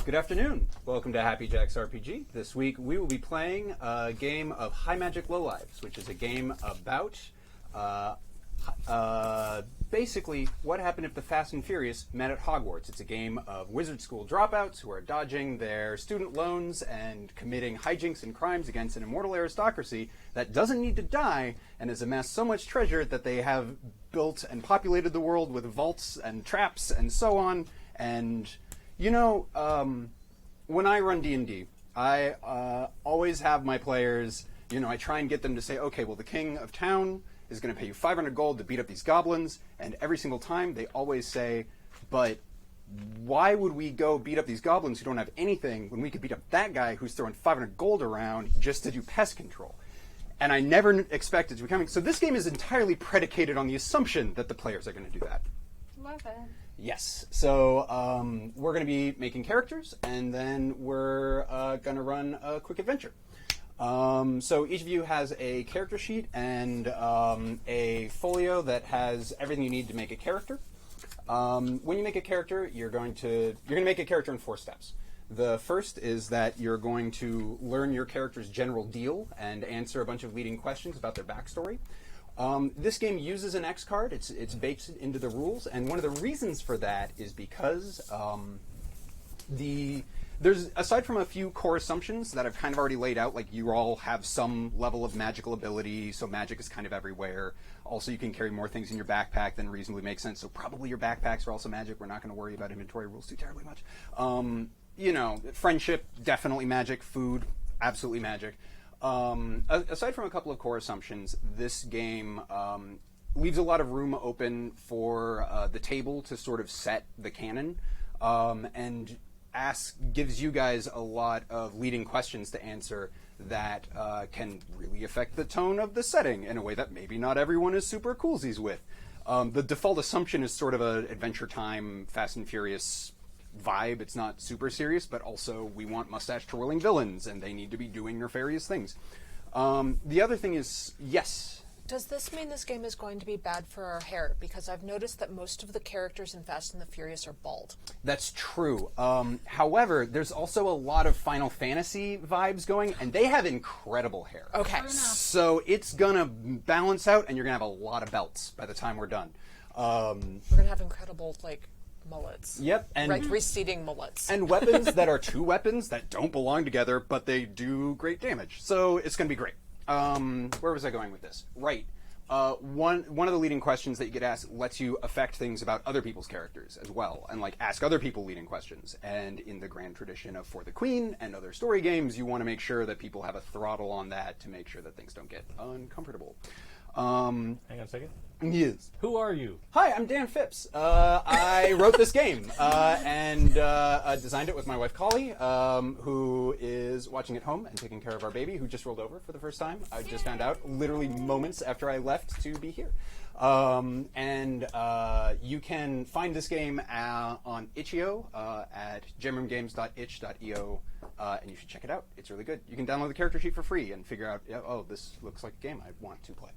Good afternoon. Welcome to Happy Jack's RPG. This week we will be playing a game of High Magic Lowlives, which is a game about basically what happened if the Fast and Furious met at Hogwarts. It's a game of wizard school dropouts who are dodging their student loans and committing hijinks and crimes against an immortal aristocracy that doesn't need to die and has amassed so much treasure that they have built and populated the world with vaults and traps and so on. And you know, when I run D&D, I always have my players, I try and get them to say, okay, well, the king of town is going to pay you 500 gold to beat up these goblins, and every single time they always say, but why would we go beat up these goblins who don't have anything when we could beat up that guy who's throwing 500 gold around just to do pest control? And I never expected to be coming. So this game is entirely predicated on the assumption that the players are going to do that. Love it. Yes. So we're going to be making characters, and then we're going to run a quick adventure. So each of you has a character sheet and a folio that has everything you need to make a character. When you make a character, you're going to make a character in 4 steps. The first is that you're going to learn your character's general deal and answer a bunch of leading questions about their backstory. This game uses an X card. It's baked into the rules, and one of the reasons for that is because there's, aside from a few core assumptions that I've kind of already laid out, like you all have some level of magical ability, so magic is kind of everywhere. Also, you can carry more things in your backpack than reasonably makes sense, so probably your backpacks are also magic. We're not going to worry about inventory rules too terribly much. Friendship, definitely magic. Food, absolutely magic. Aside from a couple of core assumptions, this game leaves a lot of room open for the table to sort of set the canon, and gives you guys a lot of leading questions to answer that can really affect the tone of the setting in a way that maybe not everyone is super coolsies with. The default assumption is sort of an Adventure Time, Fast and Furious vibe. It's not super serious, but also we want mustache-twirling villains, and they need to be doing nefarious things. The other thing is, yes. Does this mean this game is going to be bad for our hair? Because I've noticed that most of the characters in Fast and the Furious are bald. That's true. However, there's also a lot of Final Fantasy vibes going, and they have incredible hair. Okay. So it's gonna balance out, and you're gonna have a lot of belts by the time we're done. We're gonna have incredible, mullets. Yep. And receding mullets. And weapons that are 2 weapons that don't belong together, but they do great damage. So it's going to be great. Where was I going with this? Right. One of the leading questions that you get asked lets you affect things about other people's characters as well, and ask other people leading questions. And in the grand tradition of For the Queen and other story games, you want to make sure that people have a throttle on that to make sure that things don't get uncomfortable. Hang on a second. Yes. Who are you? Hi, I'm Dan Phipps. I wrote this game and designed it with my wife, Collie, who is watching at home and taking care of our baby, who just rolled over for the first time. I just found out literally moments after I left to be here. You can find this game on itch.io at gemroomgames.itch.io, and you should check it out. It's really good. You can download the character sheet for free and figure out, oh, this looks like a game I want to play.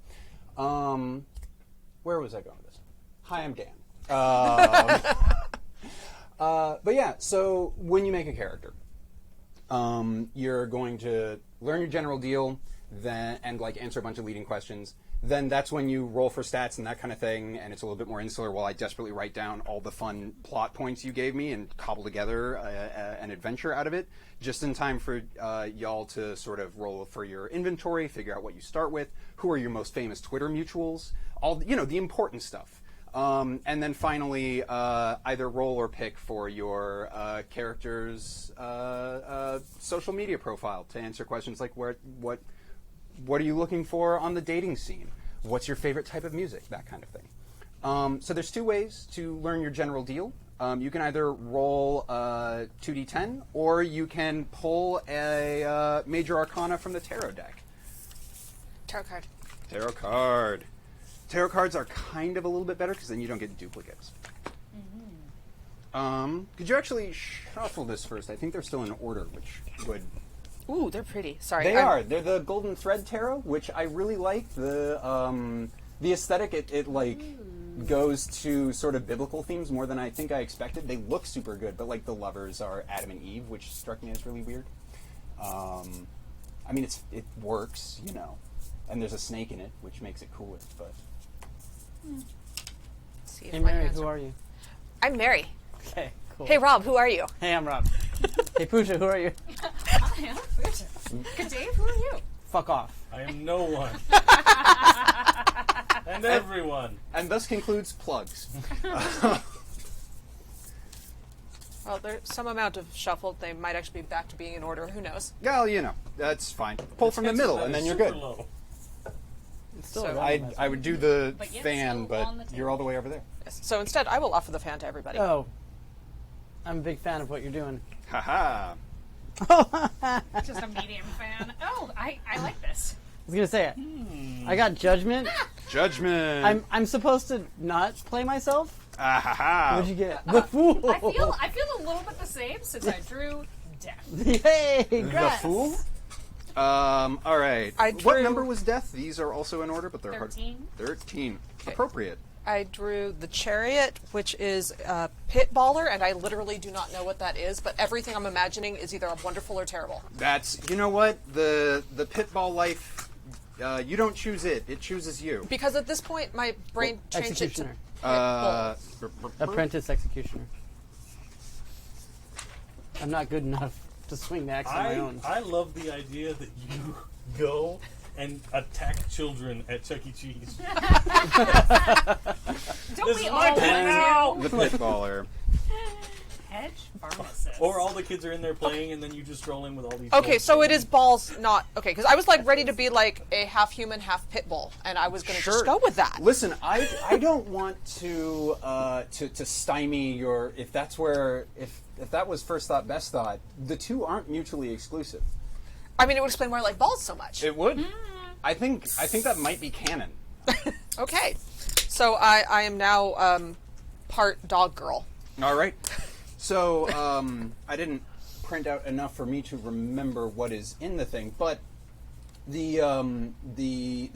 Where was I going with this? Hi, I'm Dan. But yeah, so when you make a character, you're going to learn your general deal, and answer a bunch of leading questions. Then that's when you roll for stats and that kind of thing, and it's a little bit more insular while I desperately write down all the fun plot points you gave me and cobble together an adventure out of it, just in time for y'all to sort of roll for your inventory, figure out what you start with, who are your most famous Twitter mutuals, all the important stuff. And then finally, either roll or pick for your character's social media profile to answer questions like what are you looking for on the dating scene? What's your favorite type of music? That kind of thing. So there's 2 ways to learn your general deal. You can either roll 2d10, or you can pull a Major Arcana from the Tarot deck. Tarot card. Tarot card. Tarot cards are kind of a little bit better because then you don't get duplicates. Mm-hmm. Could you actually shuffle this first? I think they're still in order, which would... Ooh, they're pretty. Sorry. They are. They're the Golden Thread Tarot, which I really like. The aesthetic, it goes to sort of biblical themes more than I think I expected. They look super good, but like the lovers are Adam and Eve, which struck me as really weird. I mean, it works, you know, and there's a snake in it, which makes it cooler. But See if Hey, my Mary, hands who are- are you? I'm Mary. Okay, cool. Hey, Rob, who are you? Hey, I'm Rob. Hey, Pooja, who are you? I am Pooja. Good Dave, who are you? Fuck off. I am no one. And everyone. and thus concludes plugs. Well, there's some amount of shuffle. They might actually be back to being in order. Who knows? Well, you know, that's fine. Pull from the middle, and then you're Super good. low. It's still So a I randomizer. would do the But yet fan, still but on the table. you're all the way over there. Yes. So instead, I will offer the fan to everybody. Oh. I'm a big fan of what you're doing. Haha. Just a medium fan. Oh, I like this. I was gonna say it. I got judgment. Judgment. I'm supposed to not play myself. Ahaha. What'd you get? The fool. I feel a little bit the same since I drew death. Yay! The Congrats. fool? All right. I What drew- number was death? These are also in order, but they're 13. hard. 13. Appropriate. I drew the chariot, which is a pit baller, and I literally do not know what that is, but everything I'm imagining is either wonderful or terrible. That's, you know what? The pitball life, you don't choose it. It chooses you. Because at this point, my brain changed it to Executioner. pit bull. Apprentice executioner. I'm not good enough to swing the axe on my own. I love the idea that you go and attack children at Chuck E. Cheese. Don't This we is my all pit want now. The pitballer. hedge pharmacist? Or all the kids are in there playing, and then you just stroll in with all these. Okay, dogs so it singing. is balls, not okay. Because I was like ready to be like a half human, half pit bull, and I was going to just go with that. Listen, I don't want to stymie your if that was first thought, best thought. The two aren't mutually exclusive. I mean, it would explain why I like balls so much. It would. I think that might be canon. Okay, so I am now part dog girl. All right. So I didn't print out enough for me to remember what is in the thing, but the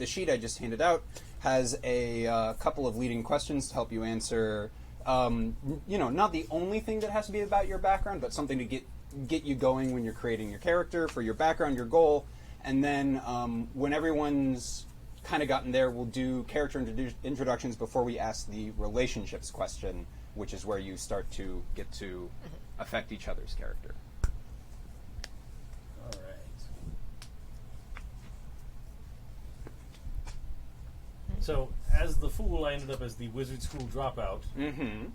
sheet I just handed out has a couple of leading questions to help you answer. Not the only thing that has to be about your background, but something to get you going when you're creating your character for your background, your goal, and then when everyone's kind of gotten there, we'll do character introductions before we ask the relationships question, which is where you start to get to affect each other's character. All right. So, as the fool, I ended up as the wizard school dropout. Mm-hmm.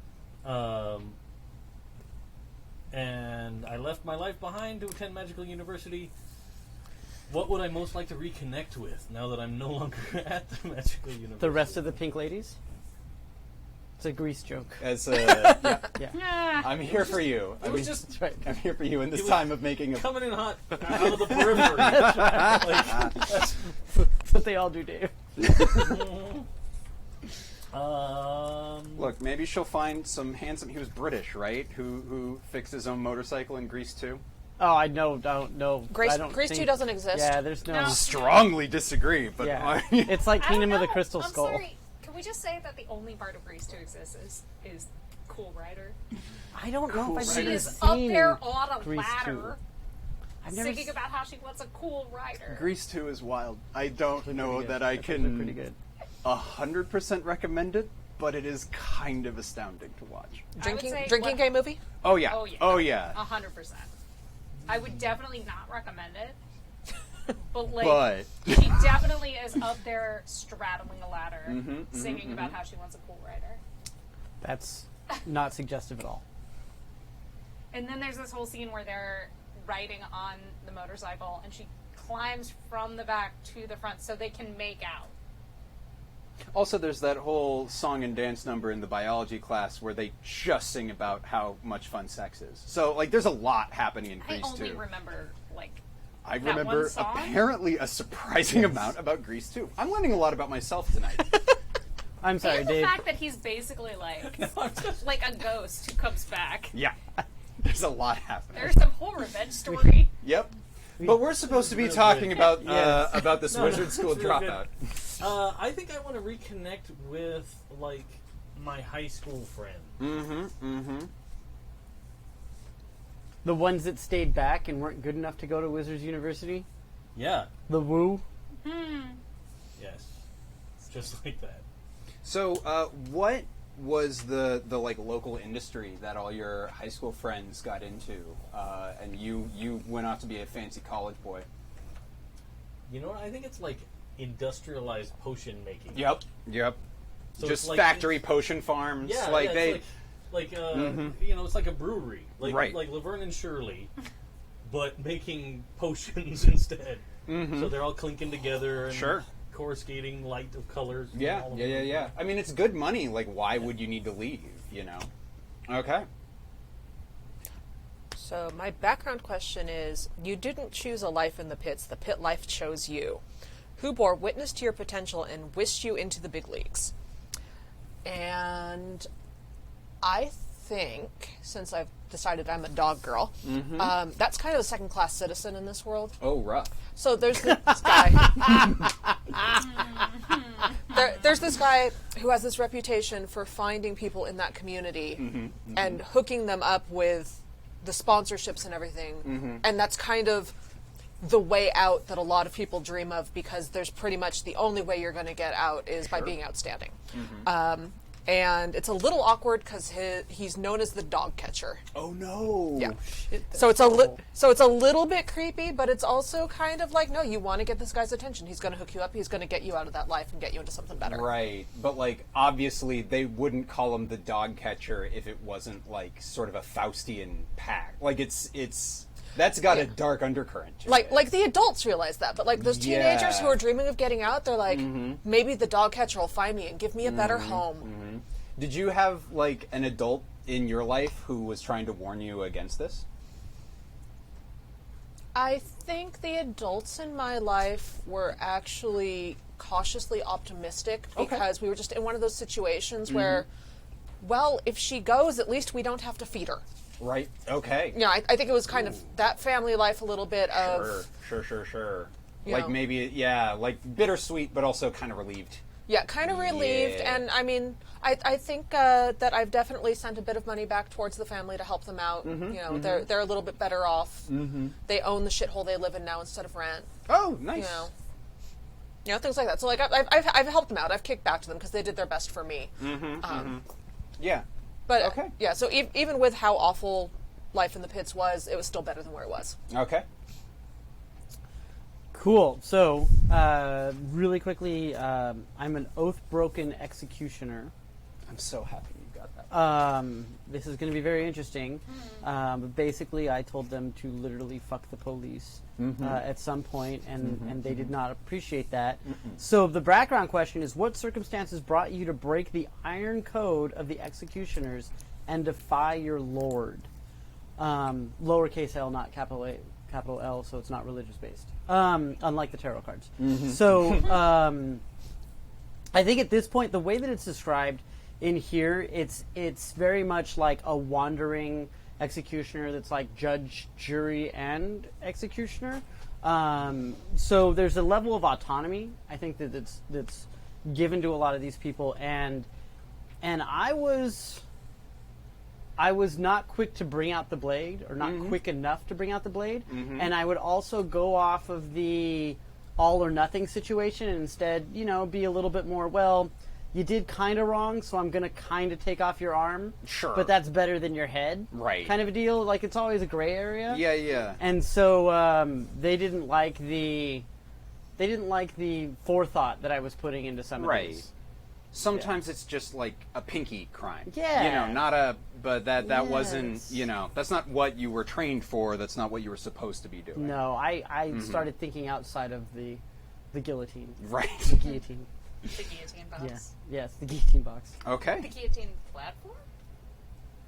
And I left my life behind to attend Magical University. What would I most like to reconnect with now that I'm no longer at the Magical University? The rest of the pink ladies? It's a Grease joke. As yeah, Yeah. I'm here for you. It was just That's right. I'm here for you in this was time of making a. coming in hot out of the periphery. That's That's what they all do, Dave. Look, maybe she'll find some handsome. He was British, right? Who fixed his own motorcycle in Greece too. Oh, I don't know. Grease, I don't Grease think, 2 doesn't exist. Yeah, there's no. No. Strongly disagree, but Yeah. It's like I don't Kingdom of the know. Crystal I'm Skull. sorry. Can we just say that the only part of Grease 2 exists is Cool Rider? I don't know Cool if I've Rider. She ever is up seen there on a Grease 2. ladder I've never singing about how she wants a cool rider. Grease 2 is wild. I don't know pretty good. that I That's actually pretty can good. 100% recommend it, but it is kind of astounding to watch. Drinking say drinking what- game movie. Oh yeah. Oh, yeah. Oh yeah. 100%. I would definitely not recommend it. But like, But she definitely is up there straddling a ladder, Mhm, singing mhm, about mhm. how she wants a cool rider. That's not suggestive at all. And then there's this whole scene where they're riding on the motorcycle, and she climbs from the back to the front so they can make out. also there's that whole song and dance number in the biology class where they just sing about how much fun sex is. So like there's a lot happening in I Grease only 2. remember like I that remember one song? apparently a surprising amount about Grease 2. I'm learning a lot about myself tonight. I'm sorry, and the Dave. fact that he's basically like a ghost who comes back. Yeah. There's a lot happening. There's some whole revenge story. Yep. But we're supposed to be Real talking good. about Yes. this No, wizard school it's real good. dropout. I think I want to reconnect with like my high school friend. The ones that stayed back and weren't good enough to go to Wizards University? Yeah. The woo? Yes. Just like that. So, what was the like local industry that all your high school friends got into, and you went off to be a fancy college boy? You know what? I think it's like industrialized potion making. Yep. So Just it's like- factory potion farms. Yeah, like yeah, they. it's like you know, it's like a brewery, like Right. like Laverne and Shirley, but making potions instead. So they're all clinking together and Sure. coruscating light of colors. and Yeah, all of yeah. them. I mean, it's good money. Like, why would you need to leave? You know. Okay. So my background question is, you didn't choose a life in the pits. The pit life chose you. Who bore witness to your potential and wished you into the big leagues? And I think, since I've decided I'm a dog girl, that's kind of a second-class citizen in this world. Oh, rough. So there's this guy. There's this guy who has this reputation for finding people in that community and hooking them up with the sponsorships and everything. And that's kind of the way out that a lot of people dream of, because there's pretty much the only way you're going to get out is by being outstanding. And it's a little awkward because he's known as the dog catcher. Oh no. Yeah. Shit, So it's a little bit creepy, but it's also kind of like, no, you want to get this guy's attention. He's going to hook you up. He's going to get you out of that life and get you into something better. Right, but like obviously they wouldn't call him the dog catcher if it wasn't like sort of a Faustian pact. Like it's that's got a dark undercurrent to it. Like the adults realize that, but like those teenagers who are dreaming of getting out, they're like, maybe the dog catcher will find me and give me a better home. Did you have like an adult in your life who was trying to warn you against this? I think the adults in my life were actually cautiously optimistic because we were just in one of those situations where, well, if she goes, at least we don't have to feed her. Right. Okay. You know, I think it was kind of that family life, a little bit of Sure. You Like know. maybe, like bittersweet, but also kind of relieved. yeah, kind of relieved. Yeah. And I mean, I think that I've definitely sent a bit of money back towards the family to help them out. You know, they're a little bit better off. They own the shithole they live in now instead of rent. Oh, nice. You know, things like that. So like I've helped them out. I've kicked back to them because they did their best for me. Yeah. But Okay. yeah, so even with how awful life in the pits was, it was still better than where it was. Okay. Cool. So, really quickly, I'm an oath-broken executioner. I'm so happy you got that. This is going to be very interesting. But basically, I told them to literally fuck the police at some point, and they did not appreciate that. So the background question is, what circumstances brought you to break the iron code of the executioners and defy your lord? Lowercase l, not capital A, capital L, so it's not religious-based, unlike the tarot cards. So I think at this point, the way that it's described in here, it's very much like a wandering executioner that's like judge, jury, and executioner. So there's a level of autonomy, I think, that's given to a lot of these people, and I was not quick to bring out the blade, or not quick enough to bring out the blade, and I would also go off of the all or nothing situation and instead, you know, be a little bit more, well, you did kind of wrong, so I'm going to kind of take off your arm. Sure. But that's better than your head. Right. Kind of a deal. Like, it's always a gray area. Yeah. And so they didn't like the forethought that I was putting into some of these. Sometimes it's just like a pinky crime. Yeah. You know, not a, but that wasn't, Yes. you know, that's not what you were trained for. That's not what you were supposed to be doing. No, I started thinking outside of the guillotine. Right. The guillotine. The guillotine box. Yeah. Yes, the guillotine box. The Okay. guillotine platform?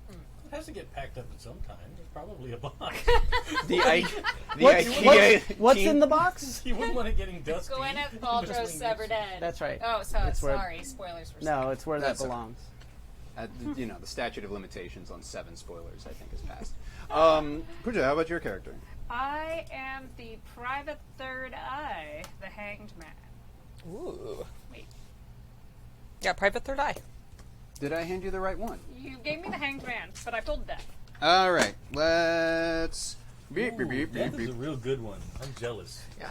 It has to get packed up at some time. There's probably a box. The What's, IKEA. what's in the box? You wouldn't want it getting dusty. Gwyneth Paltrow's severed head. That's right. Oh, so It's where- sorry. Spoilers for No, it's where That's that all right. belongs. You know, the statute of limitations on 7 spoilers, I think, is passed. Pooja, how about your character? I am the private third eye, the hanged man. Ooh. Wait. Yeah, private third eye. Did I hand you the right one? You gave me the Hanged Man, but I pulled Death. All right, let's... Beep, beep, beep, That beep, is a beep. real good one. I'm jealous. Yeah.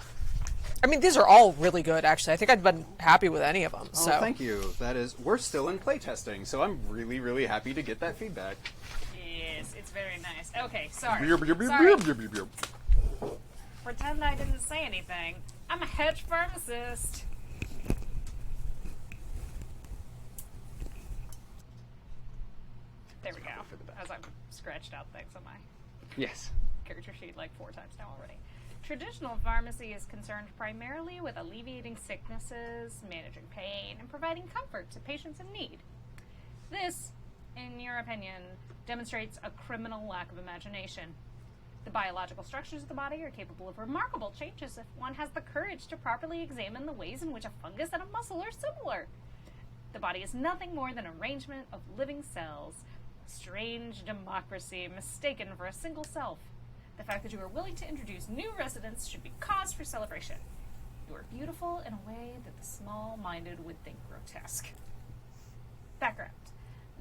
I mean, these are all really good, actually. I think I'd been happy with any of them. Oh, thank you. That is... We're still in playtesting, so I'm really, really happy to get that feedback. Yes, it's very nice. Okay, sorry. Beep, beep, beep, Sorry. beep, beep, beep. Pretend I didn't say anything. I'm a hedge pharmacist. There we go. As I've scratched out things on my Yes. character sheet like 4 times now already. Traditional pharmacy is concerned primarily with alleviating sicknesses, managing pain, and providing comfort to patients in need. This, in your opinion, demonstrates a criminal lack of imagination. The biological structures of the body are capable of remarkable changes if one has the courage to properly examine the ways in which a fungus and a muscle are similar. The body is nothing more than an arrangement of living cells, a strange democracy mistaken for a single self. The fact that you are willing to introduce new residents should be cause for celebration. You are beautiful in a way that the small-minded would think grotesque. Background.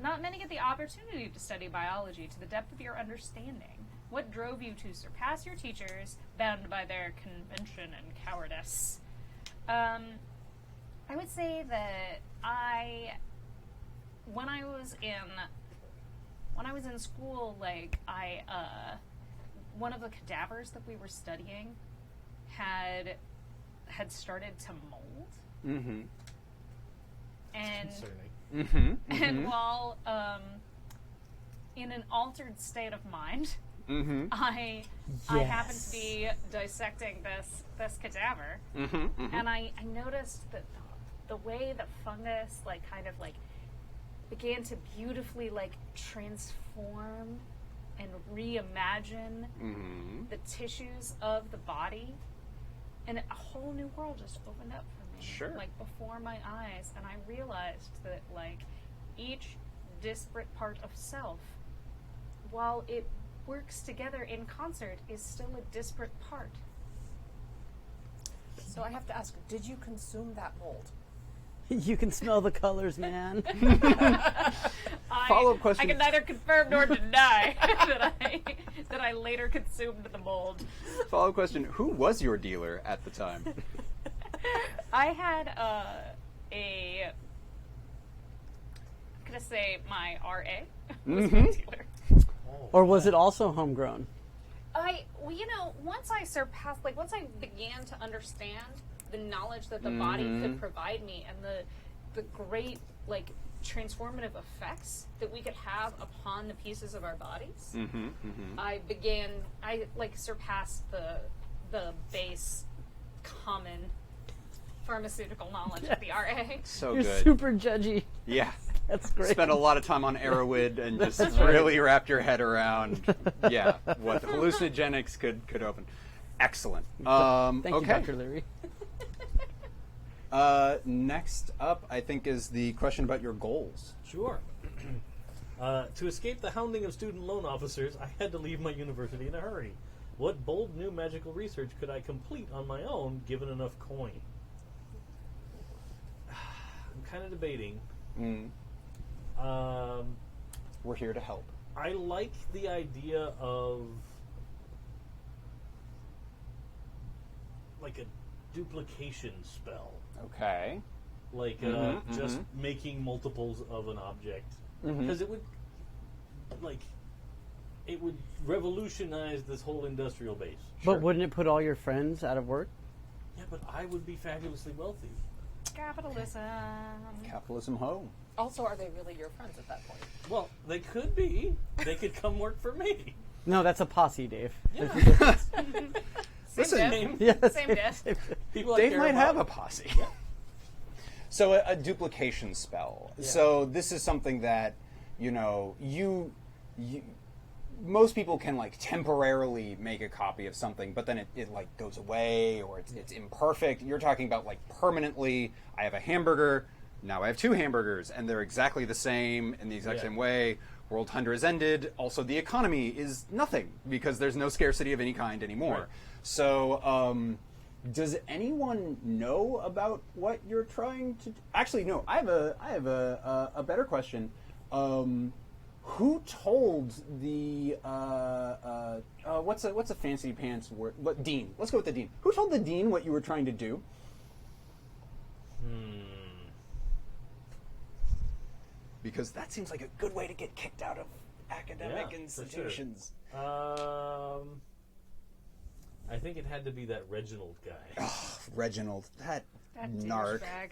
Not many get the opportunity to study biology to the depth of your understanding. What drove you to surpass your teachers, bound by their convention and cowardice? I would say that when I was in school, like one of the cadavers that we were studying had started to mold. Mm-hmm. And Concerning. Mm-hmm. and while in an altered state of mind, Mm-hmm. I happened to be dissecting this cadaver, and I noticed that the way the fungus began to beautifully transform and reimagine the tissues of the body, and a whole new world just opened up for me, Sure. before my eyes, and I realized that each disparate part of self, while it works together in concert, is still a disparate part. So I have to ask, did you consume that mold? You can smell the colors, man. Follow-up question. I can neither confirm nor deny that I later consumed the mold. Follow-up question. Who was your dealer at the time? I had I'm gonna say my RA was my dealer. Or was it also homegrown? Once I began to understand the knowledge that the body could provide me and the great transformative effects that we could have upon the pieces of our bodies, I surpassed the base common pharmaceutical knowledge of the RA. So You're good. super judgy. Yeah. That's great. Spent a lot of time on Arrowwood and just That's right. really wrapped your head around, what hallucinogenics could open. Excellent. Thank you, okay. Dr. Leary. Next up, I think, is the question about your goals. Sure. To escape the hounding of student loan officers, I had to leave my university in a hurry. What bold new magical research could I complete on my own, given enough coin? I'm kind of debating. We're here to help. I like the idea of a duplication spell. Okay. Just making multiples of an object. Because it would revolutionize this whole industrial base. Sure. But wouldn't it put all your friends out of work? Yeah, but I would be fabulously wealthy. Capitalism. Capitalism ho. Also, are they really your friends at that point? Well, they could be. They could come work for me. No, that's a posse, Dave. Yeah. Listen, Same. Yes. Same desk. People I Dave care might about. have a posse. So a duplication spell. Yeah. So this is something that, most people can temporarily make a copy of something, but then it goes away or it's imperfect. You're talking about permanently. I have a hamburger. Now I have 2 hamburgers, and they're exactly the same in the exact same way. World hunger has ended. Also, the economy is nothing because there's no scarcity of any kind anymore. Right. So Does anyone know about what you're trying to? Actually, no. I have a better question. Who told the what's a fancy pants word? What, dean? Let's go with the dean. Who told the dean what you were trying to do? Because that seems like a good way to get kicked out of academic institutions. For sure. I think it had to be that Reginald guy. Oh, Reginald, that narc. douchebag.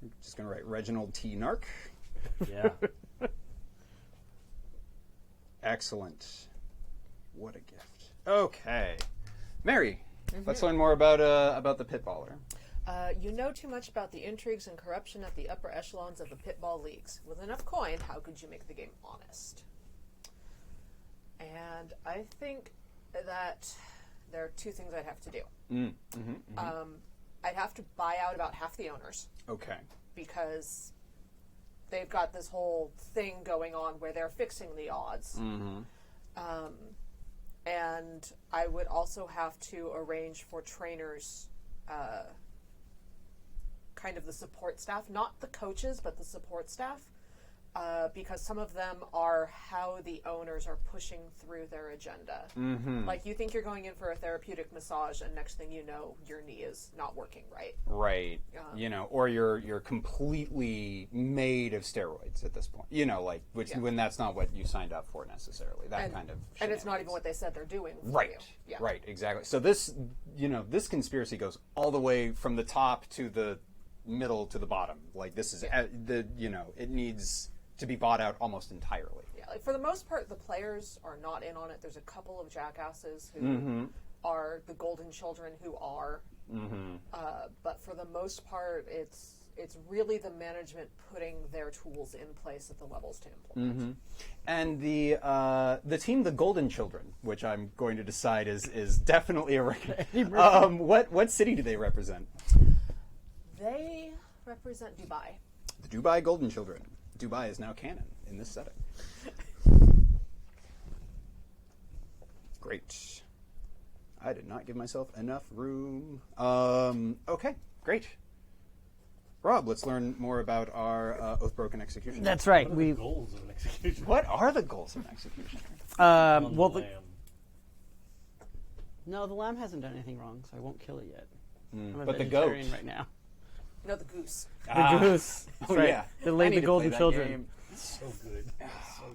I'm just gonna write Reginald T. Narc. Yeah. Excellent. What a gift. Okay, Mary, let's learn more about the pitballer. You know too much about the intrigues and corruption at the upper echelons of the pitball leagues. With enough coin, how could you make the game honest? And I think that there are two things I'd have to do. I'd have to buy out about half the owners. Okay. Because they've got this whole thing going on where they're fixing the odds. And I would also have to arrange for trainers, kind of the support staff, not the coaches, but the support staff, because some of them are how the owners are pushing through their agenda. Like, you think you're going in for a therapeutic massage, and next thing you know, your knee is not working right. Right. Or you're completely made of steroids at this point. Like when that's not what you signed up for necessarily. That kind of. And it's not even what they said they're doing. For Right. you. Yeah. Right. Exactly. So this conspiracy goes all the way from the top to the middle to the bottom. Like, this is it needs to be bought out almost entirely. Yeah, like, for the most part, the players are not in on it. There's a couple of jackasses who are the golden children who are, but for the most part, it's really the management putting their tools in place at the levels to implement. And the team, the Golden Children, which I'm going to decide is definitely a what city do they represent? They represent Dubai. The Dubai Golden Children. Dubai is now canon in this setting. Great. I did not give myself enough room. Okay, great. Rob, let's learn more about our Oath-Broken Execution. That's right. What are the goals of an execution? What are the goals of an execution? On Well, the the, no, the lamb hasn't done anything wrong, so I won't kill it yet. I'm a But the goat. vegetarian right now. No, the goose. The goose. That's Oh, right. yeah. They I laid need the to golden play that children. game. So good. Oh,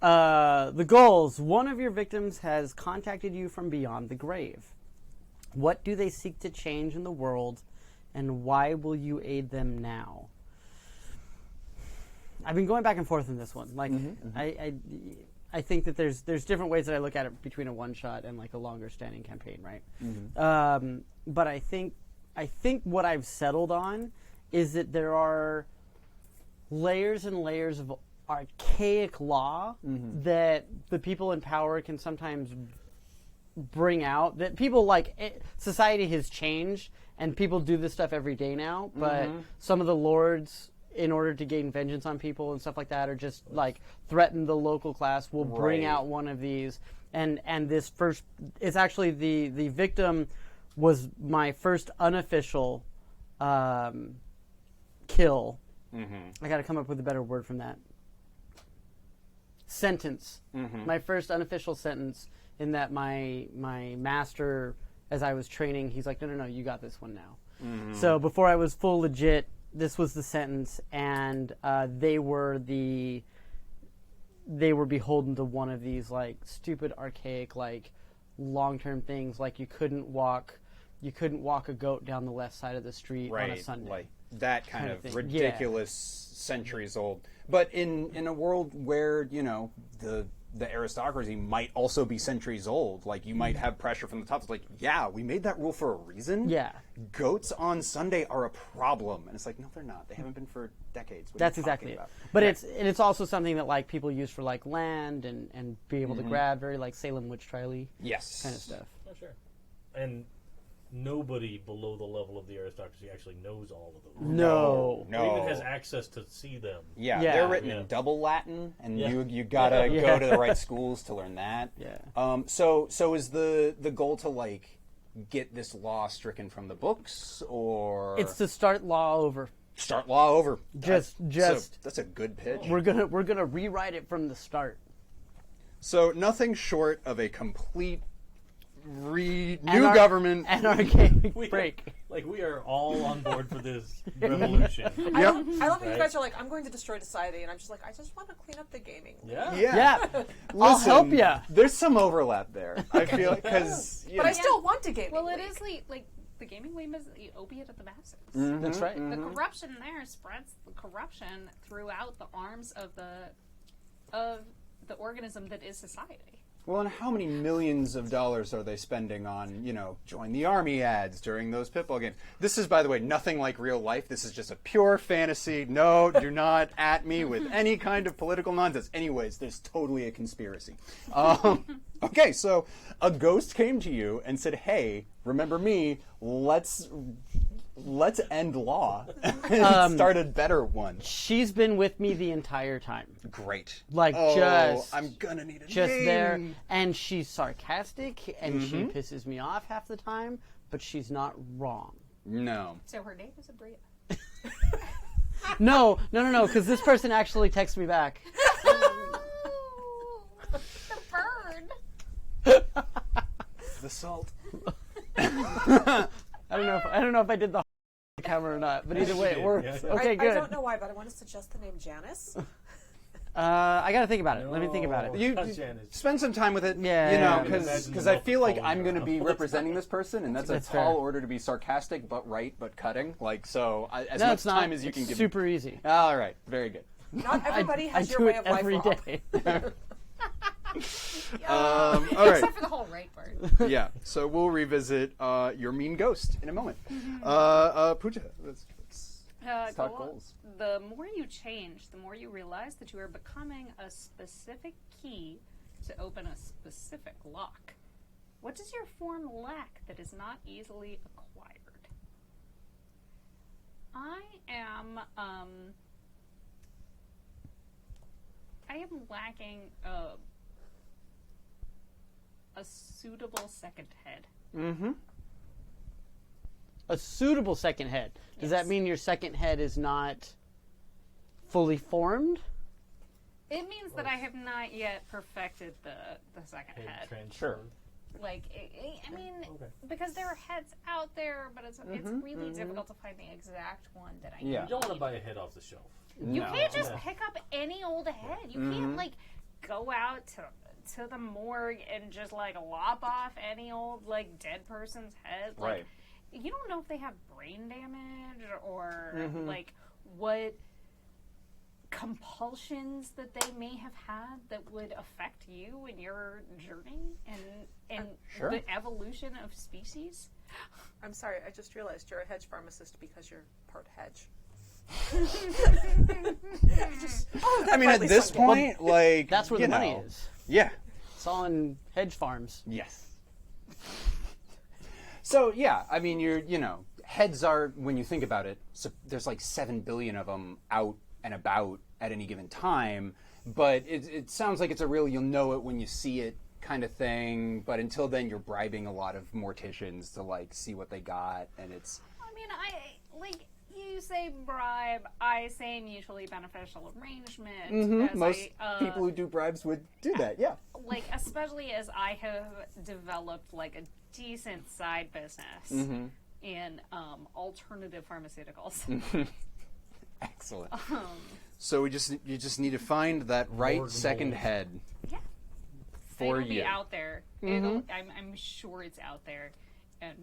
man. The goals. One of your victims has contacted you from beyond the grave. What do they seek to change in the world, and why will you aid them now? I've been going back and forth in this one. Like, I think that there's different ways that I look at it between a one shot and like a longer standing campaign, right? But I think what I've settled on is that there are layers and layers of archaic law that the people in power can sometimes bring out, that people society has changed and people do this stuff every day now, but some of the lords, in order to gain vengeance on people and stuff like that, or just like threaten the local class, will bring out one of these. And this first, it's actually the victim was my first unofficial kill. I got to come up with a better word from that. Sentence. My first unofficial sentence, in that my master, as I was training, he's like, no, you got this one now. So before I was full legit, this was the sentence, and they were beholden to one of these like stupid, archaic, like long-term things, like you couldn't walk a goat down the left side of the street on a Sunday. Like that kind of thing. ridiculous, centuries old. But in a world where the aristocracy might also be centuries old, like you might have pressure from the top. It's like, yeah, we made that rule for a reason. Yeah. Goats on Sunday are a problem, and it's like, no, they're not. They haven't been for decades. What are That's you exactly talking it. about? But it's also something that like people use for like land and be able to grab, very like Salem witch trial-y Yes. kind of stuff. Oh, sure. And nobody below the level of the aristocracy actually knows all of them. No. Or even has access to see them. Yeah, Yeah. they're written Yeah. in double Latin, and Yeah. you gotta go to the right schools to learn that. Yeah. So is the goal to like get this law stricken from the books, or It's to start law over. start law over? Just That's a good pitch. we're gonna rewrite it from the start. So nothing short of a complete new Anar- government. Anarchic We break. we are all on board for this revolution. Yep. I love how you Right. guys are like, I'm going to destroy society, and I'm just like, I just want to clean up the gaming. Yeah. Yeah, I'll Listen, help ya. There's some overlap there. I feel because But I still want a gaming. Well, it league. is like the gaming league is the opiate of the masses. That's right. The corruption there spreads the corruption throughout the arms of the organism that is society. Well, and how many millions of dollars are they spending on, join the army ads during those Pitball games? This is, by the way, nothing like real life. This is just a pure fantasy. No, do not at me with any kind of political nonsense. Anyways, there's totally a conspiracy. Okay, so a ghost came to you and said, hey, remember me, let's end law and start a better one. She's been with me the entire time. Great. Like, just I'm gonna need a just name. there, and she's sarcastic, and she pisses me off half the time, but she's not wrong. No. So her name is Abria. No, because this person actually texts me back. The bird. The salt. I don't know if I did the camera or not, but either way, it works. Yeah. Okay, I good. don't know why, but I want to suggest the name Janice. I gotta think about it. Let me think about it. You Janice. spend some time with it, Yeah. because I feel like I'm going to be representing this person, and that's a That's tall fair. order to be sarcastic, but right, but cutting. As No, much it's not. time as you It's can give. super easy. All right, very good. Not everybody has I your do way it of life, every Rob. day. All right. Except for the whole right part. Yeah, so we'll revisit your mean ghost in a moment. Pooja, let's talk goals. The more you change, the more you realize that you are becoming a specific key to open a specific lock. What does your form lack that is not easily acquired? I am lacking a suitable second head. Mm-hmm. A suitable second head. Does Yes. that mean your second head is not fully formed? It means that I have not yet perfected the second head. Sure. Like, I mean, Okay. because there are heads out there, but it's really difficult to find the exact one that I need. Yeah. You don't want to buy a head off the shelf. You No. can't just pick up any old head. You can't, like, go out to the morgue and just, like, lop off any old, like, dead person's head. Like, Right. you don't know if they have brain damage or, like, what compulsions that they may have had that would affect you in your journey and Sure. the evolution of species. I'm sorry, I just realized you're a hedge pharmacist because you're part hedge. I mean, at this point, like That's where the money know. is. Yeah. It's all in hedge farms. Yes. So yeah, I mean, heads are, when you think about it, so there's like 7 billion of them out and about at any given time. But it sounds like it's a real, you'll know it when you see it kind of thing. But until then, you're bribing a lot of morticians to like see what they got, and it's. I mean, you say bribe, I say mutually beneficial arrangement. As Most I, people who do bribes would do that. Yeah. like, especially as I have developed like a decent side business in alternative pharmaceuticals. Excellent. So you just need to find that right Morgue second mold. head Yeah. for It'll you. be out there. I'm sure it's out there, and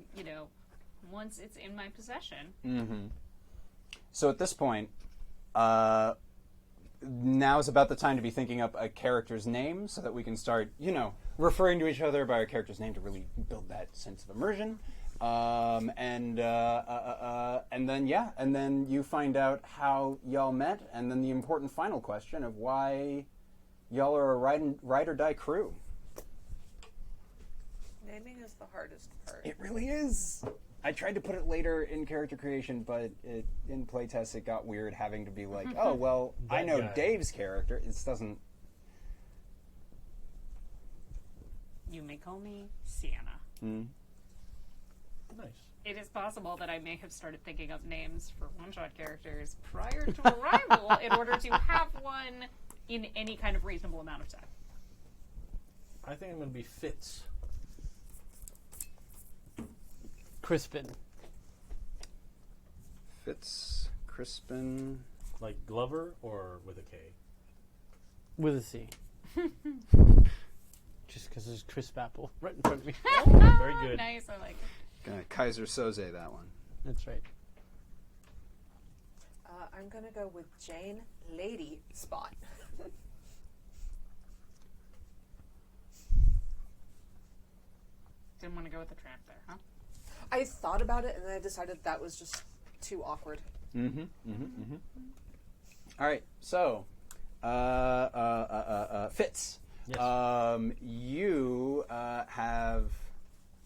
once it's in my possession. So at this point, now is about the time to be thinking up a character's name so that we can start, referring to each other by our character's name to really build that sense of immersion. And then you find out how y'all met, and then the important final question of why y'all are a ride or die crew. Naming is the hardest part. It really is. I tried to put it later in character creation, but in playtest it got weird having to be like, oh, well, I That know guy. Dave's character. It doesn't. You may call me Sienna. Nice. It is possible that I may have started thinking up names for one-shot characters prior to arrival in order to have one in any kind of reasonable amount of time. I think I'm going to be Fitz. Crispin. Fitz, Crispin. Like Glover or with a K? With a C. Just because there's crisp apple right in front of me. Oh, very good. Nice, I like it. Kaiser Soze, that one. That's right. I'm gonna go with Jane Lady Spot. Didn't want to go with the tramp there, huh? I thought about it and then I decided that was just too awkward. All right, so Fitz, Yes. you have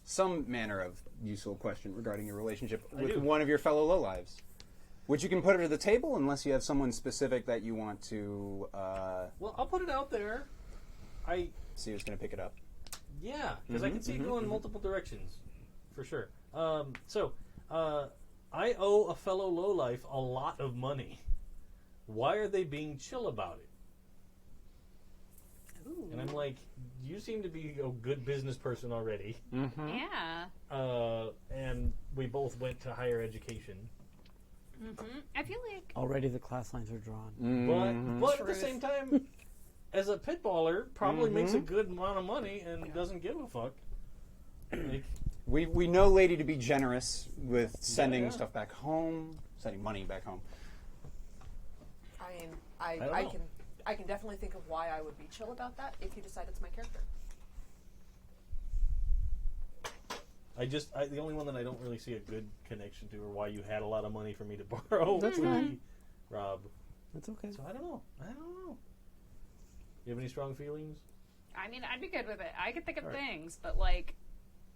some manner of useful question regarding your relationship with do. one of your fellow lowlives, which you can put it to the table unless you have someone specific that you want to Well, I'll put it out there. see who's going to pick it up. Yeah, because I can see it going in multiple directions, for sure. I owe a fellow lowlife a lot of money. Why are they being chill about it? Ooh. And I'm like, you seem to be a good business person already, Yeah. and we both went to higher education. I feel like Already the class lines are drawn. But at the same time, as a pitballer, probably makes a good amount of money and doesn't give a fuck. Like, We know Lady to be generous with sending Yeah. stuff back home, sending money back home. I mean, don't I know. can definitely think of why I would be chill about that if you decide it's my character. the only one that I don't really see a good connection to, or why you had a lot of money for me to borrow, That's would fine. be Rob. That's okay. So I don't know. You have any strong feelings? I mean, I'd be good with it. I could think of All right. things, but like,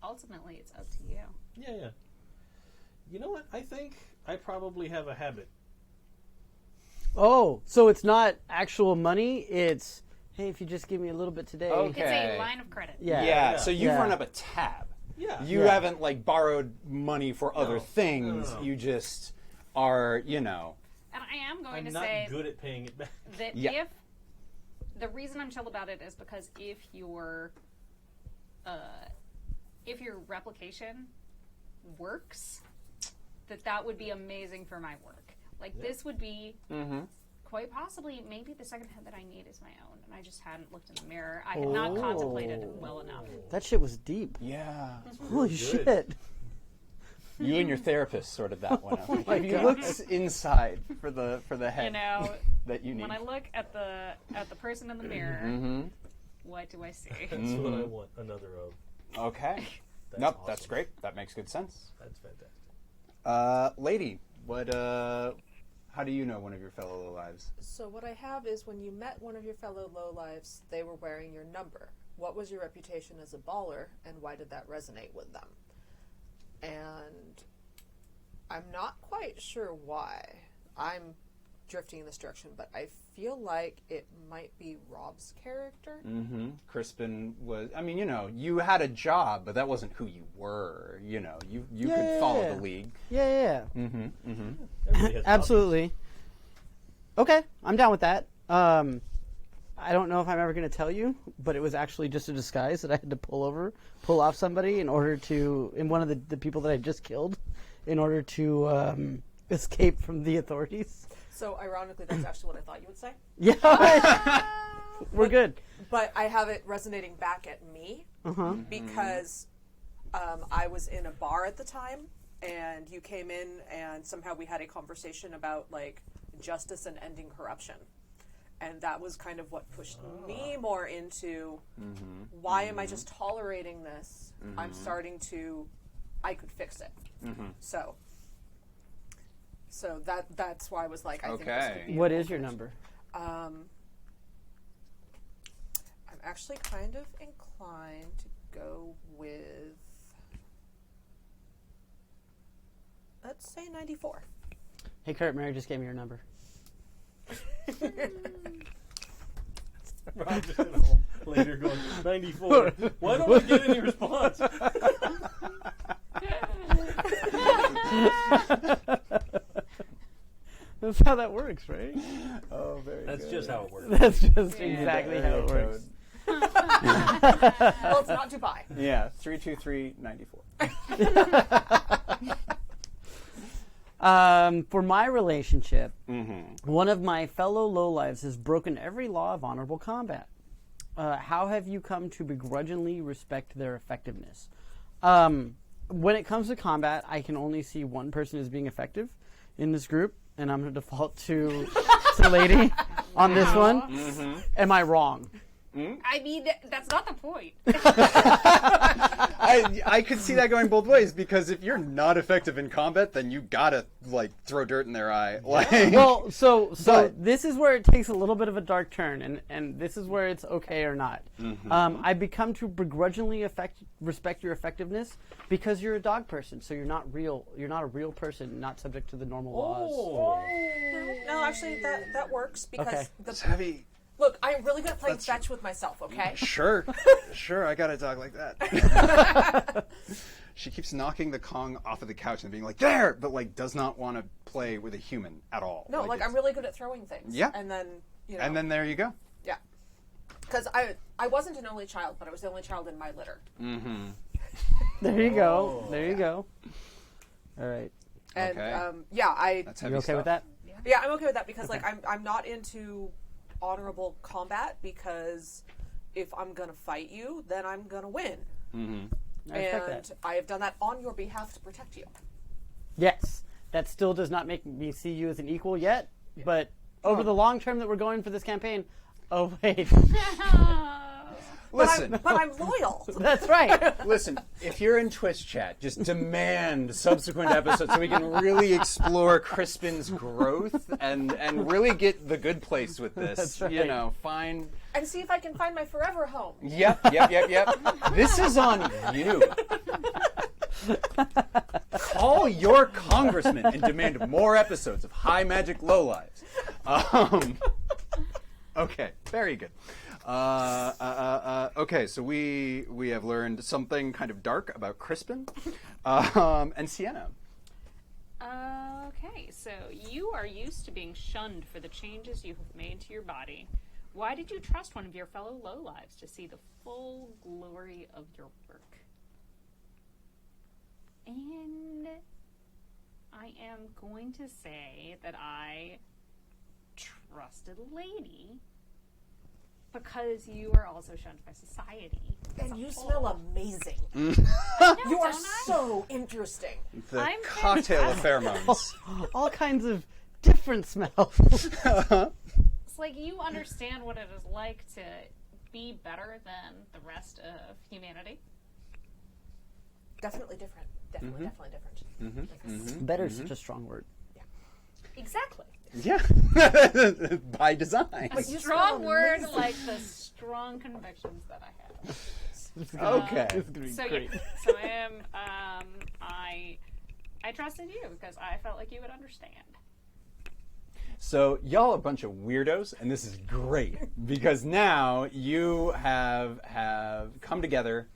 ultimately, it's up to you. Yeah. You know what? I think I probably have a habit. Oh, so it's not actual money. It's, hey, if you just give me a little bit today. Okay. It's a line of credit. Yeah. Yeah, so you've Yeah. run up a tab. Yeah. You Yeah. haven't like borrowed money for other things. No. You just are, you know. And I am going I'm to not say good at paying it back. that Yeah. if the reason I'm chill about it is because if your replication works, that would be amazing for my work. Like this would be quite possibly maybe the second head that I need is my own, and I just hadn't looked in the mirror. I had not contemplated well enough. That shit was deep. Yeah. Holy good. shit. You and your therapist sorted that one out. my If you God. looked inside for the head You know, that you need. when I look at the person in the mirror, what do I see? That's what I want another of. Okay. That's Nope, awesome. that's great. That makes good sense. That's fantastic. Lady, how do you know one of your fellow lowlives? So what I have is when you met one of your fellow lowlives, they were wearing your number. What was your reputation as a baller, and why did that resonate with them? And I'm not quite sure why. I'm drifting in this direction, but I feel like it might be Rob's character. Crispin was, I mean, you know, you had a job, but that wasn't who you were. You know, you Yeah, could yeah, follow yeah. the league. Yeah. Everybody has Absolutely. Okay, I'm down with that. I don't know if I'm ever going to tell you, but it was actually just a disguise that I had to pull off somebody in order to, in one of the people that I just killed, in order to escape from the authorities. So ironically, that's actually what I thought you would say. Yeah, we're good. But I have it resonating back at me because I was in a bar at the time, and you came in, and somehow we had a conversation about like justice and ending corruption, and that was kind of what pushed me more into why am I just tolerating this? I'm starting to, I could fix it. So that's why I was like, I think this Okay. could be. What is your number? I'm actually kind of inclined to go with, let's say 94. Hey, Kurt, Mary just gave me your number. Rob just at home later going, 94. Why don't I get any response? That's how that works, right? Oh, very That's good. just how it works. That's just exactly how it works. Well, it's not Dubai. Yeah, 32394. For my relationship, Mm-hmm. one of my fellow lowlives has broken every law of honorable combat. How have you come to begrudgingly respect their effectiveness? When it comes to combat, I can only see one person as being effective in this group, and I'm going to default to Lady on this one. Mm-hmm. Am I wrong? I mean, that's not the point. I could see that going both ways, because if you're not effective in combat, then you gotta like throw dirt in their eye. Like, Well, so But- this is where it takes a little bit of a dark turn, and this is where it's okay or not. I become to begrudgingly respect your effectiveness because you're a dog person, so you're not real. You're not a real person, not subject to the normal laws. No, actually, that works because Okay. it's heavy. look, I'm really good at playing fetch with myself. Okay. Sure, I got a dog like that. She keeps knocking the Kong off of the couch and being like, there, but like does not want to play with a human at all. No, like it's- I'm really good at throwing things. Yeah. And then And then there you go. yeah, because I wasn't an only child, but I was the only child in my litter. There you go. There you go. All right. And Okay. yeah, That's heavy You okay stuff. with that? yeah, I'm okay with that because like I'm not into honorable combat, because if I'm gonna fight you, then I'm gonna win. I respect And that. I have done that on your behalf to protect you. Yes. That still does not make me see you as an equal yet, but over the long term that we're going for this campaign, oh wait, Listen, But I'm loyal. that's right. listen. If you're in Twitch chat, just demand subsequent episodes so we can really explore Crispin's growth and really get the good place with this. That's right. You know, find. And see if I can find my forever home. Yep. This is on you. Call your congressman and demand more episodes of High Magic Lowlives. Okay, very good. Okay, so we have learned something kind of dark about Crispin and Sienna. Okay, so you are used to being shunned for the changes you have made to your body. Why did you trust one of your fellow lowlives to see the full glory of your work? And I am going to say that I trusted Lady because you are also shunned by society. And you smell amazing. You are so interesting. The I'm cocktail of pheromones. All kinds of different smells. It's like you understand what it is like to be better than the rest of humanity. Definitely different. Definitely different. Better is such a strong word. Exactly. Yeah, by design. But you Strong smell word, amazing. like the strong convictions that I have. Okay. This is gonna be So great. yeah, so I trusted you because I felt like you would understand. So y'all are a bunch of weirdos, and this is great because now you have come together.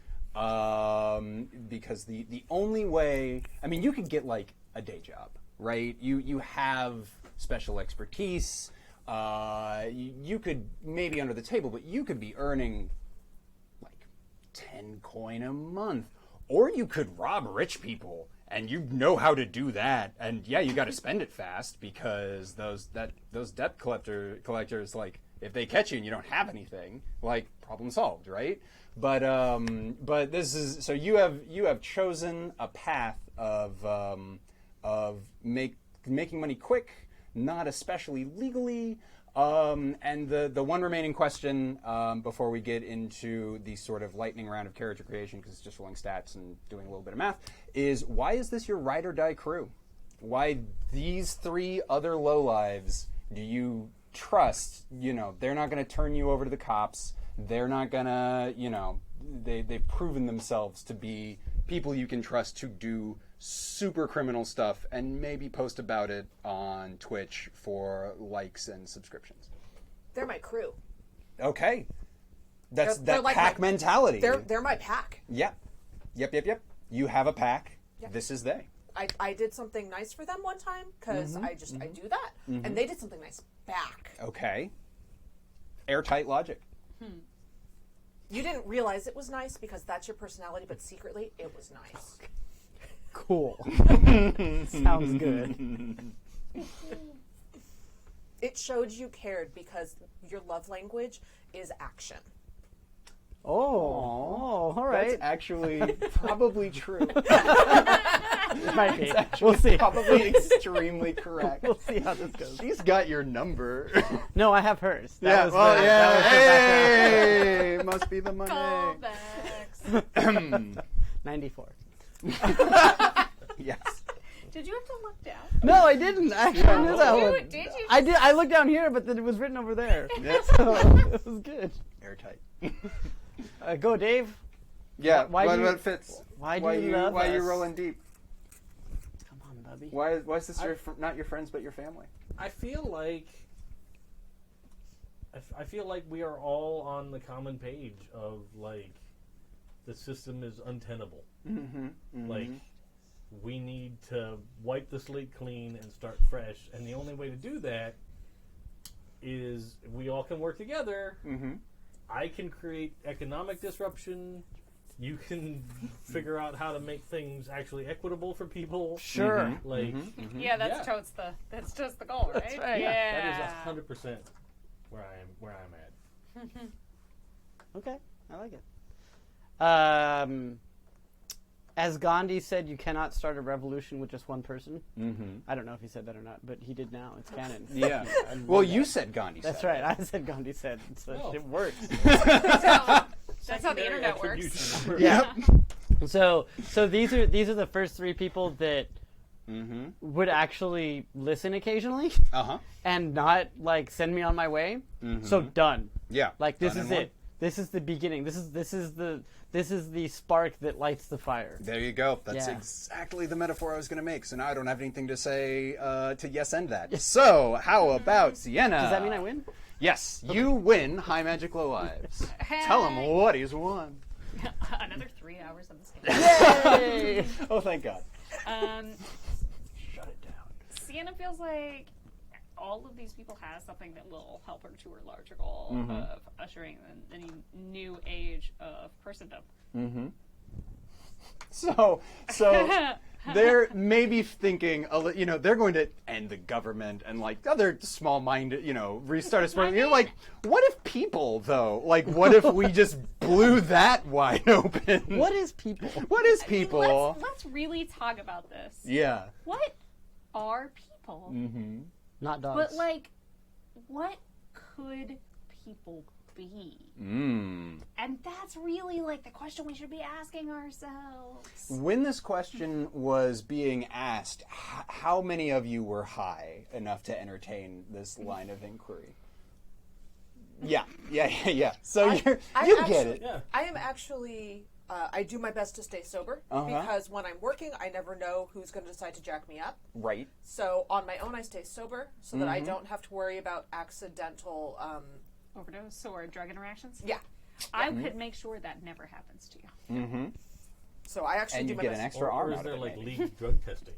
Because the only way, I mean, you could get like a day job, right? You have special expertise. You could maybe under the table, but you could be earning like 10 coin a month, or you could rob rich people, and you know how to do that. And yeah, you got to spend it fast because those debt collectors, like if they catch you and you don't have anything, like problem solved, right? But this is so you have chosen a path of making money quick, not especially legally. And the one remaining question before we get into the sort of lightning round of character creation, because it's just rolling stats and doing a little bit of math, is why is this your ride or die crew? Why these three other lowlives do you trust? You know, they're not going to turn you over to the cops. They're not going to, you know, they've proven themselves to be people you can trust to do super criminal stuff and maybe post about it on Twitch for likes and subscriptions. They're my crew. Okay. That's They're that like pack mentality. They're my pack. Yep. You have a pack. This is they. I did something nice for them one time because I do that, and they did something nice back. Okay. Airtight logic. You didn't realize it was nice because that's your personality, but secretly it was nice. Cool. Sounds good. It showed you cared because your love language is action. Oh, all right. That's actually probably true. Might be. We'll see. Probably extremely correct. We'll see how this goes. She's got your number. No, I have hers. That was that was the hey, must be the money. Callbacks. 94. Yes. Did you have to look down? No, I didn't. I knew that one. Did you? I did. I looked down here, but then it was written over there. Yes. So it was good. Airtight. Go, Dave. Yeah. Why do you- what fits? why do you love Why are you us? rolling deep? Come on, Bubby. Why is this not your friends but your family? I feel like we are all on the common page of like the system is untenable. Like we need to wipe the slate clean and start fresh, and the only way to do that is we all can work together. I can create economic disruption. You can figure out how to make things actually equitable for people. Sure. Like, Yeah, that's just the goal, right? That's right. Yeah. that is 100% where I'm at. Okay, I like it. As Gandhi said, you cannot start a revolution with just one person. I don't know if he said that or not, but he did now. It's canon. Yeah. I love Well, that. you said Gandhi. That's said right. I said Gandhi said. So Oh. it works. That's how the Secondary internet works. attribution. Yeah. So these are the first three people that would actually listen occasionally and not like send me on my way. So done. Yeah. Like this Done is in it. one. This is the beginning. This is the spark that lights the fire. There you go. That's Yeah. exactly the metaphor I was going to make. So now I don't have anything to say to yes end that. So how about Sienna? Does that mean I win? Yes, you win High Magic Low Lives. Tell him what he's won. Another 3 hours of this game. Yay! Oh, thank God. Shut it down. Sienna feels like all of these people have something that will help her to her larger goal of ushering in any new age of Christendom. So they're maybe thinking, they're going to end the government and like other small-minded, restart a sport. You're like, what if people though? Like, what if we just blew that wide open? What is people? What is people? Let's really talk about this. Yeah. What are people? Not dogs. But like, what could people be? And that's really like the question we should be asking ourselves. When this question was being asked, how many of you were high enough to entertain this line of inquiry? Yeah. So you get it. Yeah. I am actually. I do my best to stay sober because when I'm working, I never know who's going to decide to jack me up. Right. So on my own, I stay sober so that I don't have to worry about accidental. Overdose or drug interactions? Yeah. I could make sure that never happens to you. So I actually And do you my get best. an extra Or arm is out there of it. like maybe. legal drug testing?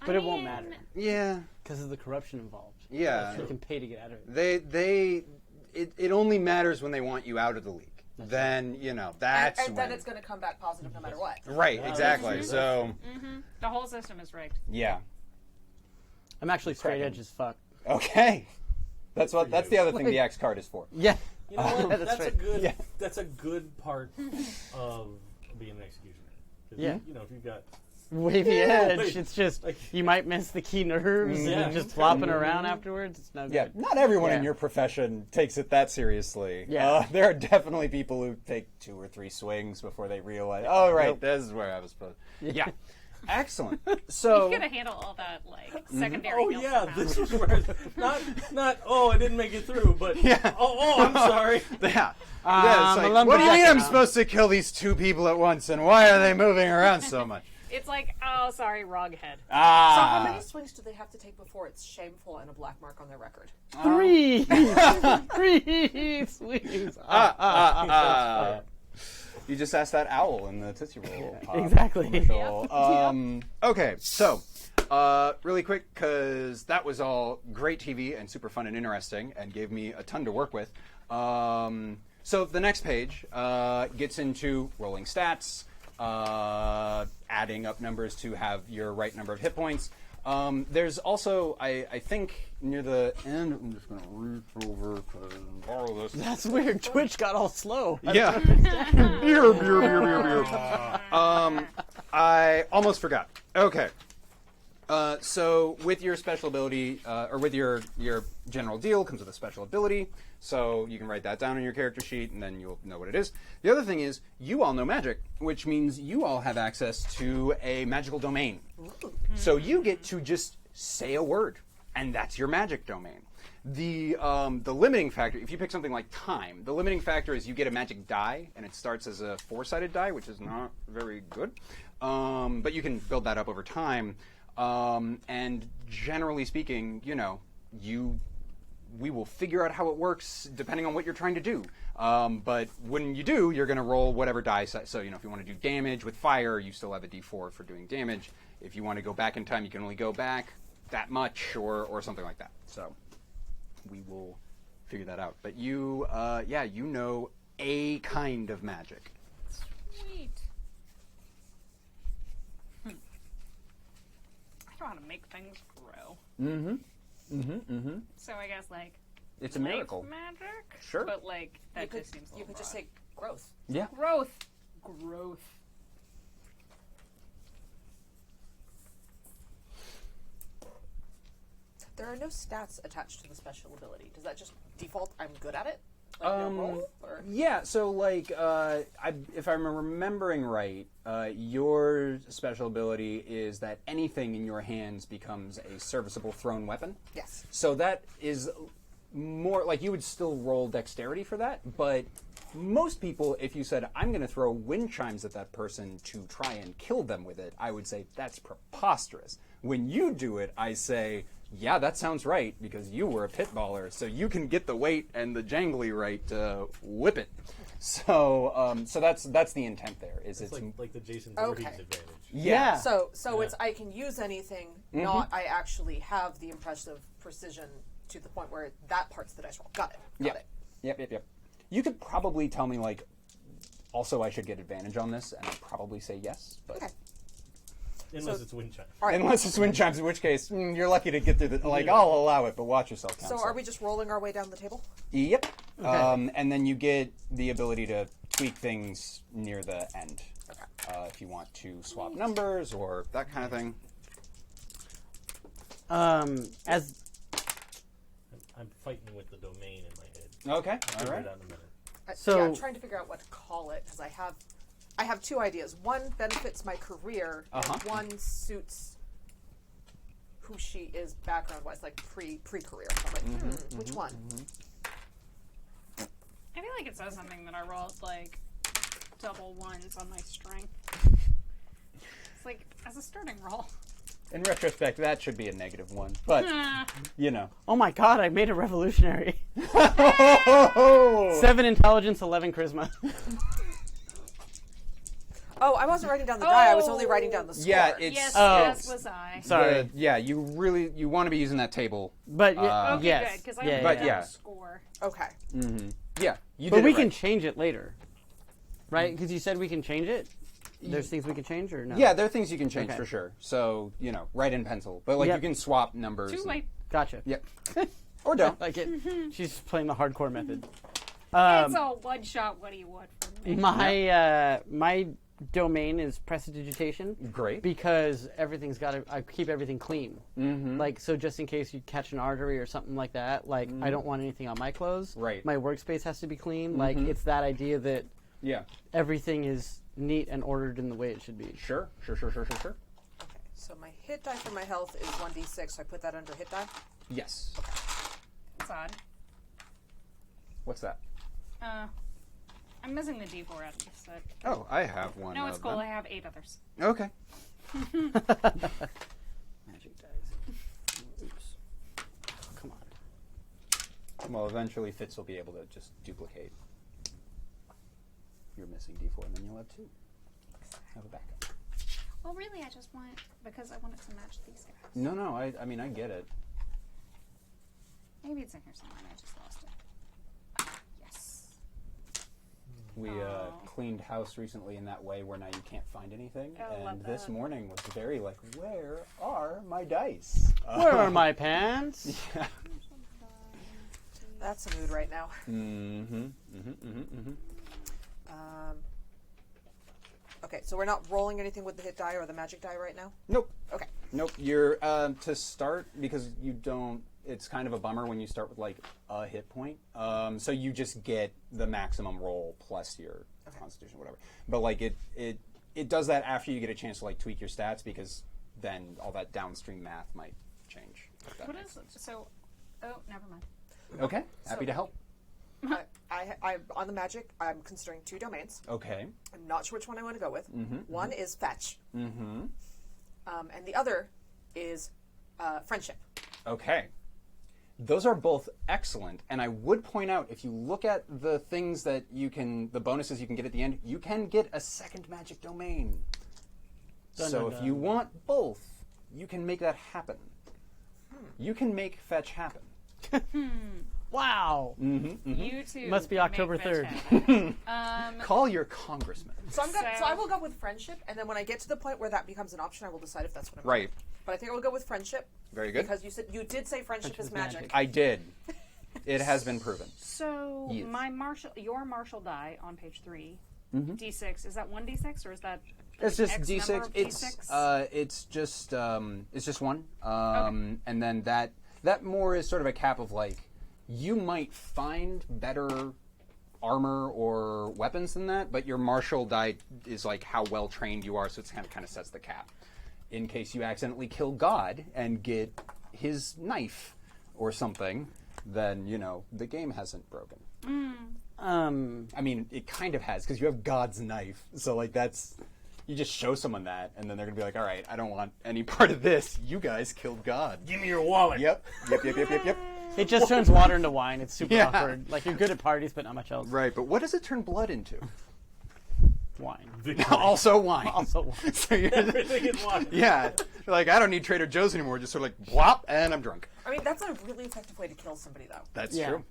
But it won't matter Yeah. because of the corruption involved. Yeah. You can pay to get out of it. It only matters when they want you out of the league. Then that's and then when- it's going to come back positive no matter what. right. Yeah, Exactly. that's So The whole system is rigged. yeah. I'm actually straight Cracking. edge as fuck. Okay. That's the other thing the X card is for. Yeah. You know what? That's That's a right. good. Yeah. That's a good part of being an executioner. 'Cause Yeah. if you've got Wavy edge. Like- It's just like- you might miss the key nerves Yeah. and just flopping around afterwards. It's no good. Yeah, not everyone in Yeah. your profession takes it that seriously. Yeah. There are definitely people who take 2 or 3 swings before they realize, oh, right, this is where I was supposed to. Yeah. Excellent. So, You gotta handle all that like secondary. oh Nielsen yeah, math. this is where not oh I didn't make it through, but oh I'm sorry. yeah. I'm It's a like, what do you mean lumberjack I'm now. supposed to kill these 2 people at once, and why are they moving around so much? It's like, oh, sorry, wrong head. So how many Ah. swings do they have to take before it's shameful and a black mark on their record? 3 3 swings. You just asked that owl in the Tootsie Roll. Exactly. commercial. Okay, so really quick, because that was all great TV and super fun and interesting and gave me a ton to work with. So the next page gets into rolling stats, adding up numbers to have your right number of hit points. There's also, I think, near the end, I'm just going to reach over and borrow this. That's weird. Twitch got all slow. Yeah. Beer, beer, beer, beer, beer. I almost forgot. Okay. So with your special ability, or with your general deal, comes with a special ability. So you can write that down on your character sheet, and then you'll know what it is. The other thing is, you all know magic, which means you all have access to a magical domain. So you get to just say a word, and that's your magic domain. The limiting factor, if you pick something like time, the limiting factor is you get a magic die, and it starts as a 4-sided die, which is not very good. But you can build that up over time. And generally speaking, we will figure out how it works depending on what you're trying to do. But when you do, you're going to roll whatever dice. So, if you want to do damage with fire, you still have a d4 for doing damage. If you want to go back in time, you can only go back that much or something like that. So we will figure that out. But you know a kind of magic. Sweet. I know how to make things grow. So I guess It's a miracle. life magic. Sure. But that You just seems a could little just broad. say growth. Yeah. Growth. There are no stats attached to the special ability. Does that just default? I'm good at it. No roll? Or? Yeah, so if I'm remembering right, your special ability is that anything in your hands becomes a serviceable thrown weapon. Yes. So that is more like you would still roll dexterity for that, but most people, if you said, I'm going to throw wind chimes at that person to try and kill them with it, I would say that's preposterous. When you do it, I say, yeah, that sounds right, because you were a pitballer, so you can get the weight and the jangly right to whip it. So that's the intent there. It's like the Jason Okay. Voorhees advantage. yeah. So it's I can use anything, not I actually have the impressive precision to the point where that part's the dice roll. Got it. Got it. Yep. You could probably tell me also I should get advantage on this, and I'd probably say yes, but. Okay. Unless it's wind chime. All right. Unless it's wind chimes, in which case you're lucky to get through the. I'll allow it, but watch yourself. So are we just rolling our way down the table? Yep. Okay. And then you get the ability to tweak things near the end, if you want to swap numbers or that kind of thing. As I'm fighting with the domain in my head. Okay. I'll All figure right. it out in a minute. So- I'm trying to figure out what to call it because I have two ideas. One benefits my career, and one suits who she is background-wise, like pre-career. So I'm like, which one? I feel like it says something that I rolled double ones on my strength. It's as a starting roll. In retrospect, that should be a -1, but oh my god, I made a revolutionary. 7 intelligence, 11 charisma. Oh, I wasn't writing down the die. I was only writing down the score. Yeah, it's Yes, Oh. yes, was I. Sorry. you want to be using that table. But Okay, yes. good, because I yeah, wrote But down yeah. the score. Okay. Yeah, you But did we it can right. change it later. Right? Because you said we can change it? There's things we can change or no? Yeah, there are things you can change Okay. for sure. So write in pencil, but Yep. you can swap numbers. Too and- late. Gotcha. Yep. Or don't. Like it. She's playing the hardcore method. It's all one shot. What do you want from me? My domain is prestidigitation. Great. Because everything's got to. I keep everything clean. So just in case you catch an artery or something like that, I don't want anything on my clothes. Right. My workspace has to be clean. It's that idea that Yeah. everything is neat and ordered in the way it should be. Sure. Okay. So my hit die for my health is 1d6. So I put that under hit die. Yes. It's odd. What's that? I'm missing the D4 out of this set. Oh, I have one. No, it's of cool. them. I have 8 others. Okay. Magic dice. Oops. Come on. Well, eventually Fitz will be able to just duplicate. your missing D4, and then you'll have 2. Have a backup. Well, really, I just want because I want it to match these guys. No, I mean, I get it. Maybe it's in here somewhere. And I just lost it. Yes. We cleaned house recently in that way where now you can't find anything. Oh, love And this that. morning was very like, where are my dice? Where are my pants? Yeah. That's a mood right now. Okay, so we're not rolling anything with the hit die or the magic die right now? Nope. Okay. Nope. You're to start because you don't. It's kind of a bummer when you start with like a hit point. So you just get the maximum roll plus your Constitution, whatever. But like it does that after you get a chance to like tweak your stats because then all that downstream math might change. if that What makes is sense. so? Oh, never mind. Okay. Happy to help. I on the magic, I'm considering 2 domains. Okay. I'm not sure which one I want to go with. One is fetch, Mm-hmm. and the other is friendship. Okay. Those are both excellent, and I would point out if you look at the things that you can, the bonuses you can get at the end, you can get a second magic domain. Dun, So dun, if dun. you want both, you can make that happen. You can make fetch happen. Wow. You two Must be make October fetch 3rd. happen. Call your congressman. So I'm gonna, So- so I will go with friendship, and then when I get to the point where that becomes an option, I will decide if that's what I'm Right. But I think I will go with friendship Very good. because you did say friendship is magic. I did. It has been proven. So Yes. your martial die on page 3, D6. Is that 1d6 or is that? It's just X D6. number of It's D6? it's just one. And then that more is sort of a cap of like you might find better armor or weapons than that, but your martial die is like how well trained you are, so it's kind of sets the cap. In case you accidentally kill God and get his knife or something, then the game hasn't broken. I mean, it kind of has because you have God's knife. So like you just show someone that, and then they're gonna be like, "All right, I don't want any part of this. You guys killed God." Give me your wallet. Yep. It just turns water into wine. It's super Yeah. awkward. Like, you're good at parties, but not much else. Right, but what does it turn blood into? Wine. Also wine. Also wine. So you're, Everything is wine. yeah, you're like I don't need Trader Joe's anymore. Just sort of like whop, and I'm drunk. I mean, that's a really effective way to kill somebody, though. That's Yeah. true.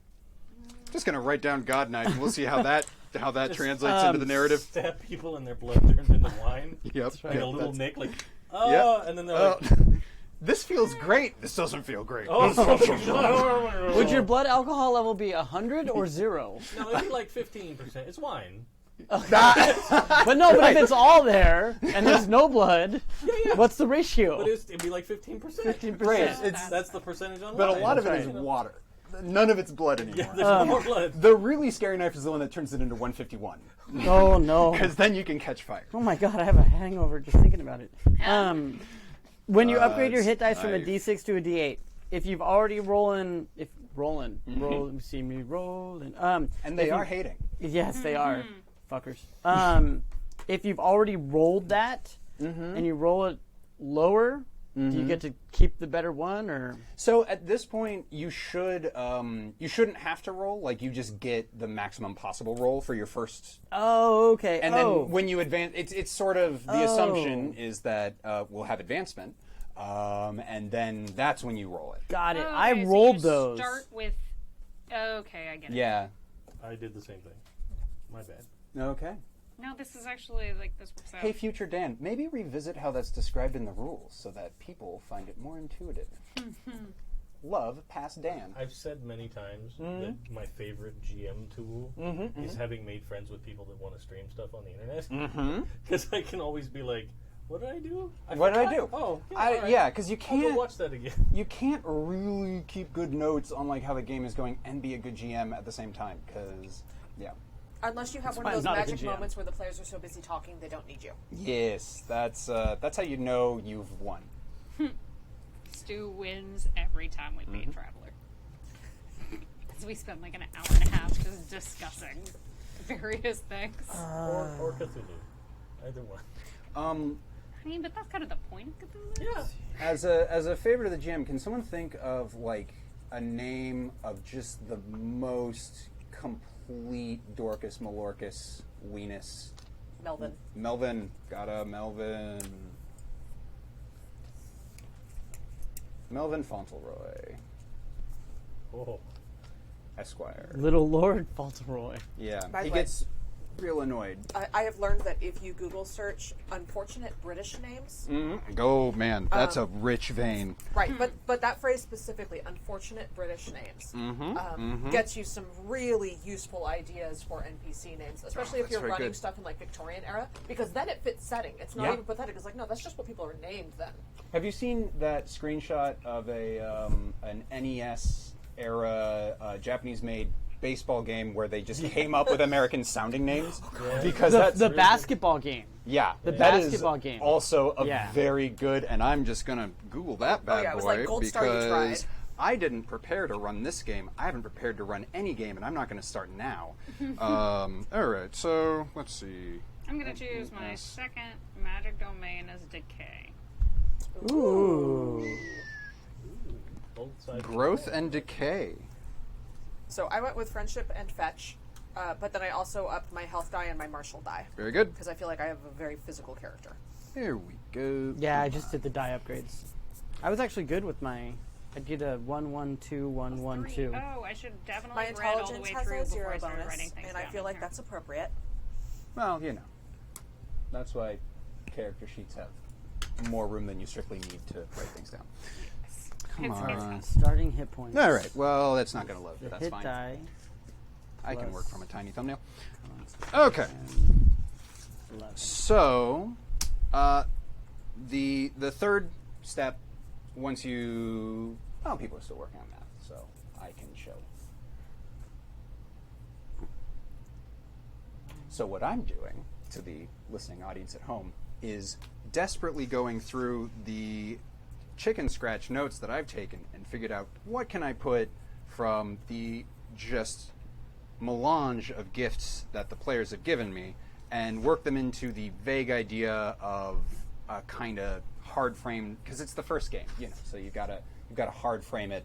Just gonna write down God knife, and we'll see how that translates into the narrative. Stab people and their blood turns into wine. Yep. Like yep, a little that's- nick, like, Yep. and then they're Oh, like, this feels great. This doesn't feel great. oh, Would your blood alcohol level be 100 or 0? No, it'd be like 15%. It's wine. But no, but if it's all there and there's no blood, what's the ratio? But it'd be like 15%. 15%. Right, Yeah, it's That's the percentage on but a wine. lot of it That's is right. water. None of it's blood Yeah, anymore. there's no more blood. The really scary knife is the one that turns it into 151, Oh, no. because then you can catch fire. Oh my god, I have a hangover just thinking about it. When you upgrade your it's hit dice from a nice. D6 to a D8, if you've already roll, see me rolling. And they are hating. Yes, they are, fuckers. If you've already rolled that and you roll it lower, do you get to keep the better one, or? So at this point, you shouldn't have to roll. Like you just get the maximum possible roll for your first. Oh, okay. And then when you advance, it's sort of the assumption is that we'll have advancement, and then that's when you roll it. got it. Okay, I so rolled you those. Start with. Okay, I get it. Yeah. I did the same thing. My bad. Okay. No, this is actually like this works out. Hey, future Dan, maybe revisit how that's described in the rules so that people find it more intuitive. Love, past Dan. I've said many times that my favorite GM tool is having made friends with people that want to stream stuff on the internet. Because I can always be like, what did I do? What did I forgot. do? Oh, yeah, I, all right. yeah, because you I'll go can't watch that again. you can't really keep good notes on like how the game is going and be a good GM at the same time. Because Unless you have one why of I'm those not a magic good GM. moments where the players are so busy talking they don't need you. yes, that's how you know you've won. Stu wins every time we play Traveler. Because we spend like an hour and a half just discussing various things. Or Cthulhu. Either one. I mean, but that's kind of the point of Cthulhu. Yeah. As a favorite of the GM, can someone think of like a name of just the most complete Dorcas Malorcas weenus. Melvin. Melvin. Got a Melvin. Melvin Fauntleroy, Oh. Esquire. Little Lord Fauntleroy. Yeah, By he the way- gets real annoyed. I have learned that if you Google search unfortunate British names, Oh man, that's a rich vein. right? But that phrase specifically, unfortunate British names, gets you some really useful ideas for NPC names, especially if that's you're very running good. stuff in like Victorian era, because then it fits setting. It's not Yeah. even pathetic. It's like, no, that's just what people are named then. Have you seen that screenshot of an NES era Japanese-made baseball game where they just came up with American-sounding names? Because that's The basketball game. yeah, the that is basketball game. also a Yeah. very good. And I'm just gonna Google that bad yeah, it was boy like Gold Star, you tried. because I didn't prepare to run this game. I haven't prepared to run any game, and I'm not going to start now. All right, so let's see. I'm gonna choose my second magic domain as decay. Ooh. Both sides. Growth and decay. So I went with friendship and fetch, but then I also upped my health die and my martial die Very good. because I feel like I have a very physical character. Here we go. Yeah, I just did the die upgrades. I was actually good with my. I did a 1-1-2, 1-1-2. Oh, I should definitely My read all the intelligence way has through a before 0 I started bonus, writing things and I down feel in like here. that's appropriate. Well, you know, that's why character sheets have more room than you strictly need to write things down. Come It's- on. Starting hit points. All right. Well, that's not going to load, The but that's hit fine. die. I can plus- work from a tiny thumbnail. Okay. 11. So, the third step, once you, well, people are still working on math, so I can show. So what I'm doing to the listening audience at home is desperately going through the chicken scratch notes that I've taken and figured out what can I put from the just melange of gifts that the players have given me and work them into the vague idea of a kind of hard frame, because it's the first game, you know, so you've got to hard frame it,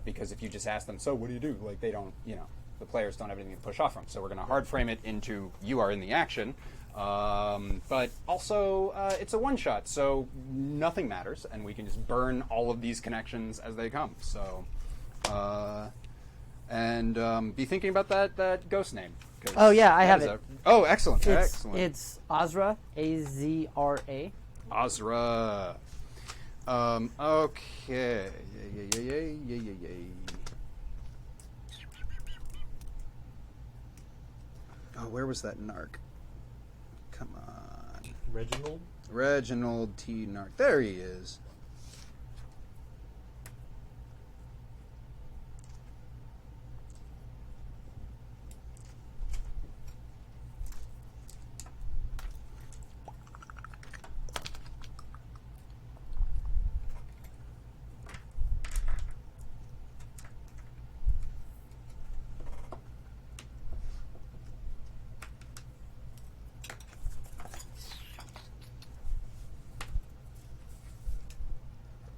because if you just ask them, so what do you do, like, they don't, you know, the players don't have anything to push off from, so we're going to hard frame it into you are in the action, but also it's a one shot, so nothing matters and we can just burn all of these connections as they come. So and be thinking about that ghost name. 'Cause Oh, yeah, I that have is it. Oh, excellent. Excellent. It's Azra, Azra. Azra. Okay. Yay. Oh, where was that narc? Come on. Reginald? Reginald T. Narc. There he is.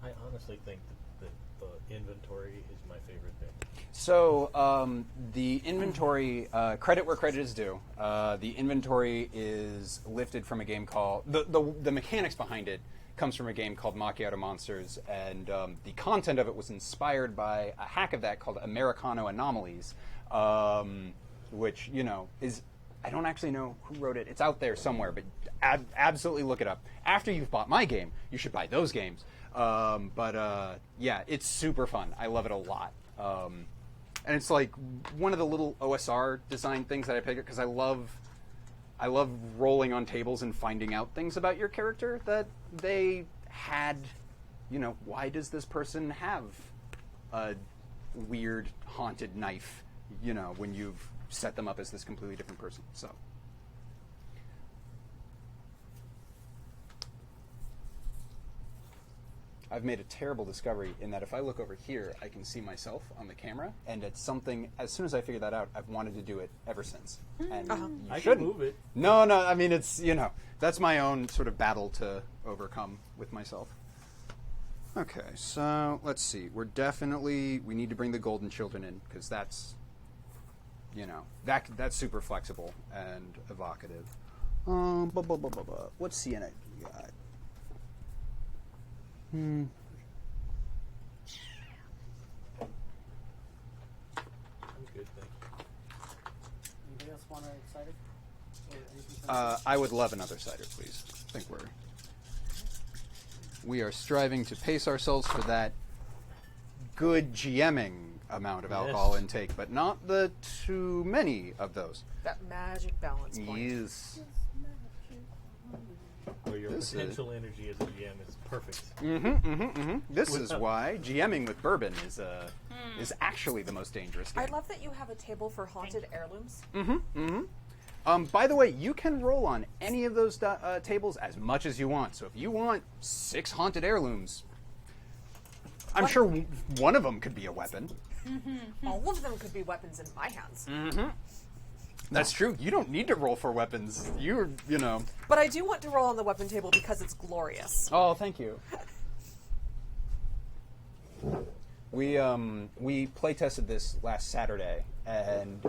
I honestly think that the inventory is my favorite bit. So the inventory, credit where credit is due. The inventory is lifted from a game called the mechanics behind it comes from a game called Macchiato Monsters, and the content of it was inspired by a hack of that called Americano Anomalies, which is. I don't actually know who wrote it. It's out there somewhere, but absolutely look it up. After you've bought my game, you should buy those games. Yeah, it's super fun. I love it a lot. And it's like one of the little OSR design things that I pick up because I love rolling on tables and finding out things about your character that they had. Why does this person have a weird haunted knife? When you've set them up as this completely different person. So. I've made a terrible discovery in that if I look over here, I can see myself on the camera, and it's something, as soon as I figured that out, I've wanted to do it ever since. And you I shouldn't. can move it. No, I mean, it's, that's my own sort of battle to overcome with myself. Okay, so let's see. We need to bring the Golden Children in, because that's, that's super flexible and evocative. What Sienna you got? I'm good, thank Anybody else want a cider? I would love another cider, please. I think we are striving to pace ourselves for that good GMing amount of alcohol Yes. intake, but not the too many of those. That magic balance point. Yes. Where your This is- potential energy as a GM is perfect. This is why GMing with bourbon is actually the most dangerous game. I love that you have a table for haunted heirlooms. By the way, you can roll on any of those tables as much as you want. So if you want 6 haunted heirlooms, I'm sure one of them could be a weapon. All of them could be weapons in my hands. That's true. You don't need to roll for weapons. You know. But I do want to roll on the weapon table because it's glorious. Oh, thank you. We play tested this last Saturday, and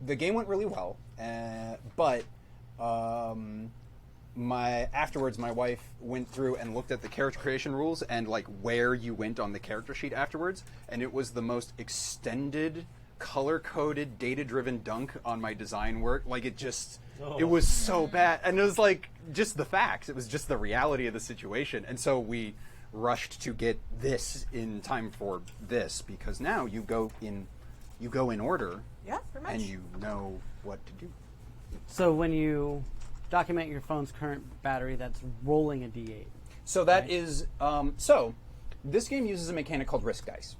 the game went really well. But afterwards, my wife went through and looked at the character creation rules and like where you went on the character sheet afterwards, and it was the most extended, color-coded, data-driven dunk on my design work. Like it was so bad, and it was like just the facts. It was just the reality of the situation, and so we rushed to get this in time for this because now you go in order, Yeah, pretty much. and you know what to do. So when you document your phone's current battery, that's rolling a d8. So that is so. This game uses a mechanic called risk dice.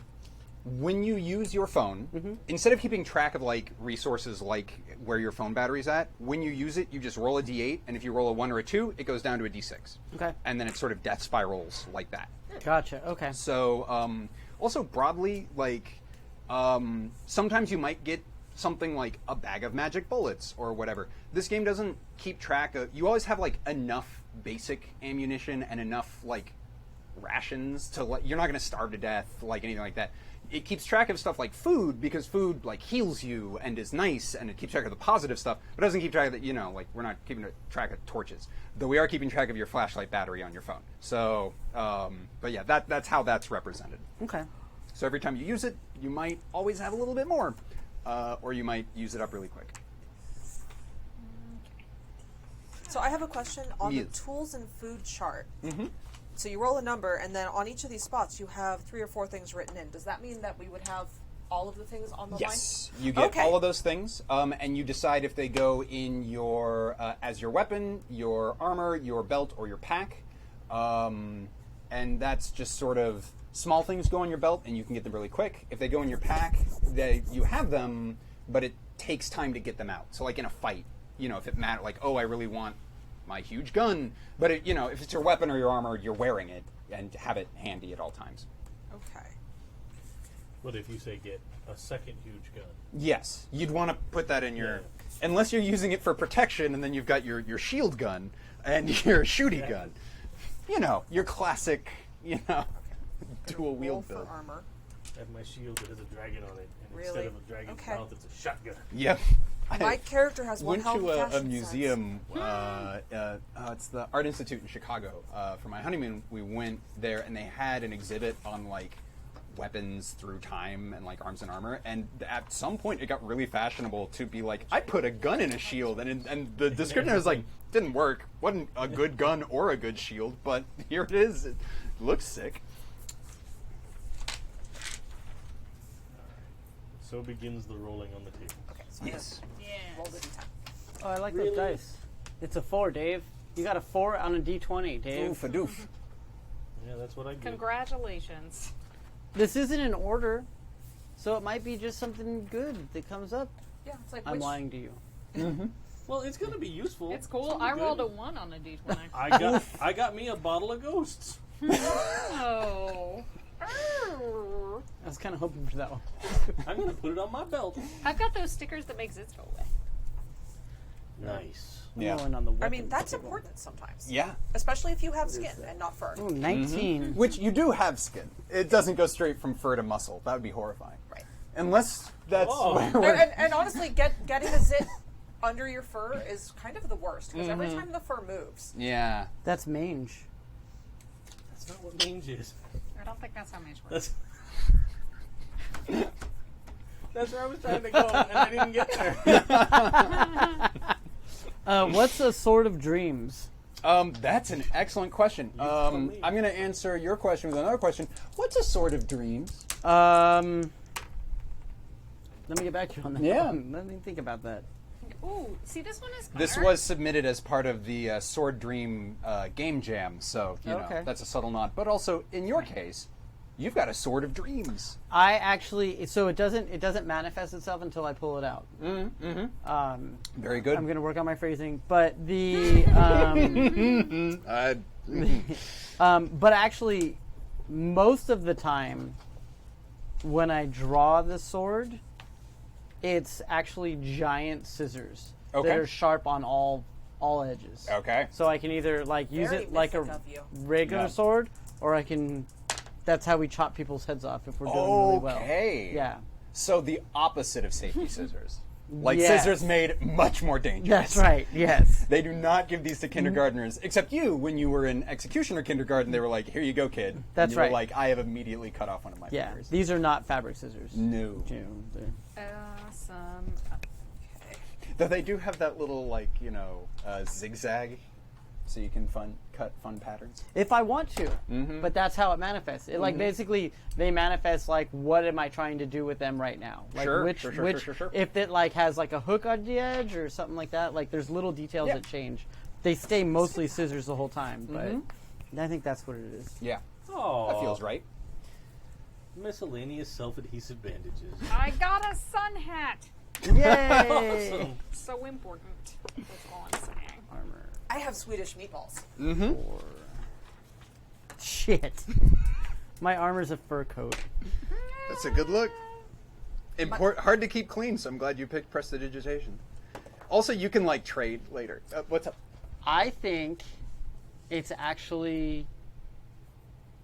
When you use your phone, instead of keeping track of like resources like where your phone battery's at, when you use it, you just roll a d8, and if you roll a 1 or a 2, it goes down to a d6. Okay. And then it sort of death spirals like that. Gotcha. Okay. So, also broadly, like, sometimes you might get something like a bag of magic bullets or whatever. This game doesn't keep track of. You always have like enough basic ammunition and enough like rations to like. You're not going to starve to death, like anything like that. It keeps track of stuff like food because food like heals you and is nice, and it keeps track of the positive stuff, but it doesn't keep track of the, like we're not keeping track of torches, though we are keeping track of your flashlight battery on your phone. So, but yeah, that's how that's represented. Okay. So every time you use it, you might always have a little bit more, or you might use it up really quick. So I have a question on Yes. the tools and food chart. So you roll a number, and then on each of these spots, you have 3 or 4 things written in. Does that mean that we would have all of the things on the Yes, line? you get Okay. all of those things, and you decide if they go in your as your weapon, your armor, your belt, or your pack. And that's just sort of small things go in your belt, and you can get them really quick. If they go in your pack, you have them, but it takes time to get them out. So, like in a fight, if it matters, like, oh, I really want my huge gun, but if it's your weapon or your armor, you're wearing it and have it handy at all times. Okay. What if you say get a second huge gun? Yes, you'd want to put that in your, Yeah. unless you're using it for protection, and then you've got your shield gun and your shooty gun. Your classic, dual Roll wield for build. armor. I have my shield that has a dragon on it, and Really? instead of a dragon's Okay. mouth, it's a shotgun. Yep. My character has one went hell of to a a fashion museum. It's the Art Institute in Chicago. For my honeymoon, we went there, and they had an exhibit on like weapons through time and like arms and armor. And at some point, it got really fashionable to be like, I put a gun in a shield, and the description was like, didn't work. Wasn't a good gun or a good shield, but here it is. It looks sick. So begins the rolling on the table. Okay, so Yes. I roll the d10. Oh, I like those dice. It's a 4, Dave. You got a 4 on a d20, Dave. Oof a doof. Yeah, that's what I do. Congratulations. This isn't in order, so it might be just something good that comes up. Yeah, it's like I'm which, lying to you. Well, it's going to be useful. It's cool. Something I rolled good. a 1 on a d20. I got me a bottle of ghosts. Oh. I was kind of hoping for that one. I'm going to put it on my belt. I've got those stickers that make zits go away. Nice. Yeah. Rolling on the I mean, weapons that's table. important sometimes. Yeah. Especially if you have skin and not fur. Ooh, 19. Which you do have skin. It doesn't go straight from fur to muscle. That would be horrifying. Right. Unless that's Oh. where we're... And honestly, getting a zit under your fur is kind of the worst because every time the fur moves. Yeah. That's mange. That's not what mange is. I don't think that's how mange works. That's where I was trying to go, and I didn't get there. What's a sword of dreams? That's an excellent question. I'm going to answer your question with another question. What's a sword of dreams? Let me get back to you on that. Yeah. one. Let me think about that. Ooh, see, this one is better. This was submitted as part of the Sword Dream game jam, so you know Okay. that's a subtle nod. But also, in your case, you've got a sword of dreams. I actually, so it doesn't manifest itself until I pull it out. Very good. I'm going to work on my phrasing, but the but actually, most of the time, when I draw the sword, it's actually giant scissors Okay. that are sharp on all edges. Okay. So I can either like use Very it like a mythic of you. regular Yeah. sword, or I can. That's how we chop people's heads off if we're doing really well. Okay. Yeah. So the opposite of safety scissors. Like Yes. scissors made much more dangerous. That's right. Yes. They do not give these to kindergartners, except you, when you were in executioner kindergarten, they were like, here you go, kid. And That's you were right. like, I have immediately cut off one of my Yeah. fingers. These are not fabric scissors. No. You know, they're- Awesome. Though they do have that little, like, zigzag, so you can cut fun patterns. If I want to, Mm-hmm. but that's how it manifests. It like basically they manifest like what am I trying to do with them right now? Like Sure, which sure. if it like has like a hook on the edge or something like that. Like there's little details Yeah. that change. They stay mostly scissors the whole time, but Mm-hmm. I think that's what it is. Yeah, Oh, that feels right. Miscellaneous self-adhesive bandages. I got a sun hat. Yay! Awesome. So important. That's all I'm saying. Armor. I have Swedish meatballs. Or... Shit. My armor's a fur coat. That's a good look. Hard to keep clean, so I'm glad you picked prestidigitation. Also, you can, like, trade later. What's up? I think it's actually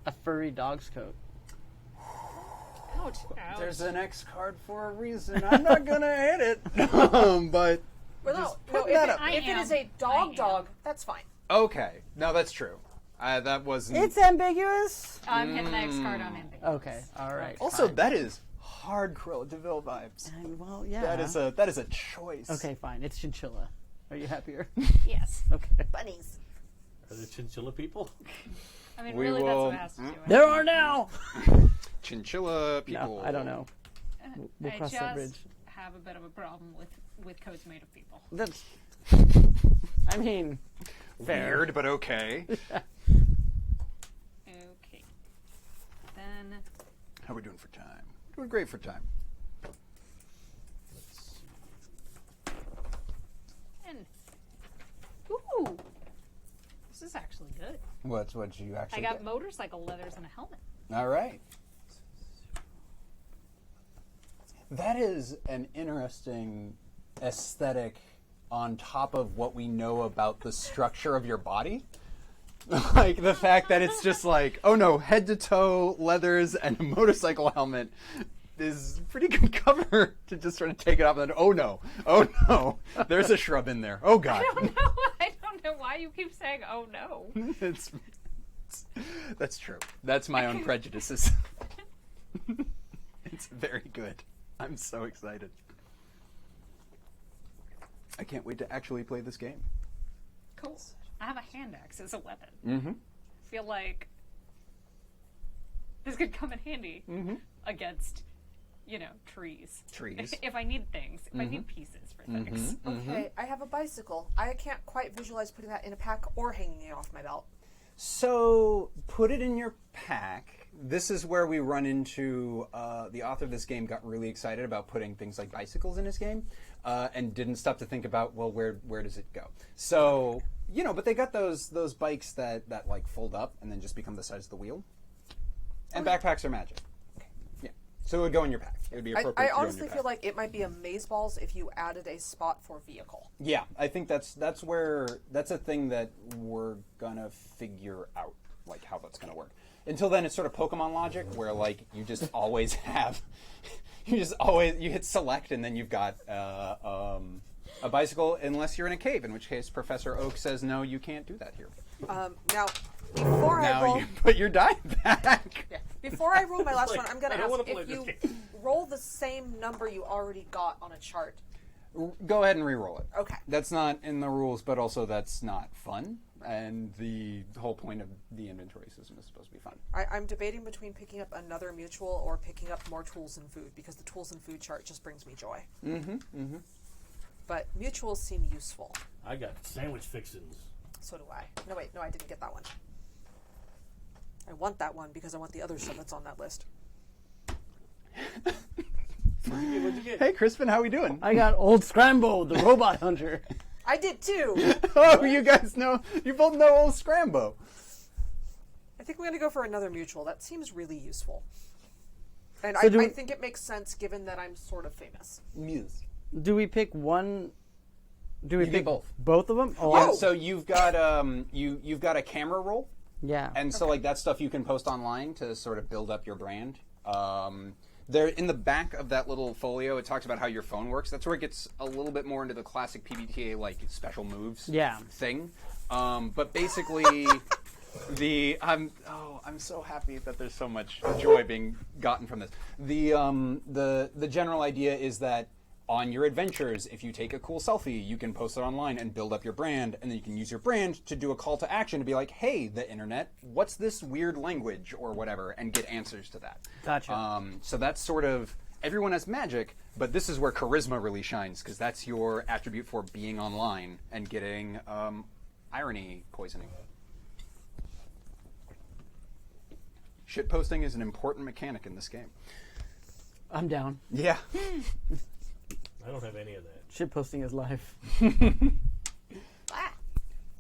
a furry dog's coat. Ouch. Ouch. There's an X card for a reason. I'm not going to hit it. But... Well, Just no, putting that up. if it is a dog, that's fine. Okay. No, that's true. That wasn't... It's ambiguous. I'm hitting the X card on ambiguous. Okay, all right. Also, fine. that is hard Cruella de Vil vibes. Well, yeah. That is a choice. Okay, fine. It's chinchilla. Are you happier? Yes. Okay. Bunnies. Are the chinchilla people? I mean, We really, will- that's what it has to do. There are now. Chinchilla people. No, I don't know. We'll I cross just that bridge. have a bit of a problem with coats made of people. That's. I mean, fair. Weird, but okay. Okay. Then How are we doing for time? Doing great for time. and ooh, this is actually good. What you I actually got get? motorcycle leathers and a helmet. All right. That is an interesting aesthetic on top of what we know about the structure of your body. Like the fact that it's just like, oh no, head to toe leathers and a motorcycle helmet is pretty good cover to just sort of take it off and then, oh no, there's a shrub in there. Oh god. I don't know why you keep saying, "Oh no." That's true. That's my own prejudices. It's very good. I'm so excited. I can't wait to actually play this game. Cool. I have a hand axe as a weapon. Mm-hmm. I feel like this could come in handy against, trees. Trees. If I need things, if I need pieces for things. Okay, I have a bicycle. I can't quite visualize putting that in a pack or hanging it off my belt. So put it in your pack. This is where we run into the author of this game got really excited about putting things like bicycles in his game, and didn't stop to think about, well, where does it go? So but they got those bikes that like fold up and then just become the size of the wheel. And backpacks are magic. Yeah. So it would go in your pack. It would be appropriate. I to go in honestly your feel pack. like it might be amazeballs if you added a spot for vehicle. Yeah, I think that's a thing that we're gonna figure out, like how that's gonna work. Until then, it's sort of Pokemon logic, where like you just always have, you hit select, and then you've got a bicycle, unless you're in a cave, in which case Professor Oak says no, you can't do that here. Now, before I roll, you put your die back. yeah, before I roll my last Like, one, I'm going I to don't ask wanna play if this you game. roll the same number you already got on a chart. Go ahead and re-roll it. Okay. That's not in the rules, but also that's not fun. And the whole point of the inventory system is supposed to be fun. I'm debating between picking up another mutual or picking up more tools and food, because the tools and food chart just brings me joy. But mutuals seem useful. I got sandwich fixins. So do I. No, wait. No, I didn't get that one. I want that one because I want the other stuff that's on that list. What'd you get? Hey, Crispin, how we doing? I got Old Scrambo, the robot hunter. I did too. Oh, you guys know, you both know old Scrambo. I think we're going to go for another mutual. That seems really useful. And So do I we- think it makes sense given that I'm sort of famous. Muse. Do we pick one? Do we You pick get both. Both of them? Yeah, so you've got you've got a camera roll, yeah. and so like that stuff you can post online to sort of build up your brand. There in the back of that little folio, it talks about how your phone works. That's where it gets a little bit more into the classic PBTA like special moves Yeah. thing. But basically, I'm so happy that there's so much joy being gotten from this. The general idea is that on your adventures, if you take a cool selfie, you can post it online and build up your brand, and then you can use your brand to do a call to action to be like, hey, the internet, what's this weird language or whatever, and get answers to that. Gotcha. So that's sort of, everyone has magic, but this is where charisma really shines, because that's your attribute for being online and getting irony poisoning. Shitposting is an important mechanic in this game. I'm down. Yeah. I don't have any of that. Shitposting is life. Ah,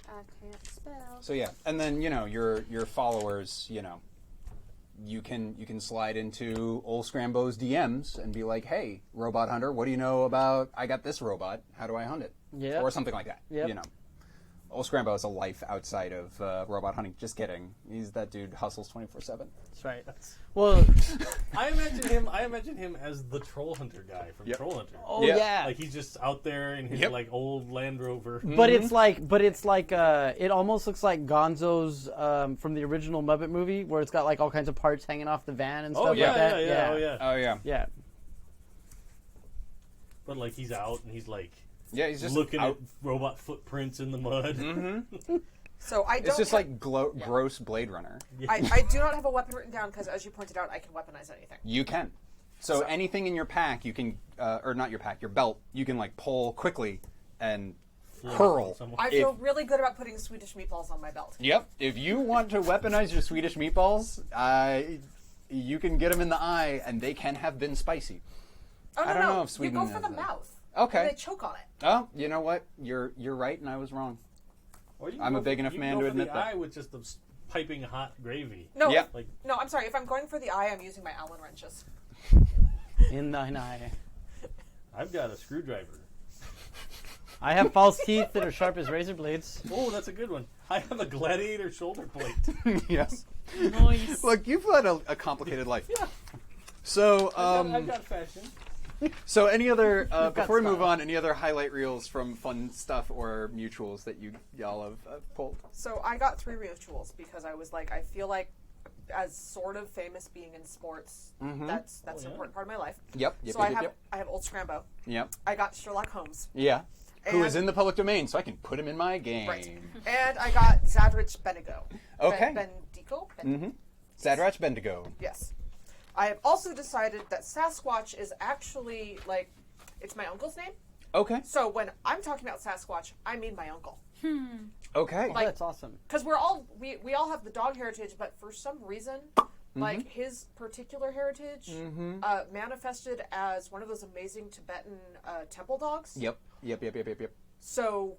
I can't spell. So yeah, and then your followers, you can slide into old Scrambo's DMs and be like, hey, robot hunter, what do you know about? I got this robot. How do I hunt it? Yep. Or something like that. Yep. Old Scrambo has a life outside of robot hunting. Just kidding. He's that dude hustles 24/7. That's right. Well, I imagine him as the troll hunter guy from Yep. Troll Hunter. oh Yeah. yeah. Like he's just out there in his Yep. like old Land Rover. But it's like, it almost looks like Gonzo's from the original Muppet movie, where it's got like all kinds of parts hanging off the van and stuff Oh yeah, like that. yeah, oh yeah. Oh yeah. Yeah. But like he's out and he's like Yeah, he's just looking out. at robot footprints in the mud. So I don't. It's just ha- like gross Blade Runner. I do not have a weapon written down because, as you pointed out, I can weaponize anything. You can. So anything in your pack, you can, or not your pack, your belt, you can like pull quickly and hurl. Someone- I feel really good about putting Swedish meatballs on my belt. Yep. If you want to weaponize your Swedish meatballs, you can get them in the eye, and they can have been spicy. Oh no, I don't no! know if Sweden you go for has the that. mouth. Okay. And they choke on it. Oh, you know what? You're right, and I was wrong. Or you can I'm go a big for- enough you man can to go for admit the that. eye with just the piping hot gravy. No, Yep. Like no. I'm sorry. If I'm going for the eye, I'm using my Allen wrenches. In thine eye. I've got a screwdriver. I have false teeth that are sharp as razor blades. Oh, that's a good one. I have a gladiator shoulder plate. Yes. Nice. Look, you've led a complicated life. Yeah. So, I've got fashion. so any other before we move style. on, any other highlight reels from fun stuff or mutuals that y'all have pulled? So I got 3 rituals because I was like, I feel like, as sort of famous being in sports, that's an important part of my life. Yep. So I have Old Scrambo. Yep. I got Sherlock Holmes. Yeah. Who is And- in the public domain, so I can put him in my game. Right. And I got Zadrich Bendigo. Okay. Bendigo? Zadrach Bendigo. Yes. I have also decided that Sasquatch is actually, like, it's my uncle's name. Okay. So when I'm talking about Sasquatch, I mean my uncle. Okay. Like- That's awesome. Because we all have the dog heritage, but for some reason, like his particular heritage manifested as one of those amazing Tibetan temple dogs. Yep. So,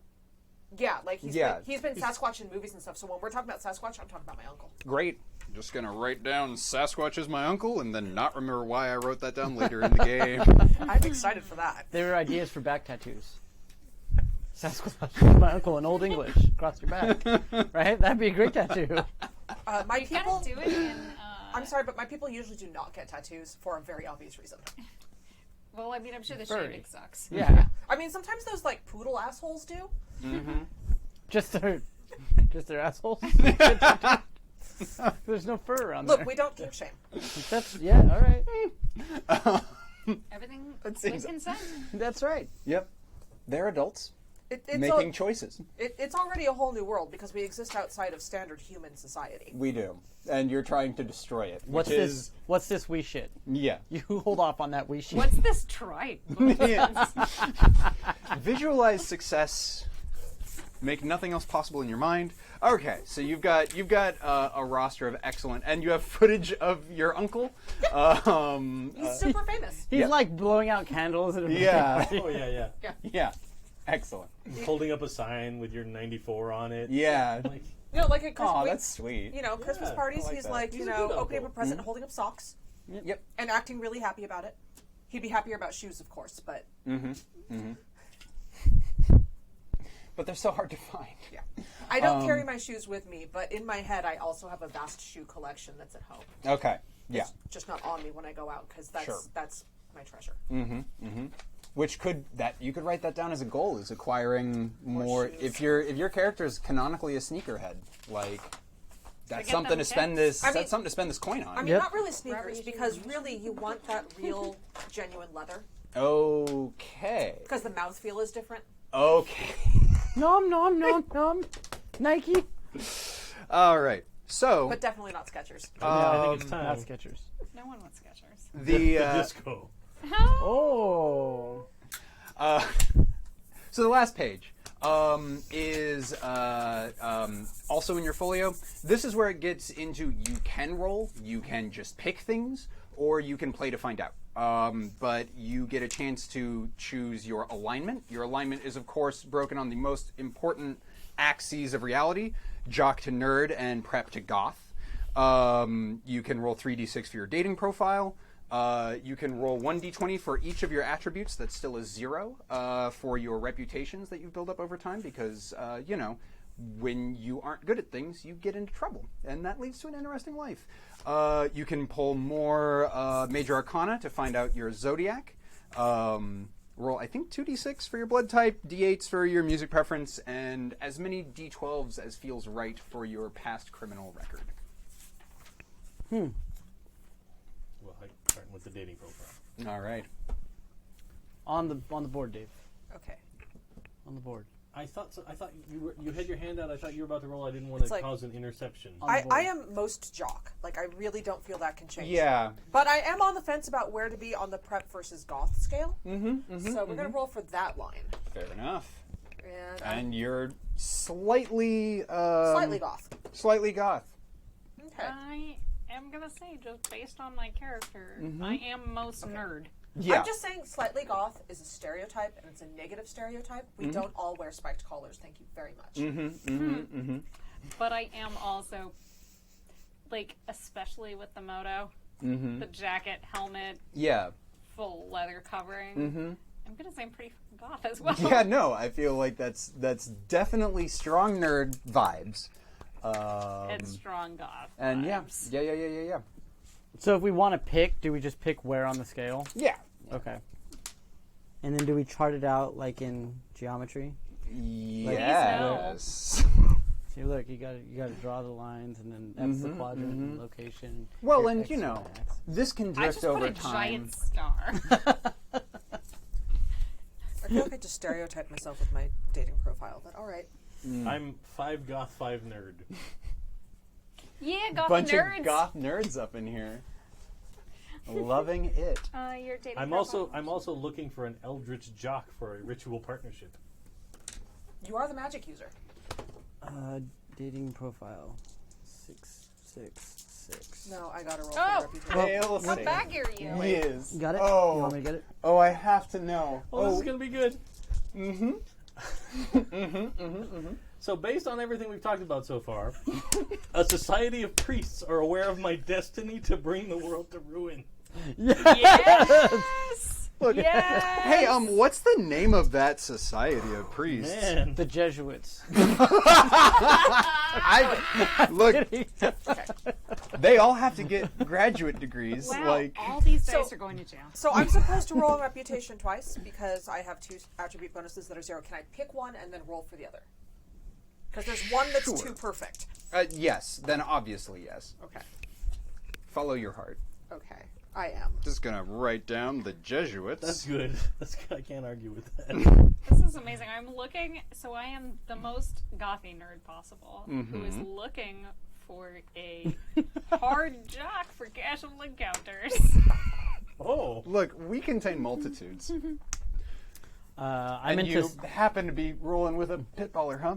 yeah, like Yeah. he's been Sasquatch in movies and stuff. So when we're talking about Sasquatch, I'm talking about my uncle. Great. Just gonna write down Sasquatch is my uncle, and then not remember why I wrote that down later in the game. I'm excited for that. They were ideas for back tattoos. Sasquatch, my uncle in Old English, across your back. Right? That'd be a great tattoo. My You people. gotta do it in. I'm sorry, but my people usually do not get tattoos for a very obvious reason. Well, I mean, I'm sure the Furry. shaving sucks. Yeah. I mean, sometimes those like poodle assholes do. Just their assholes. There's no fur around Look, there. we don't kink shame. That's all right. Everything That with seems- consent. That's right. Yep. They're adults It's making choices. it's already a whole new world because we exist outside of standard human society. We do. And you're trying to destroy it. What's which this? is, What's this we shit? Yeah. You hold off on that we shit. What's this tribe? Visualize success. Make nothing else possible in your mind. Okay, so you've got a roster of excellent, and you have footage of your uncle. He's super famous. He's Yep. like blowing out candles. At a Yeah. birthday Oh party. yeah. Yeah, excellent. Holding up a sign with your 94 on it. Yeah. Like, You know, like at Christmas, Oh, that's sweet. Christmas Yeah, parties, I like he's that. like, He's you a know, good opening up a uncle. present, holding up socks, Yep. and acting really happy about it. He'd be happier about shoes, of course, but But they're so hard to find. yeah. I don't carry my shoes with me, but in my head, I also have a vast shoe collection that's at home. Okay. Yeah. It's just not on me when I go out because Sure. that's my treasure. Which you could write that down as a goal, is acquiring more. shoes. If your character is canonically a sneakerhead, like that's get something them to spend kicks. this. I mean- That's something to spend this coin on. I mean, Yep. not really sneakers, Rubber because shoes. really you want that real, genuine leather Okay. because the mouthfeel is different. Okay. Nom nom nom nom. Nike. All right. So But definitely not Skechers. yeah, I think it's Not time. Skechers. No one wants Skechers. the Disco. Oh. So the last page is also in your folio. This is where it gets into you can roll, you can just pick things, or you can play to find out. But you get a chance to choose your alignment. Your alignment is, of course, broken on the most important axes of reality: jock to nerd and prep to goth. You can roll 3d6 for your dating profile. You can roll 1d20 for each of your attributes. That's still a 0 for your reputations that you've built up over time, because, when you aren't good at things, you get into trouble, and that leads to an interesting life. You can pull more Major Arcana to find out your zodiac. Roll, I think, 2d6 for your blood type, d8s for your music preference, and as many d12s as feels right for your past criminal record. Well, starting with the dating profile. All right. On the board, Dave. Okay. On the board. I thought you had your hand out. I thought you were about to roll. I didn't want It's to like- cause an interception. I am most jock. Like, I really don't feel that can change. Yeah. But I am on the fence about where to be on the prep versus goth scale. So we're going to roll for that line. Fair enough. And, And you're slightly slightly goth. Slightly goth. Okay. I am gonna say, just based on my character, I am most nerd. Yeah. I'm just saying slightly goth is a stereotype, and it's a negative stereotype. We don't all wear spiked collars. Thank you very much. But I am also, like, especially with the moto, the jacket, helmet, Yeah. full leather covering. I'm gonna say I'm pretty goth as well. Yeah, no, I feel like that's definitely strong nerd vibes. It's strong goth. And yeah. vibes. Yeah. So if we want to pick, do we just pick where on the scale? Yeah. Okay. And then do we chart it out like in geometry? Yes. See, look, you got to draw the lines, and then that's the quadrant and location. Well, Your and X, you Y, know, X. this can I drift just put over a time. giant star. I feel like I just stereotyped myself with my dating profile, but all right. I'm 5 goth, 5 nerd. Yeah, goth Bunch nerds. of goth nerds up in here. Loving it. Your dating I'm profile. also looking for an eldritch jock for a ritual partnership. You are the magic user. Dating profile 666. No, I got to roll Oh! for reputation. Well, What bag are you? Yes. You got it? Oh. You want me to get it? Oh, I have to know. Oh, this is gonna be good. So, based on everything we've talked about so far, a society of priests are aware of my destiny to bring the world to ruin. Yes! Look, Yes! hey, what's the name of that society of priests? Man. The Jesuits. Look, they all have to get graduate degrees. Wow, Like, all these dice So- are going to jail. So I'm supposed to roll a reputation twice because I have 2 attribute bonuses that are 0. Can I pick one and then roll for the other? Because there's one that's Sure. too perfect. yes, then obviously yes. Okay. Follow your heart. Okay. I am. Just gonna write down the Jesuits. That's good. I can't argue with that. This is amazing. I'm looking, so I am the most gothy nerd possible who is looking for a hard jock for casual encounters. Oh. Look, we contain multitudes. I'm and into. you happen to be rolling with a pitballer, huh?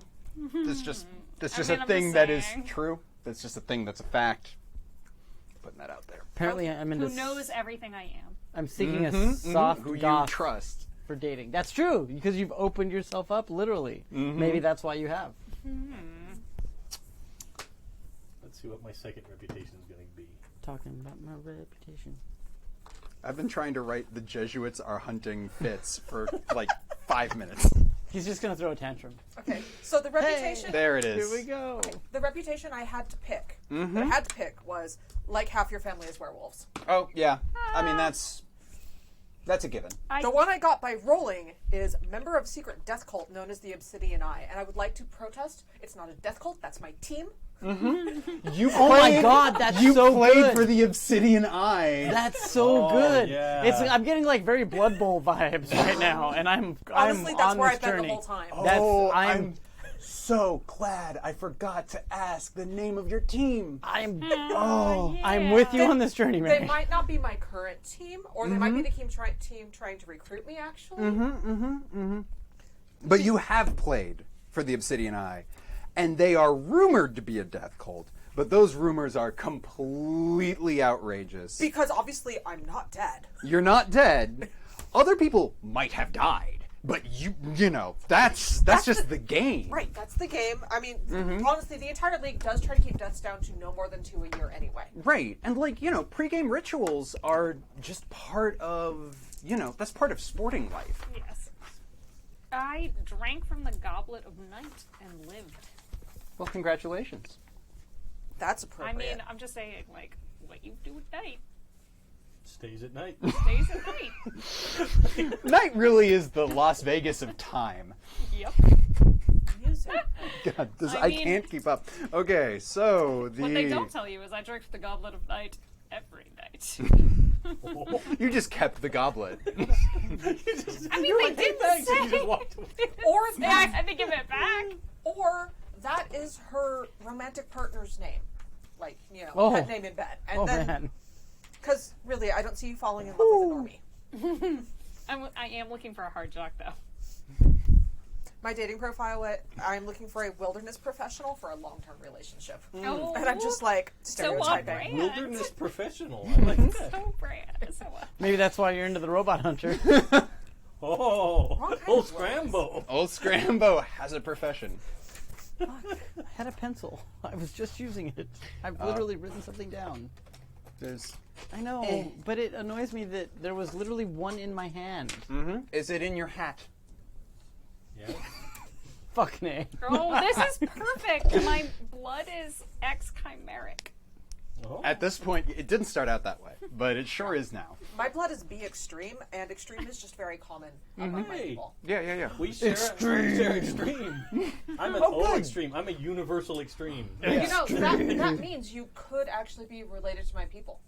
That's just mean, a I'm thing just that is saying. true. That's just a thing that's a fact. Putting that out there. Apparently, I'm into. Who knows everything I am. I'm seeking a soft Who you goth trust. for dating. That's true because you've opened yourself up literally. Maybe that's why you have. Let's see what my second reputation is going to be. Talking about my reputation. I've been trying to write the Jesuits are hunting Fitz for like 5 minutes. He's just gonna throw a tantrum. Okay. So the reputation. There it is. Here we go. The reputation I had to pick. That I had to pick was like half your family is werewolves. Oh yeah. I mean that's a given. The one I got by rolling is member of secret death cult known as the Obsidian Eye, and I would like to protest. It's not a death cult. That's my team. You Oh my God, that's you so played good. for the Obsidian Eye. That's so good. yeah. It's I'm getting like very Blood Bowl vibes right now, and I'm Honestly, I'm that's on where this I've been journey. the whole time. That's I'm so glad I forgot to ask the name of your team. I'm Oh, I'm with you on this journey, They man. might not be my current team, or they might be the team trying to recruit me. Actually, But you have played for the Obsidian Eye, and they are rumored to be a death cult. But those rumors are completely outrageous. because obviously I'm not dead. You're not dead. Other people might have died, but you know, that's just the game. Right, that's the game. I mean, honestly, the entire league does try to keep deaths down to no more than 2 a year anyway. Right. And like, you know, pregame rituals are just part of, you know, that's part of sporting life. yes. I drank from the goblet of night and lived. Well, congratulations. That's I appropriate. mean, I'm just saying, like, what you do at night Stays at night. stays at night. Night really is the Las Vegas of time. Yep. Music. God, I I mean- can't keep up. Okay, so the What they don't tell you is I drank from the goblet of night every night. you just kept the goblet. I mean, they didn't Thanks, and you say. just walked away. Or I had to give it back. or that is her romantic partner's name, like Oh. pet name in bed, and Oh then man. because really I don't see you falling in love with a normie. I am looking for a hard jock, though. My dating profile, I'm looking for a wilderness professional for a long-term relationship, Oh, and I'm just like so on stereotyping. brand. Wilderness professional. I like that. So brand. So Maybe that's why you're into the robot hunter. Oh, Wrong kind old of Scrambo. Old Scrambo has a profession. I had a pencil. I was just using it. I've literally written something down. There's. I know, but it annoys me that there was literally one in my hand. Is it in your hat? Yeah. Fuck nay. Oh, this is perfect. My blood is ex-chimeric. Oh. At this point, it didn't start out that way, but it sure is now. My blood is B extreme, and extreme is just very common among my Hey. people. Yeah. We share extreme. I'm an O extreme. I'm a universal extreme. You know that means you could actually be related to my people.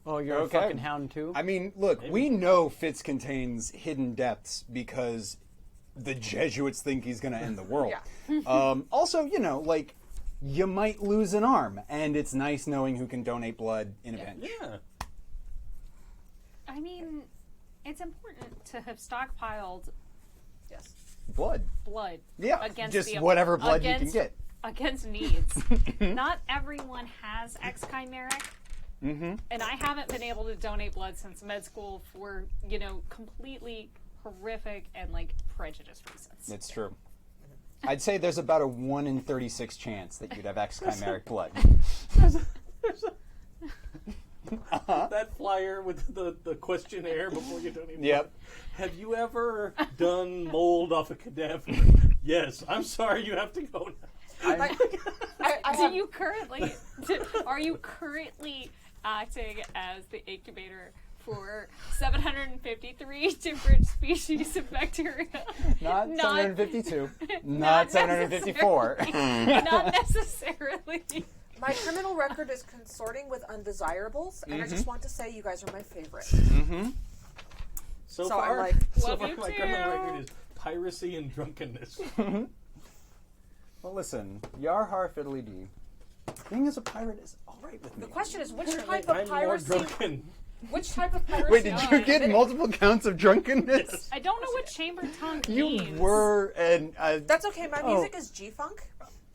Oh, you're Okay. a fucking hound too? I mean, look, we know Fitz contains hidden depths because the Jesuits think he's going to end the world. Also, you know, like, you might lose an arm, and it's nice knowing who can donate blood in a pinch. Yeah. I mean, it's important to have stockpiled Yes. Blood. blood. Yeah, against just the, whatever blood you can against- get. Against needs. Not everyone has ex-chimeric. And I haven't been able to donate blood since med school for, completely horrific and, prejudiced reasons. It's true. I'd say there's about a 1 in 36 chance that you'd have ex-chimeric blood. That flyer with the questionnaire before you donate. Yep. Have you ever done mold off a cadaver? Yes. I'm sorry, you have to go now. Are you currently acting as the incubator for 753 different species of bacteria? Not 752. Not 754. Not necessarily. My criminal record is consorting with undesirables, and I just want to say you guys are my favorite. So So far, I'm like, love my you criminal too. record is piracy and drunkenness. Well, listen, Yar har fiddly dee. Being as a pirate is all right with me. The question is, which type of I'm more piracy? drunken. Which type of piracy? Wait, did you get multiple counts of drunkenness? I don't know what chamber tongue You means. were an. That's okay. My music is G-funk.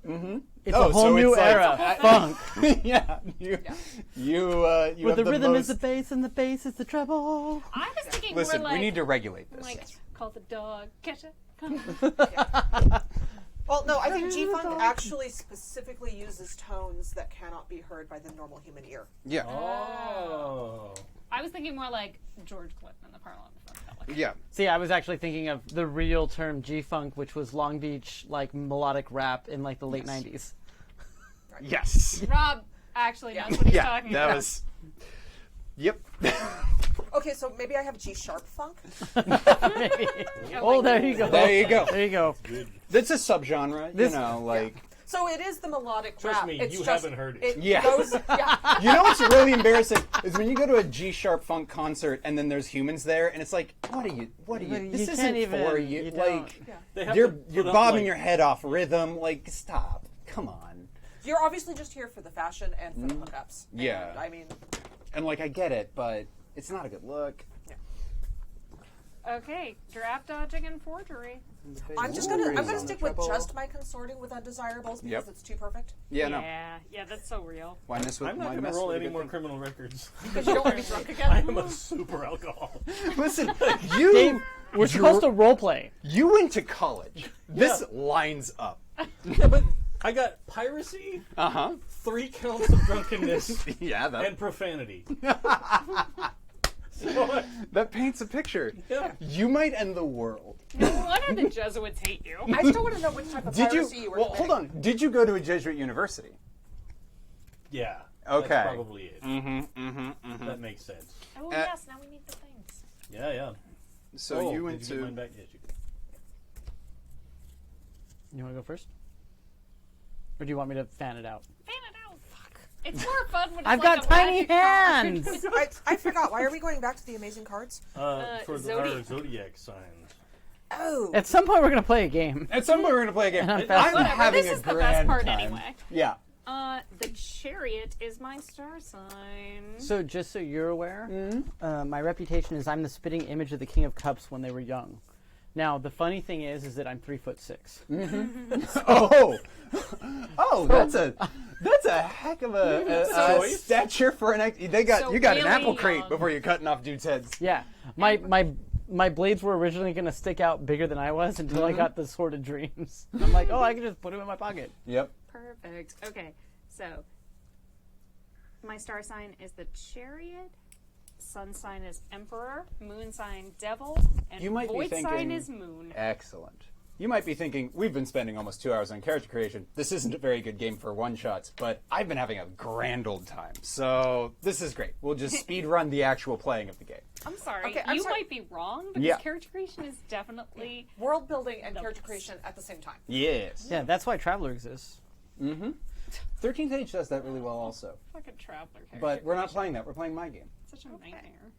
It's Oh, a whole so new it's like- era. Funk. Yeah, you Where have the rhythm is most... the bass and the bass is the treble. I was thinking Listen, more like, we need to regulate this. like, call the dog, catch it, come. Well, no, I think G-funk actually specifically uses tones that cannot be heard by the normal human ear. Yeah, Oh. I was thinking more like George Clinton in the Parliament of Funkadelic. yeah. See, I was actually thinking of the real term G-funk, which was Long Beach like melodic rap in like the late '90s. Yes. Rob actually knows what he's Yeah, talking that about. was... Yep. Okay, so maybe I have G-sharp funk. Maybe. Oh, there you go. There you go. There you go. That's a subgenre, This- you know, like... So it is the melodic Trust rap. me, It's you just, haven't heard it. Yeah. Goes, yeah. You know what's really embarrassing is when you go to a G-sharp funk concert and then there's humans there and it's like, what are you, You this can't isn't even- for you. you Like, They have you're to put you're up, bobbing like- your head off rhythm. Like, stop. Come on. You're obviously just here for the fashion and for the hookups. Yeah. And, I mean, And like, I get it, but it's not a good look. Okay, draft dodging and forgery. I'm gonna stick with just my consorting with undesirables because Yep. it's too perfect. Yeah, no. Yeah, that's so real. Why mess with I'm not why going to mess roll with a any good more thing? criminal records. Because you don't want to be drunk again. I am a super alcoholic. Listen, Dave, we're supposed to role play. you went to college. This lines up. Yeah, but I got piracy, Uh huh. 3 counts of drunkenness, Yeah, and profanity. So, that paints a picture. yeah. You might end the world. No wonder the Jesuits hate you. I still want to know which type of Did piracy you you? were Well, committing. hold on. Did you go to a Jesuit university? Yeah. Okay. That's probably it. Mm-hmm. That makes sense. Oh, yes, now we need the things. Yeah, yeah. So you went did you get mine to. back? Yes, you did. You want to go first? Or do you want me to fan it out? Fan it out. Fuck. It's more fun when it's I've like got a tiny magic card. hands! I forgot. Why are we going back to the amazing cards? For our Zodiac. zodiac signs. Oh. At some point, we're going to play a game. At some point, we're gonna play a game. And I'm I'm fast- Whatever, having this a is the grand best part time. anyway. Yeah. The chariot is my star sign. So, just so you're aware, my reputation is I'm the spitting image of the King of Cups when they were young. Now, the funny thing is that I'm 3'6". Oh. Oh, that's a heck of a stature for an. You got So an really apple crate young. before you're cutting off dudes' heads. Yeah, my blades were originally going to stick out bigger than I was until I got the Sword of Dreams. I'm like, oh, I can just put them in my pocket. Yep. Perfect. Okay, so my star sign is the chariot. Sun sign is Emperor. Moon sign Devil. And You might be void sign thinking- is Moon. Excellent. You might be thinking, we've been spending almost 2 hours on character creation. This isn't a very good game for one-shots, but I've been having a grand old time. So this is great. We'll just speed run the actual playing of the game. I'm sorry. Okay, I'm you sorry. mith be wrong because Yeah. character creation is definitely World building and character creation at the same time. Yes. Yeah, that's why Traveler exists. 13th Age does that really well also. fucking traveler character. But we're not creation. playing that. We're playing my game. Such a nightmare.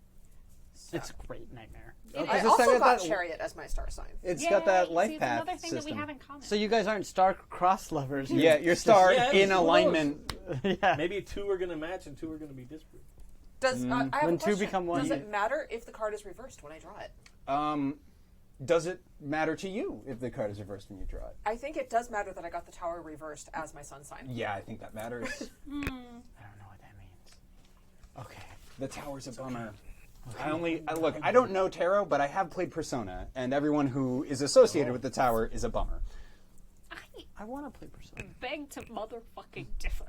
It's a great nightmare. Okay, I so also it's got that- chariot as my star sign. It's got that Yay, life see, it's path another thing system. that we have in common. So you guys aren't star-crossed lovers. Yeah, your star Yeah, in who knows? alignment. yeah. Maybe 2 are going to match and 2 are going to be disparate. Does I have When a two question. become one, Does you- it matter if the card is reversed when I draw it? Does it matter to you if the card is reversed when you draw it? I think it does matter that I got the tower reversed as my sun sign. Yeah, I think that matters. I don't know what that means. Okay. The tower's a bummer. Look, I don't know tarot, but I have played Persona, and everyone who is associated with the tower is a bummer. I want to play Persona. beg to motherfucking differ.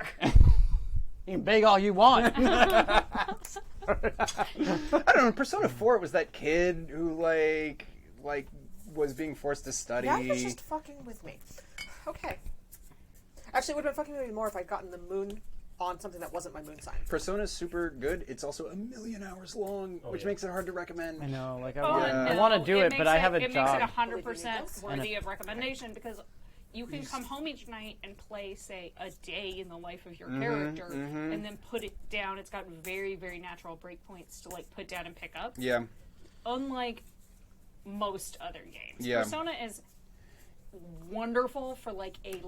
You can beg all you want. I don't know. In Persona 4, it was that kid who like was being forced to study. Yeah, he was just fucking with me. Okay. Actually, it would have been fucking with me more if I'd gotten the moon on something that wasn't my moon sign. Persona's super good. It's also 1,000,000 hours long, which makes it hard to recommend. I know, like Oh, I no, want to do it, but I have a it job. makes it 100% worthy of recommendation because you can come home each night and play, say, a day in the life of your character, and then put it down. It's got very, very natural breakpoints to like put down and pick up. Yeah. Unlike most other games, Yeah. Persona is wonderful for like a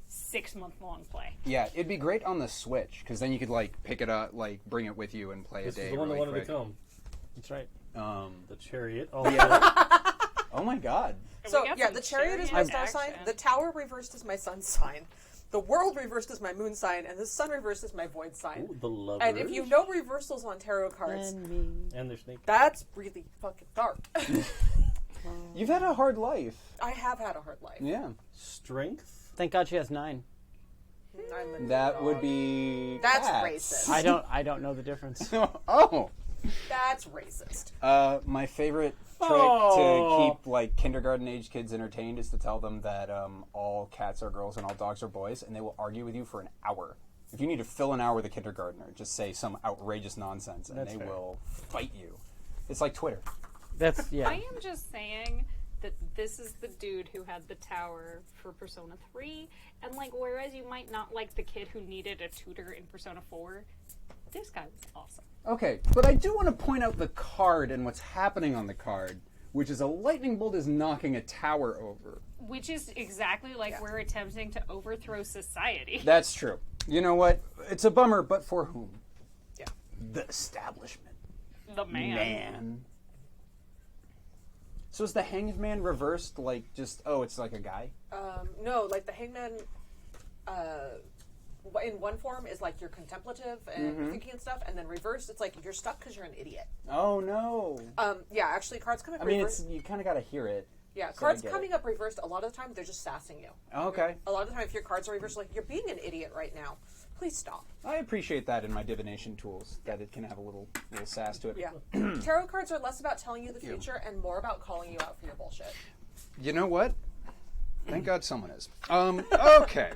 6-month-long play. Yeah, it'd be great on the Switch, because then you could like pick it up, like bring it with you and play This a day is the one that really wanted quick. to come. That's right. The chariot. Oh, yeah. Oh my god. So, We got yeah, some the chariot is my chariot star sign, action. the tower reversed is my sun sign, the world reversed is my moon sign, and the sun reversed is my void sign. Ooh, the lovers. And if you know reversals on tarot cards, And me. And their snake. that's really fucking dark. You've had a hard life. I have had a hard life. Yeah. Strength. Thank God she has 9. I'm a That dog. would be That's cats. racist. I don't know the difference. Oh. That's racist. My favorite trick Oh. to keep like kindergarten age kids entertained is to tell them that all cats are girls and all dogs are boys, and they will argue with you for an hour. If you need to fill an hour with a kindergartner, just say some outrageous nonsense, and That's they fair. will fight you. It's like Twitter. That's I am just saying that this is the dude who had the tower for Persona 3, and like whereas you might not like the kid who needed a tutor in Persona 4, this guy was awesome. Okay, but I do want to point out the card and what's happening on the card, which is a lightning bolt is knocking a tower over. Which is exactly like we're attempting to overthrow society. That's true. You know what? It's a bummer, but for whom? Yeah. The establishment. The man. So is the hanged man reversed, like just, oh, it's like a guy? No, like the hangman in one form is like you're contemplative and thinking and stuff, and then reversed, it's like you're stuck because you're an idiot. Oh, no. Yeah, actually, cards come up I mean, reversed. you kind of got to hear it. Yeah, so cards I get coming it. up reversed, a lot of the time, they're just sassing you. Okay. A lot of the time, if your cards are reversed, like, you're being an idiot right now. Please stop. I appreciate that in my divination tools, that it can have a little sass to it. Yeah. Tarot cards are less about telling you the future and more about calling you out for your bullshit. You know what? Thank God someone is. Okay.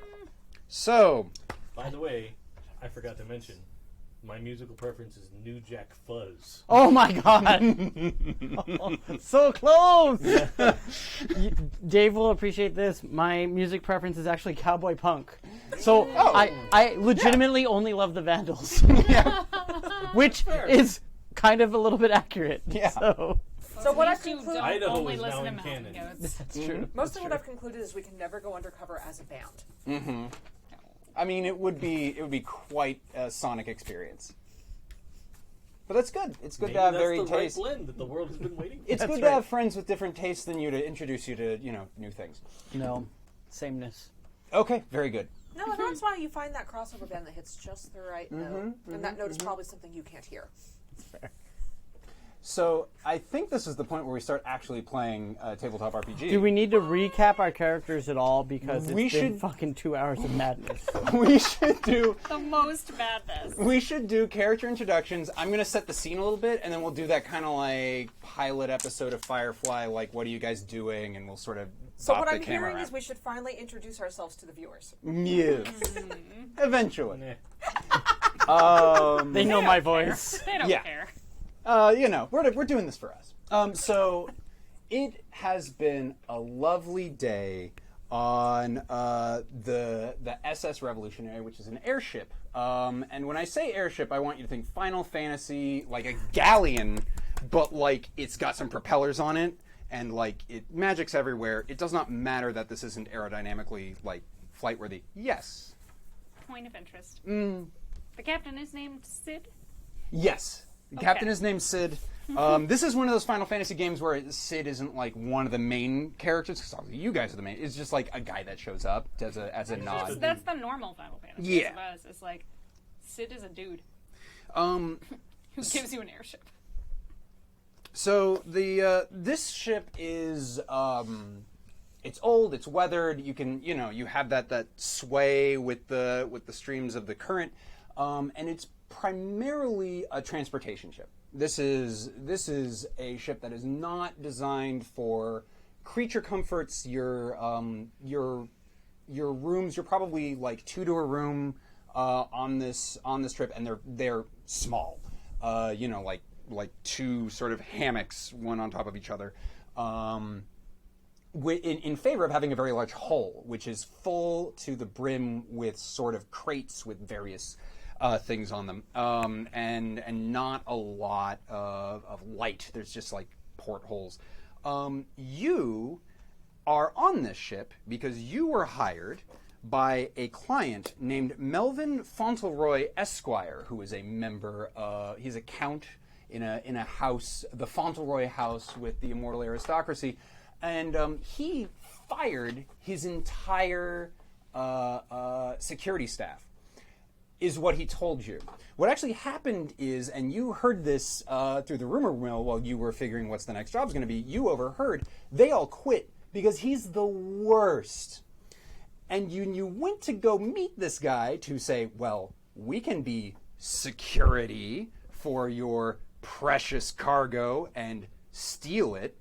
So, By the way, I forgot to mention, my musical preference is New Jack Fuzz. Oh my God! So close. Dave will appreciate this. My music preference is actually cowboy punk. So I legitimately only love the Vandals, which is kind of a little bit accurate. Yeah. So what I've At least you concluded, don't Idaho only is listen now to in mountain canon. goats. That's true. most of what I've concluded is we can never go undercover as a band. I mean, it would be quite a sonic experience. But that's good. It's good Maybe to have that's varied the right tastes. blend that the world has been waiting for. It's That's good right. to have friends with different tastes than you to introduce you to, new things. No, sameness. Okay, very good. No, and that's why you find that crossover band that hits just the right note. And that note is probably something you can't hear. So, I think this is the point where we start actually playing tabletop RPG. Do we need to recap our characters at all? Because it's We been should- fucking 2 hours of madness. We should do The most madness. character introductions. I'm going to set the scene a little bit, and then we'll do that kind of like pilot episode of Firefly, like, what are you guys doing? And we'll sort of So bop what the I'm camera hearing is around. we should finally introduce ourselves to the viewers. Yes. Eventually. Nah. They know my voice. They don't Yeah. care. We're doing this for us. So it has been a lovely day on the SS Revolutionary, which is an airship. And when I say airship, I want you to think Final Fantasy, like a galleon, but like it's got some propellers on it, and like magic's everywhere. It does not matter that this isn't aerodynamically like flight worthy. Yes. Point of interest. The captain is named Sid. Yes. The captain is named Sid. This is one of those Final Fantasy games where Sid isn't like one of the main characters, because obviously you guys are the main. It's just like a guy that shows up as a nod. That's the normal Final Fantasy. Yeah. I suppose. It's like Sid is a dude Um, who gives you an airship. so the this ship is it's old, it's weathered. You can you have that sway with the streams of the current. and it's primarily a transportation ship. This is a ship that is not designed for creature comforts. Your rooms, you're probably like 2 to a room on this trip, and they're small. Like 2 sort of hammocks, one on top of each other. In favor of having a very large hull, which is full to the brim with sort of crates with various things on them, and not a lot of light. There's just like portholes. You are on this ship because you were hired by a client named Melvin Fauntleroy Esquire, who is a member. He's a count in a house, the Fauntleroy House with the immortal aristocracy, and he fired his entire security staff. Is what he told you. What actually happened is, and you heard this through the rumor mill while you were figuring what's the next job's going to be, you overheard, they all quit because he's the worst. And you went to go meet this guy to say, well, we can be security for your precious cargo and steal it.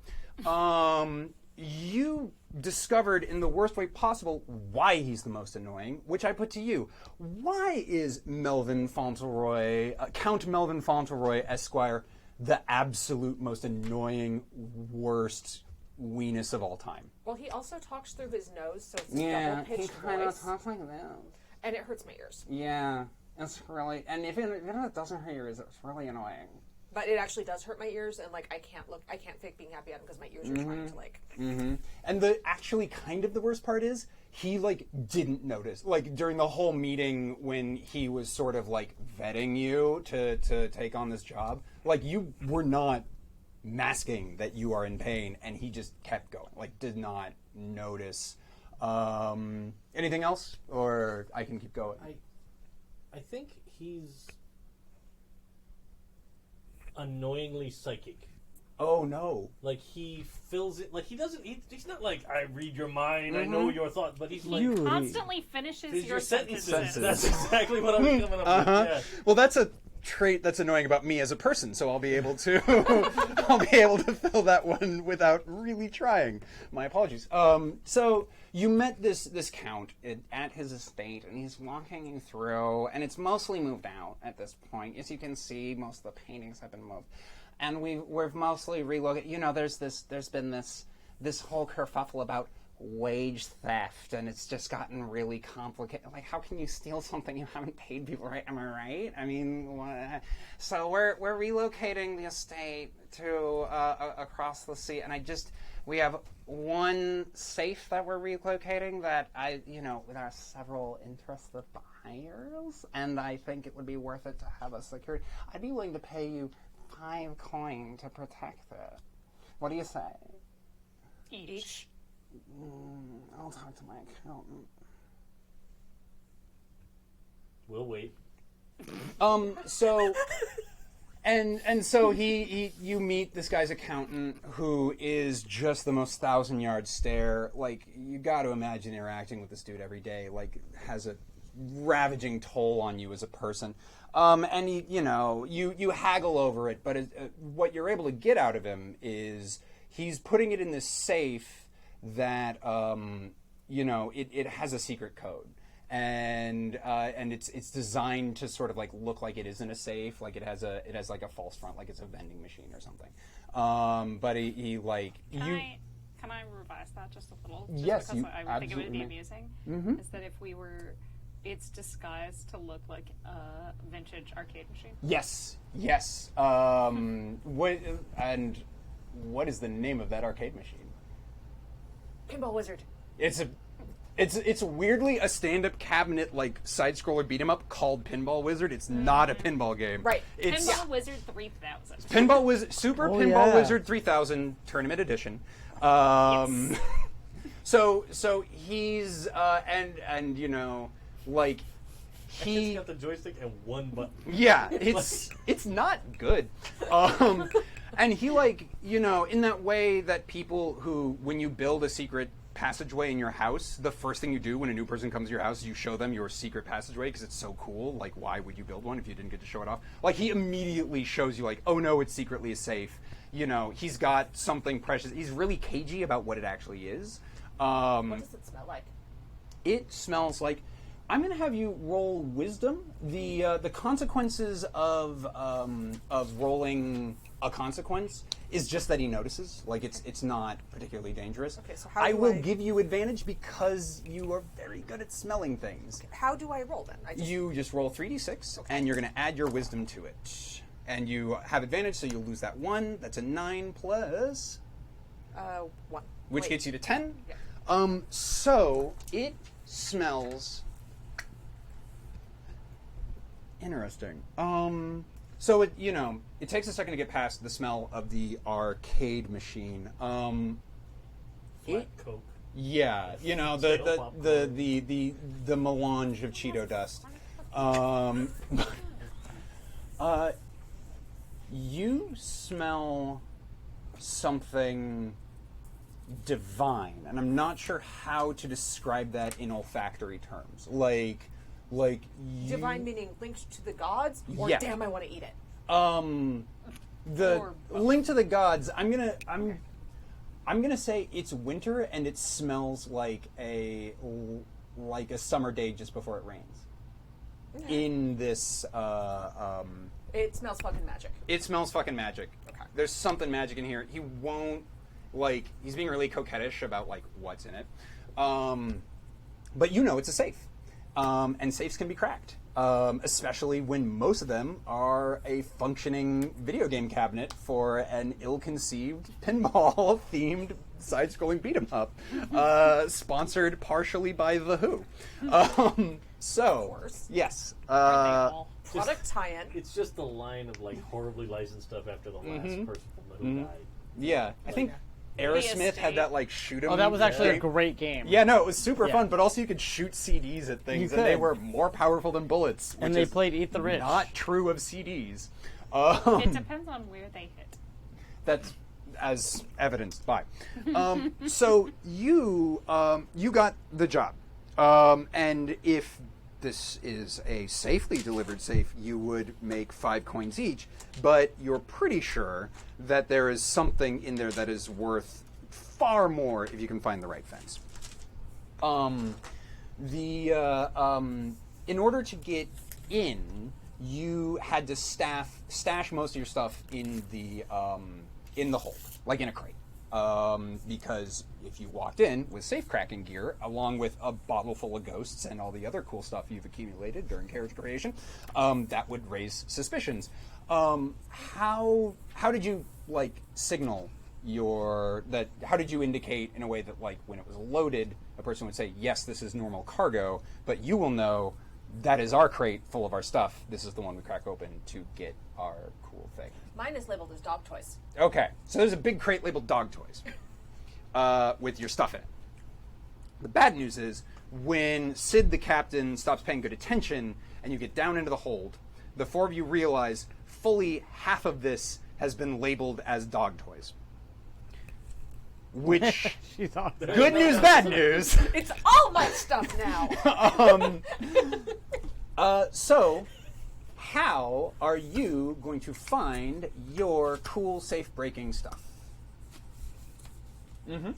You discovered in the worst way possible why he's the most annoying, which I put to you. Why is Melvin Fauntleroy, Count Melvin Fauntleroy Esquire, the absolute most annoying, worst weenus of all time? Well, he also talks through his nose, so it's a He double-pitched kind of voice, talks like that. and it hurts my ears. Yeah, it's really, and if it doesn't hurt your ears, it's really annoying. But it actually does hurt my ears, and like I can't fake being happy at him because my ears are trying to like. Mm-hmm. And the actually kind of the worst part is he like didn't notice, like during the whole meeting when he was sort of like vetting you to take on this job, like you were not masking that you are in pain, and he just kept going, like did not notice. Anything else, or I can keep going? I think he's annoyingly psychic. Oh no! Like he fills it. Like he doesn't. He's not like I read your mind. I know your thoughts. But he's like You- Constantly finishes These your are sentences. sentences. That's exactly what I was coming up with. Yeah. Well, that's a trait that's annoying about me as a person, so I'll be able to fill that one without really trying. My apologies. So you met this count at his estate, and he's walking you through, and it's mostly moved out at this point. As you can see, most of the paintings have been moved, and we've mostly relocated. You know, there's been this whole kerfuffle about wage theft, and it's just gotten really complicated. Like, how can you steal something you haven't paid people, right? Am I right? I mean, so we're relocating the estate to across the sea, and we have one safe that we're relocating that there are several interested buyers, and I think it would be worth it to have a security. I'd be willing to pay you 5 coin to protect it. What do you say? Each. I'll talk to my accountant. We'll wait. So, and so you meet this guy's accountant, who is just the most 1,000-yard stare. Like, you got to imagine interacting with this dude every day. Like, has a ravaging toll on you as a person. And you haggle over it, but what you're able to get out of him is he's putting it in this safe that it has a secret code, and it's designed to sort of like look like it isn't a safe, like it has like a false front, like it's a vending machine or something. But he like Can I revise that just a little? Just Yes, because you I think it would be absolutely amusing. Is that if it's disguised to look like a vintage arcade machine? Yes. What is the name of that arcade machine? Pinball Wizard. It's weirdly a stand-up cabinet like side-scroller beat 'em up called Pinball Wizard. It's not a pinball game. Right. It's Pinball Wizard 3000. Pinball Wizard, Super Oh, Pinball yeah. Wizard 3000 Tournament Edition. Yes. So he's like He's he got the joystick and one button. yeah, it's not good. And he in that way that people who, when you build a secret passageway in your house, the first thing you do when a new person comes to your house is you show them your secret passageway because it's so cool. Like, why would you build one if you didn't get to show it off? Like, he immediately shows you, like, oh no, it's secretly a safe. You know, he's got something precious. He's really cagey about what it actually is. What does it smell like? It smells like. I'm going to have you roll wisdom. The consequences of rolling a consequence is just that he notices. Like, it's not particularly dangerous. Okay, so how I do will I- give you advantage because you are very good at smelling things. How do I roll then? You just roll 3d6, and you're going to add your wisdom to it. And you have advantage, so you'll lose that 1. That's a 9 plus... 1. Which Wait. gets you to 10. Yeah. So it smells interesting. So it, you know, it takes a second to get past the smell of the arcade machine. Flat Coke. Yeah, you know, Stale the popcorn. the melange of Cheeto dust. You smell something divine, and I'm not sure how to describe that in olfactory terms. Like you, Divine meaning linked to the gods, or Yeah. damn, I want to eat it. The Or link to the gods. I'm gonna say it's winter, and it smells like a summer day just before it rains. In this, It smells fucking magic. it smells fucking magic. Okay. There's something magic in here. He won't he's being really coquettish about what's in it. But you know it's a safe. And safes can be cracked. Especially when most of them are a functioning video game cabinet for an ill-conceived pinball-themed side-scrolling beat-em-up, sponsored partially by The Who. So, course. yes. Product tie-in. It's just the line of horribly licensed stuff after the last person from the Who died. Yeah, I think Aerosmith had that shoot 'em. Oh, that was actually a game. great game. Yeah, no, it was super Yeah. fun, but also you could shoot CDs at things, You and they could. were more powerful than bullets. And which they is played Eat the Rich. Not true of CDs. It depends on where they hit. That's as evidenced by. So you got the job, and if this is a safely delivered safe, you would make 5 coins each. But you're pretty sure that there is something in there that is worth far more if you can find the right fence. In order to get in, you had to stash most of your stuff in the hold, like in a crate. Because if you walked in with safe cracking gear, along with a bottle full of ghosts and all the other cool stuff you've accumulated during character creation, that would raise suspicions. How did you signal how did you indicate in a way that when it was loaded, a person would say, yes, this is normal cargo, but you will know that is our crate full of our stuff. This is the one we crack open to get our cool thing. Mine is labeled as dog toys. Okay, so there's a big crate labeled dog toys with your stuff in it. The bad news is when Sid the captain stops paying good attention and you get down into the hold, the 4 of you realize fully half of this has been labeled as dog toys. Which, She's on there. good news, bad news. It's all my stuff now. So, how are you going to find your cool safe breaking stuff? I can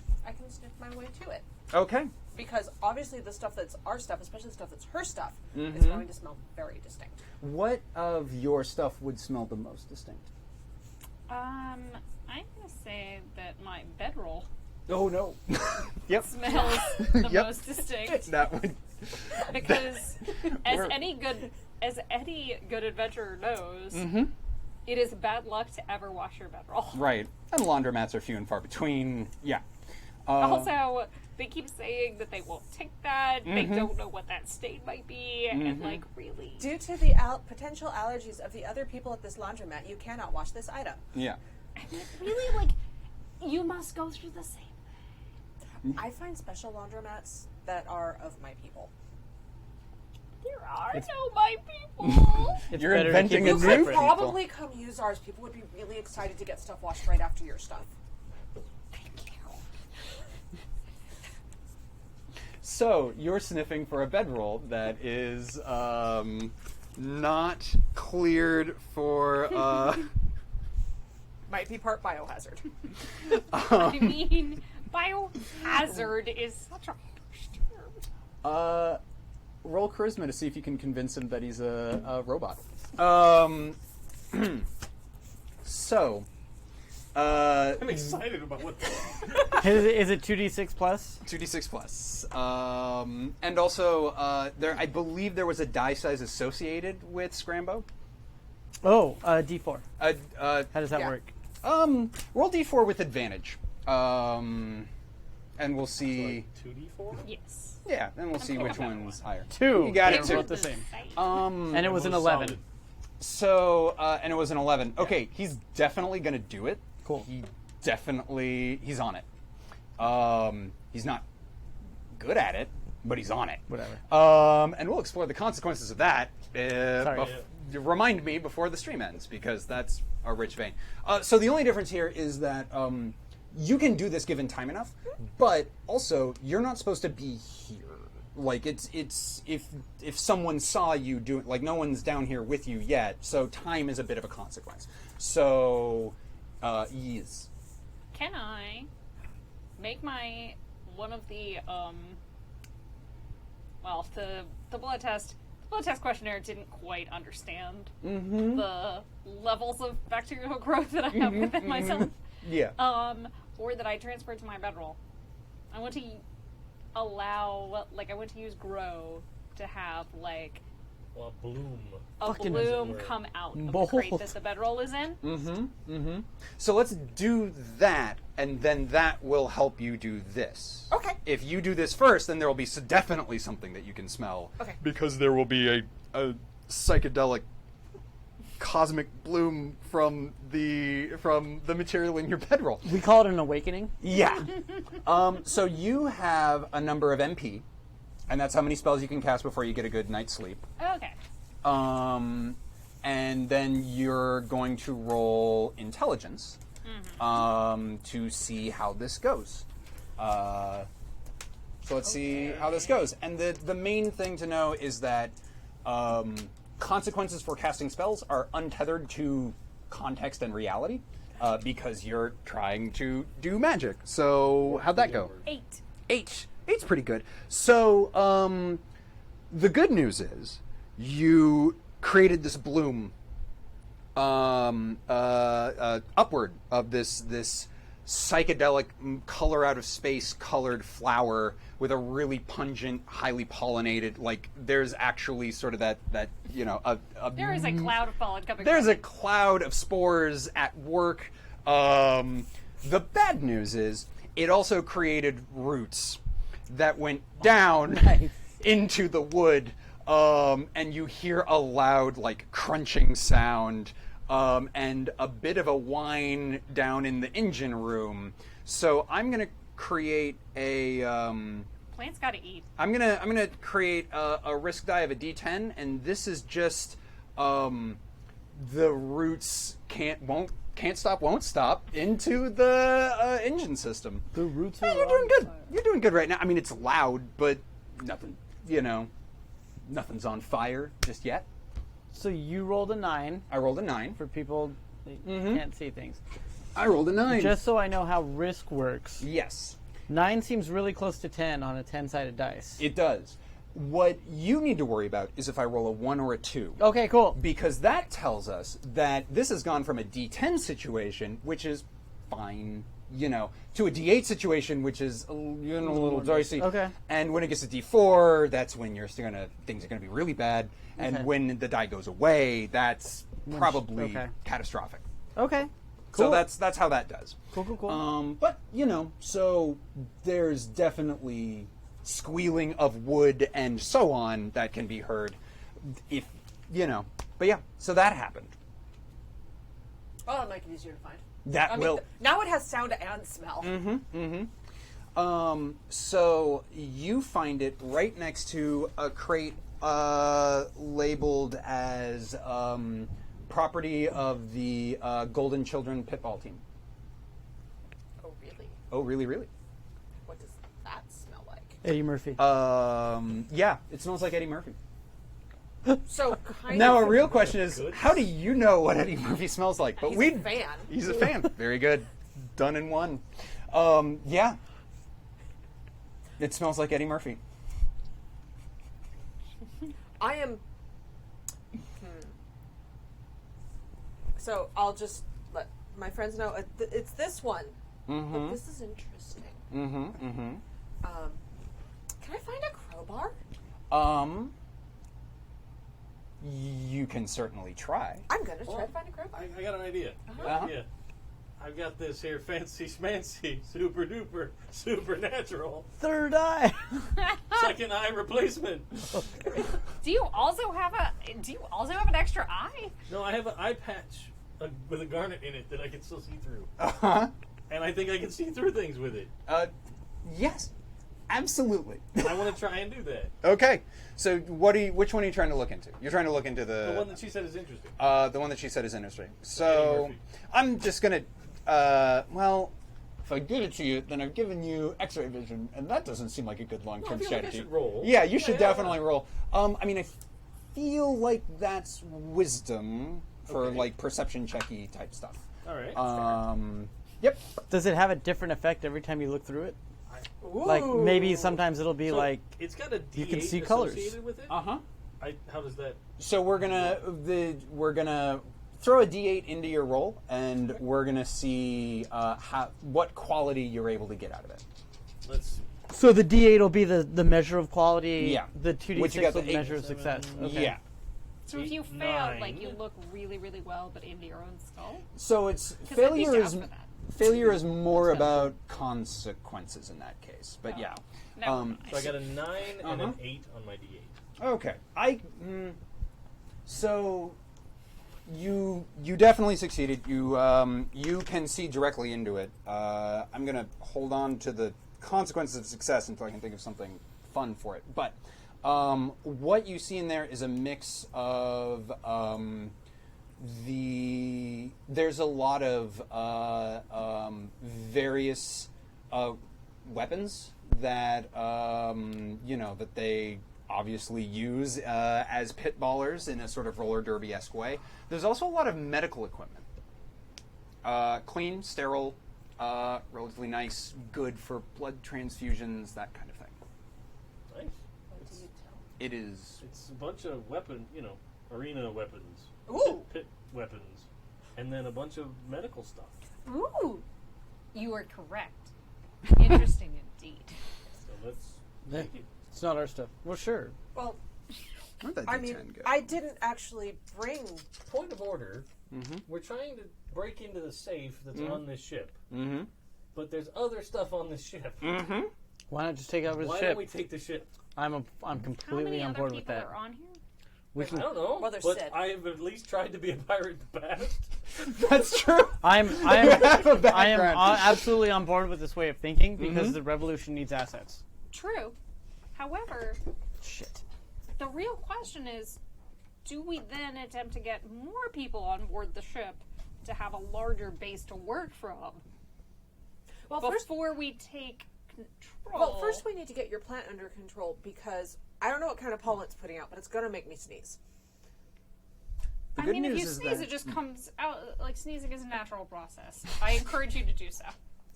sniff my way to it. Okay. Because obviously the stuff that's our stuff, especially the stuff that's her stuff, is going to smell very distinct. What of your stuff would smell the most distinct? I'm gonna say that my bedroll Oh no. Yep. smells the Yep. most distinct That would. because, as We're- any good adventurer knows, it is bad luck to ever wash your bedroll. Right. And laundromats are few and far between. Yeah. Also, they keep saying that they won't take that. They don't know what that stain might be, and really. Due to the potential allergies of the other people at this laundromat, you cannot wash this item. Yeah. Really, you must go through the same. I find special laundromats that are of my people. There are no my people. It's You're better to inventing keep a it new You could separate. people. probably come use ours. People would be really excited to get stuff washed right after your stuff. Thank you. So you're sniffing for a bedroll that is not cleared for. Might be part biohazard. I mean, biohazard is such a harsh term. Roll charisma to see if you can convince him that he's a robot. So. I'm excited about what. Is it 2d6 plus? 2d6 plus. And also, I believe there was a die size associated with Scrambo. Oh, d4. How How does that Yeah. work? Roll d4 with advantage. And we'll see. Like 2d4? Yes. Yeah, then we'll see cool which with that one's higher. 2. You got it, They're too. both the same. And And it was an Most 11. solid. So, and it was an 11. Okay, he's definitely going to do it. Cool. He's on it. He's not good at it, but he's on it. Whatever. And we'll explore the consequences of that. Sorry. Remind me before the stream ends, because that's a rich vein. So the only difference here is that you can do this given time enough, but also you're not supposed to be here. Like it's if someone saw you do it, like no one's down here with you yet, so time is a bit of a consequence. So, yes. Can I make my one of the the blood test questionnaire didn't quite understand the levels of bacterial growth that I have within myself. Yeah. Or that I transferred to my bedroll. I want to I want to use grow to have like Well, bloom. a Fucking bloom word. come out of the Bold. crate that the bedroll is in. So let's do that, and then that will help you do this. Okay. If you do this first, then there will be definitely something that you can smell. Okay. Because there will be a psychedelic cosmic bloom from the material in your bedroll. We call it an awakening. Yeah. So you have a number of MP, and that's how many spells you can cast before you get a good night's sleep. Okay. And then you're going to roll intelligence to see how this goes. So let's see how this goes. And the main thing to know is that consequences for casting spells are untethered to context and reality because you're trying to do magic. So how'd that go? 8. 8. 8's pretty good. So the good news is you created this bloom upward of this psychedelic color out of space colored flower with a really pungent, highly pollinated, like there's actually sort of that There is a cloud of pollen coming. there's from a cloud of spores at work. The bad news is it also created roots that went down Nice. into the wood, and you hear a loud, like, crunching sound, and a bit of a whine down in the engine room. So I'm going to create a... Plants gotta eat. I'm gonna create a risk die of a D10, and this is just the roots won't stop into the engine system. The roots Hey, are you're doing on good. fire. You're doing good right now. I mean, it's loud, but nothing. Nothing's on fire just yet. So you rolled a 9 I rolled a 9. for people that can't see things. I rolled a 9. Just so I know how risk works. Yes, 9 seems really close to 10 on a 10-sided dice. it does. What you need to worry about is if I roll a 1 or a 2. Okay, cool. Because that tells us that this has gone from a D10 situation, which is fine, to a D8 situation, which is a little dicey. Okay. And when it gets to D4, that's when things are gonna be really bad. And Okay. when the die goes away, that's probably okay. catastrophic. Okay. So Cool. that's how that does. Cool. But so there's definitely squealing of wood and so on that can be heard, if But yeah, so that happened. Oh, that'll make it easier to find. That will. Now it has sound and smell. So you find it right next to a crate labeled as property of the Golden Children Pitball Team. Oh, really? Oh, really, really? What does that smell like? Eddie Murphy. Yeah, it smells like Eddie Murphy. So kind Now, of a real question is, how do you know what Eddie Murphy smells like? But he's a fan. He's a fan. Very good. Done in one. Yeah. It smells like Eddie Murphy. I am. So I'll just let my friends know it's this one. But this is interesting. Can I find a crowbar? You can certainly try. I'm gonna try to find a crowbar. I got an idea. Yeah. I've got this here fancy schmancy, super duper, supernatural Third eye. second eye replacement. Do you also have an extra eye? No, I have an eye patch with a garnet in it that I can still see through. Uh-huh. And I think I can see through things with it. Yes. Absolutely. I want to try and do that. Okay. So which one are you trying to look into? You're trying to look into The one that she said is interesting. the one that she said is interesting. So Murphy. I'm just gonna if I give it to you, then I've given you X-ray vision, and that doesn't seem like a good long-term I feel like I strategy. should roll. Yeah, you should Yeah. definitely roll. I mean, I feel like that's wisdom for Okay. like perception checky type stuff. All right. Yep. Does it have a different effect every time you look through it? Ooh. Like maybe sometimes it'll be So like it's got a D8 you can see colors. associated with it. Uh-huh. How does that? So we're gonna throw a D8 into your roll, and we're gonna see what quality you're able to get out of it. Let's. so the D8 will be the measure of quality. Yeah. The Which you 2D6 got will the be eight, measure of success. Okay. Yeah. So if you 8, fail, 9. like you look really, really well, but into your own skull. So it's 'Cause I'd be failure down is for that. failure is more about consequences in that case. But yeah. Never mind. So I got a 9 and an 8 on my D8. Okay. So you definitely succeeded. You can see directly into it. I'm gonna hold on to the consequences of success until I can think of something fun for it. But what you see in there is a mix of there's a lot of various weapons that that they obviously use as pit ballers in a sort of roller derby-esque way. There's also a lot of medical equipment. Clean, sterile, relatively nice, good for blood transfusions, that kind of thing. Nice. It is. It's a bunch of arena weapons, Ooh. pit weapons, and then a bunch of medical stuff. Ooh, you are correct. Interesting indeed. So let's. Yeah. It's not our stuff. Well, sure. Well, Where'd that I D10 mean, go? I didn't actually bring. Point of order. We're trying to break into the safe that's on this ship. But there's other stuff on this ship. Why not just take over the Why ship? don't we take the ship? I'm How completely many on other board with people that. are on here? We I can. don't know. Well, there's but Sid. I have at least tried to be a pirate in the past. That's true. I am have a I am background. absolutely on board with this way of thinking because the revolution needs assets. True. However, Shit. the real question is, do we then attempt to get more people on board the ship to have a larger base to work from Well, first, before we take control? we need to get your plant under control because I don't know what kind of pollen it's putting out, but it's gonna make me sneeze. The I good mean, if news you is sneeze, that- it just comes out. Like, sneezing is a natural process. I encourage you to do so.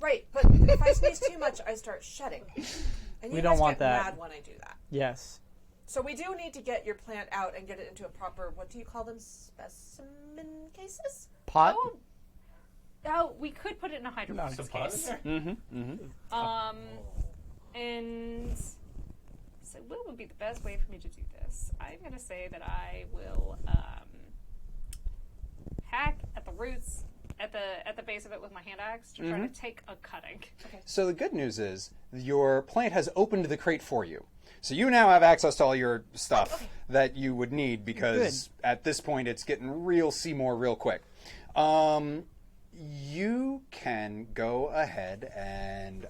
Right, but if I sneeze too much, I start shedding. And We you don't guys want get that. mad when I do that. Yes. So we do need to get your plant out and get it into a proper, what do you call them, specimen cases? Pot. Oh, we could put it in a hydroponics case. And so what would be the best way for me to do this? I'm going to say that I will hack at the roots, at the base of it with my hand axe to try to take a cutting. So the good news is your plant has opened the crate for you. So you now have access to all your stuff that you would need because at this point it's getting real Seymour real quick. You can go ahead and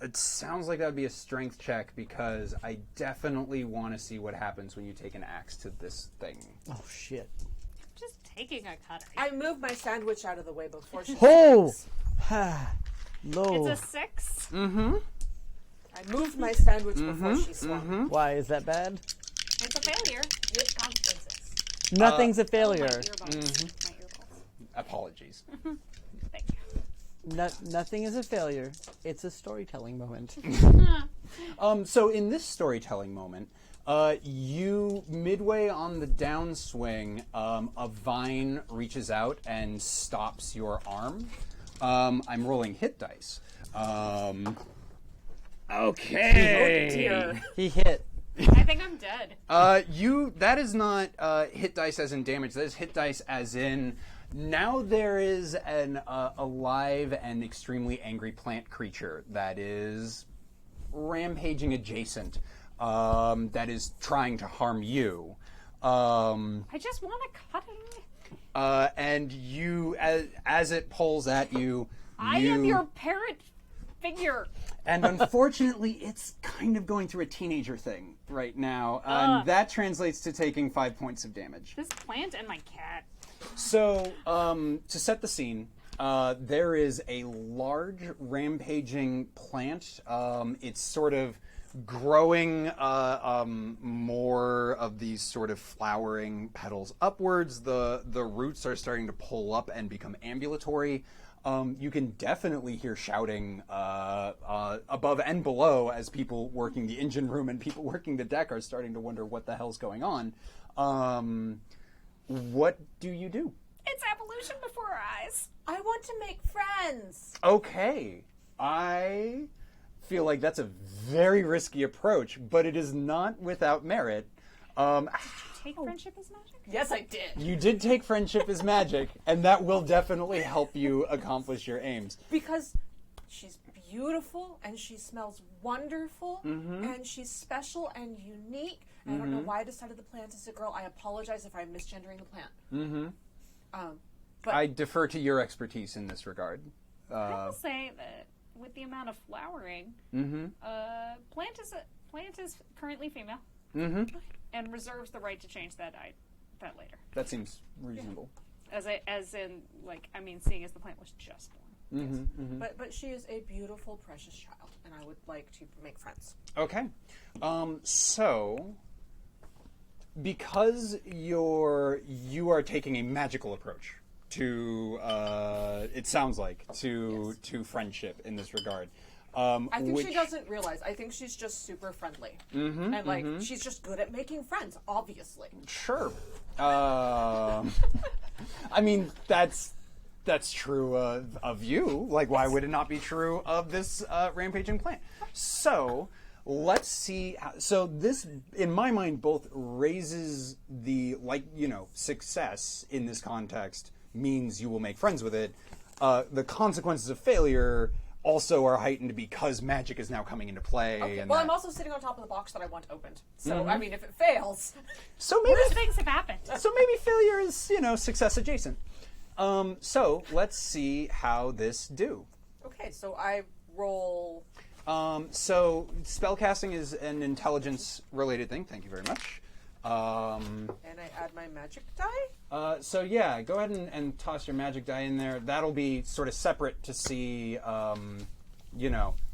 it sounds like that would be a strength check because I definitely want to see what happens when you take an axe to this thing. Oh shit. Just taking a cutting. I moved my sandwich out of the way before she Oh. sneezes. Low. It's a 6. I moved my sandwich before she swung. Why is that bad? It's a failure with consequences. Nothing's a My failure. earbuds. My earbuds. Apologies. Thank you. Nothing is a failure. It's a storytelling moment. So in this storytelling moment, you midway on the downswing, a vine reaches out and stops your arm. I'm rolling hit dice. Okay. Oh dear. He hit. I think I'm dead. That is not hit dice as in damage. That is hit dice as in now there is an alive and extremely angry plant creature that is rampaging adjacent. That is trying to harm you. I just want a cutting. And you, as it pulls at you, I am your parrot figure. And unfortunately, it's kind of going through a teenager thing right now. And that translates to taking 5 points of damage. This plant and my cat. So, to set the scene, there is a large rampaging plant. It's sort of growing more of these sort of flowering petals upwards. The roots are starting to pull up and become ambulatory. You can definitely hear shouting above and below as people working the engine room and people working the deck are starting to wonder what the hell's going on. What do you do? It's evolution before our eyes. I want to make friends. Okay. I feel like that's a very risky approach, but it is not without merit. Take friendship as magic? Yes, I did. You did take friendship as magic, and that will definitely help you accomplish your aims. Because she's beautiful and she smells wonderful and she's special and unique. And I don't know why I decided the plant is a girl. I apologize if I'm misgendering the plant. But I defer to your expertise in this regard. I will say that with the amount of flowering, plant is currently female, and reserves the right to change that later. That seems reasonable. Seeing as the plant was just born. but she is a beautiful, precious child, and I would like to make friends. Okay. So, because you are taking a magical approach to, it sounds like, to friendship in this regard. I think she doesn't realize. I think she's just super friendly. And, she's just good at making friends, obviously. Sure. I mean, that's true of you. Like, why would it not be true of this rampaging plant? So, let's see. So, this, in my mind, both raises the, success in this context means you will make friends with it. The consequences of failure also are heightened because magic is now coming into play. Okay. And I'm also sitting on top of the box that I want opened. So, I mean, if it fails... So maybe, Worse things have happened. so maybe failure is, success adjacent. So let's see how this do. Okay, so I roll... So spellcasting is an intelligence-related thing. Thank you very much. And I add my magic die? So yeah, go ahead and toss your magic die in there. That'll be sort of separate to see,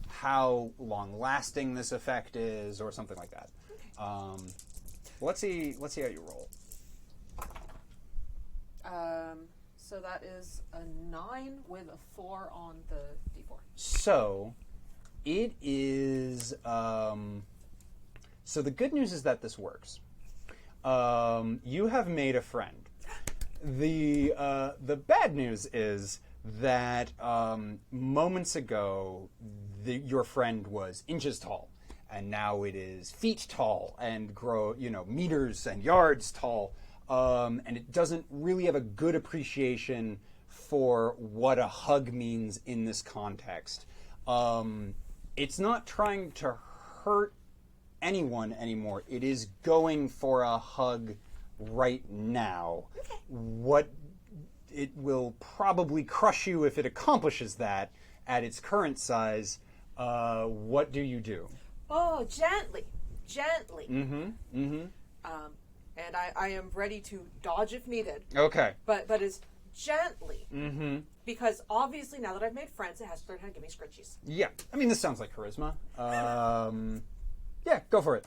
how long-lasting this effect is, or something like that. Let's see how you roll. So that is a 9 with a 4 on the d4. So it is. So the good news is that this works. You have made a friend. The bad news is that moments ago your friend was inches tall, and now it is feet tall and grow meters and yards tall, and it doesn't really have a good appreciation for what a hug means in this context. It's not trying to hurt anyone anymore. It is going for a hug right now. What it will probably crush you if it accomplishes that at its current size. What do you do? Oh, gently. And I am ready to dodge if needed. Okay. But as gently. Because obviously now that I've made friends, it has to learn how to give me scritchies. Yeah. I mean, this sounds like charisma. Yeah, go for it.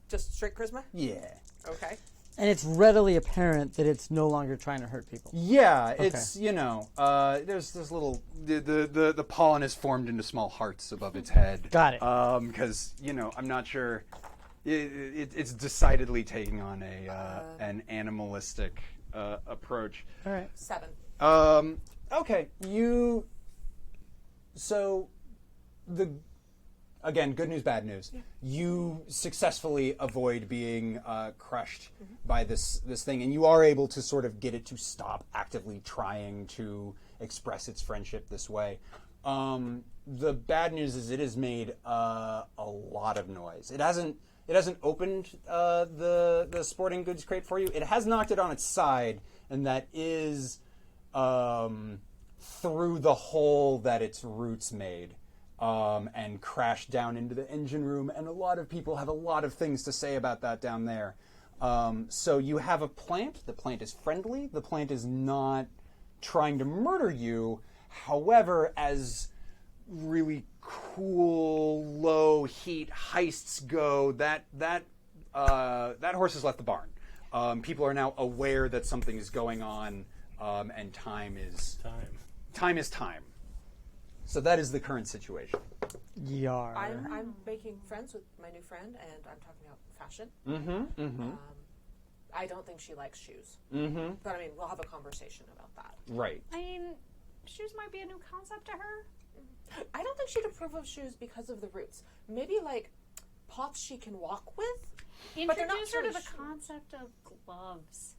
Just straight charisma? Yeah. Okay. And it's readily apparent that it's no longer trying to hurt people. Yeah, it's, there's this little, the pollen is formed into small hearts above its head. Got it. Because, I'm not sure, it's decidedly taking on an animalistic approach. All right. 7. Okay, again, good news, bad news. Yeah. You successfully avoid being crushed by this thing, and you are able to sort of get it to stop actively trying to express its friendship this way. The bad news is it has made a lot of noise. It hasn't opened the sporting goods crate for you. It has knocked it on its side, and that is through the hole that its roots made. And crashed down into the engine room, and a lot of people have a lot of things to say about that down there. So you have a plant. The plant is friendly. The plant is not trying to murder you. However, as really cool, low heat heists go, that horse has left the barn. People are now aware that something is going on, and time is time. So that is the current situation. Yar. I'm making friends with my new friend, and I'm talking about fashion. I don't think she likes shoes. But I mean, we'll have a conversation about that. Right. I mean, shoes might be a new concept to her. I don't think she'd approve of shoes because of the roots. Maybe like pots she can walk with. But they're not Introduce her to really the shoes. concept of gloves.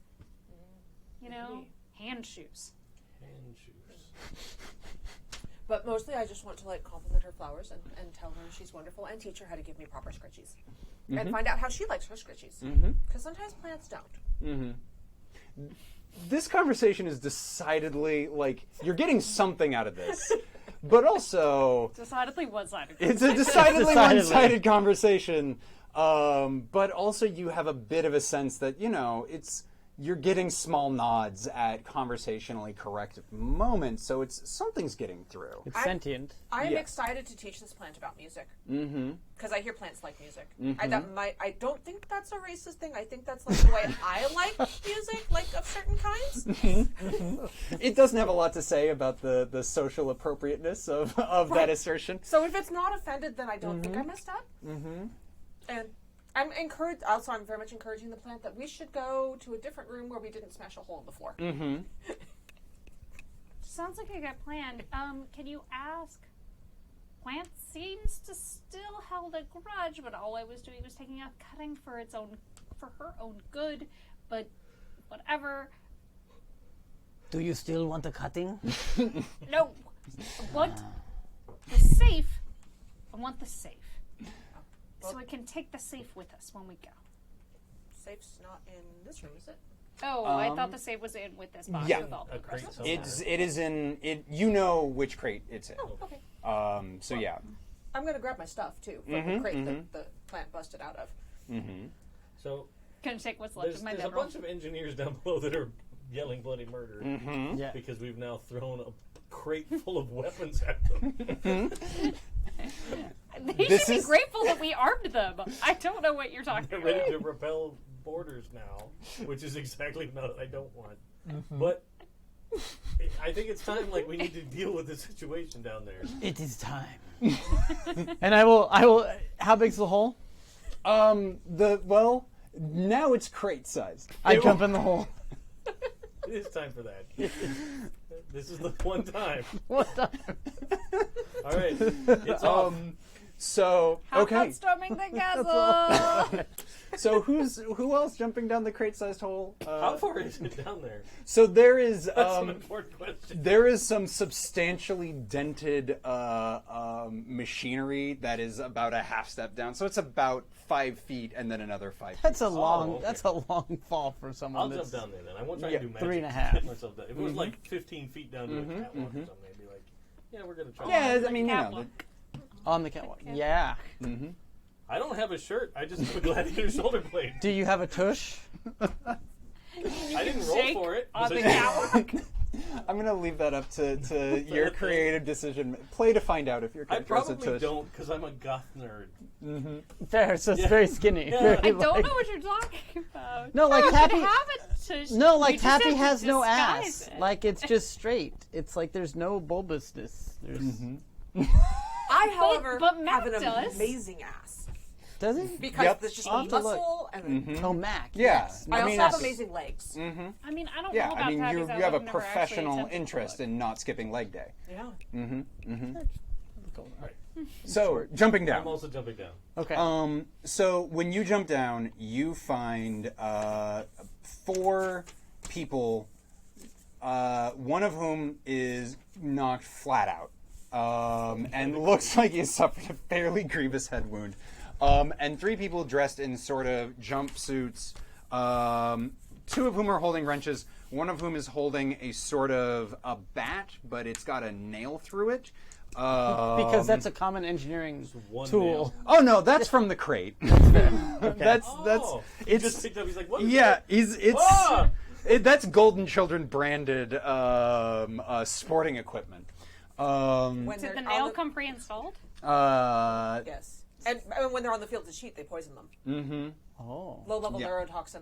You know, hand shoes. Hand shoes. But mostly I just want to like compliment her flowers and tell her she's wonderful and teach her how to give me proper scritchies. And find out how she likes her scritchies. Because sometimes plants don't. This conversation is decidedly, like, you're getting something out of this. But also, Decidedly one-sided. it's a decidedly one-sided conversation. But also you have a bit of a sense that, you're getting small nods at conversationally correct moments, so something's getting through. It's sentient. I'm Yeah. excited to teach this plant about music. Because I hear plants like music. I don't think that's a racist thing. I think that's like the way I like music, like of certain kinds. It doesn't have a lot to say about the social appropriateness of that assertion. So if it's not offended, then I don't think I messed up. And I'm encouraged. Also, I'm very much encouraging the plant that we should go to a different room where we didn't smash a hole in the floor. Sounds like a good plan. Can you ask? Plant seems to still hold a grudge, but all I was doing was taking a cutting for her own good. But whatever. Do you still want a cutting? No. What? The safe. I want the safe. So we can take the safe with us when we go. Safe's not in this room, is it? Oh, I thought the safe was in with this box Yeah. with all the A crate presents. somewhere. It is in it. You know which crate it's in. Oh, okay. So yeah. I'm going to grab my stuff, too, from the crate that the plant busted out of. So Gonna take what's left there's of my a bedroll. bunch of engineers down below that are yelling bloody murder Yeah. because we've now thrown a crate full of weapons at them. They This should be is- grateful that we armed them. I don't know what you're talking They're about. ready to repel borders now, which is exactly what I don't want. But I think it's time, like, we need to deal with the situation down there. It is time. And I will. How big's the hole? Now it's crate sized. I jump in the hole. It is time for that. This is the one time. What time? All right, it's off. So How okay. about storming the castle? So who else jumping down the crate sized hole? How far is it down there? So there is That's an important question. there is some substantially dented machinery that is about a half step down. So it's about 5 feet and then another 5 feet. That's a long. okay. That's a long fall for someone. I'll jump that's, down there then. I won't try Yeah, to do magic. 3.5. Get myself down. If it was like 15 feet down to a catwalk or something, I'd be like, yeah, we're going to try. Yeah, I mean, catwalk. on the catwalk. Yeah. I don't have a shirt. I just have a gladiator shoulder blade. Do you have a tush? I didn't roll Shake for it. on the Was it- catwalk. I'm gonna leave that up to your creative decision. Play to find out if your I character has a probably tush. don't, because I'm a goth nerd. Fair, so it's very skinny. Yeah. Very, I don't like- know what you're talking about. No, like You Taffy. could have it to No, you like just Taffy have to has no disguise ass. it. Like it's just straight. It's like there's no bulbousness. There's I, however, but Matt have an does. amazing ass does it? because Yep. there's just I'll have to look. muscle and Oh, Mac. Yeah. yes. I also mean, have that's- amazing legs. I mean, I don't Yeah, know about I mean, Taffy's you ass. have a I've never actually professional attempted to interest look. in not skipping leg day. Yeah. So, jumping down. I'm also jumping down. Okay. So when you jump down, you find 4 people, one of whom is knocked flat out, and looks like he suffered a fairly grievous head wound, and 3 people dressed in sort of jumpsuits, 2 of whom are holding wrenches, one of whom is holding a sort of a bat, but it's got a nail through it. Because that's a common engineering one tool. nail. Oh no, that's from the crate. That's Oh, he it's just picked up. He's like, what is yeah. that? Ah! That's Golden Children branded sporting equipment. When Did they're the on nail come pre-installed? Yes. And when they're on the field to cheat, they poison them. Oh. Low-level Yeah. neurotoxin.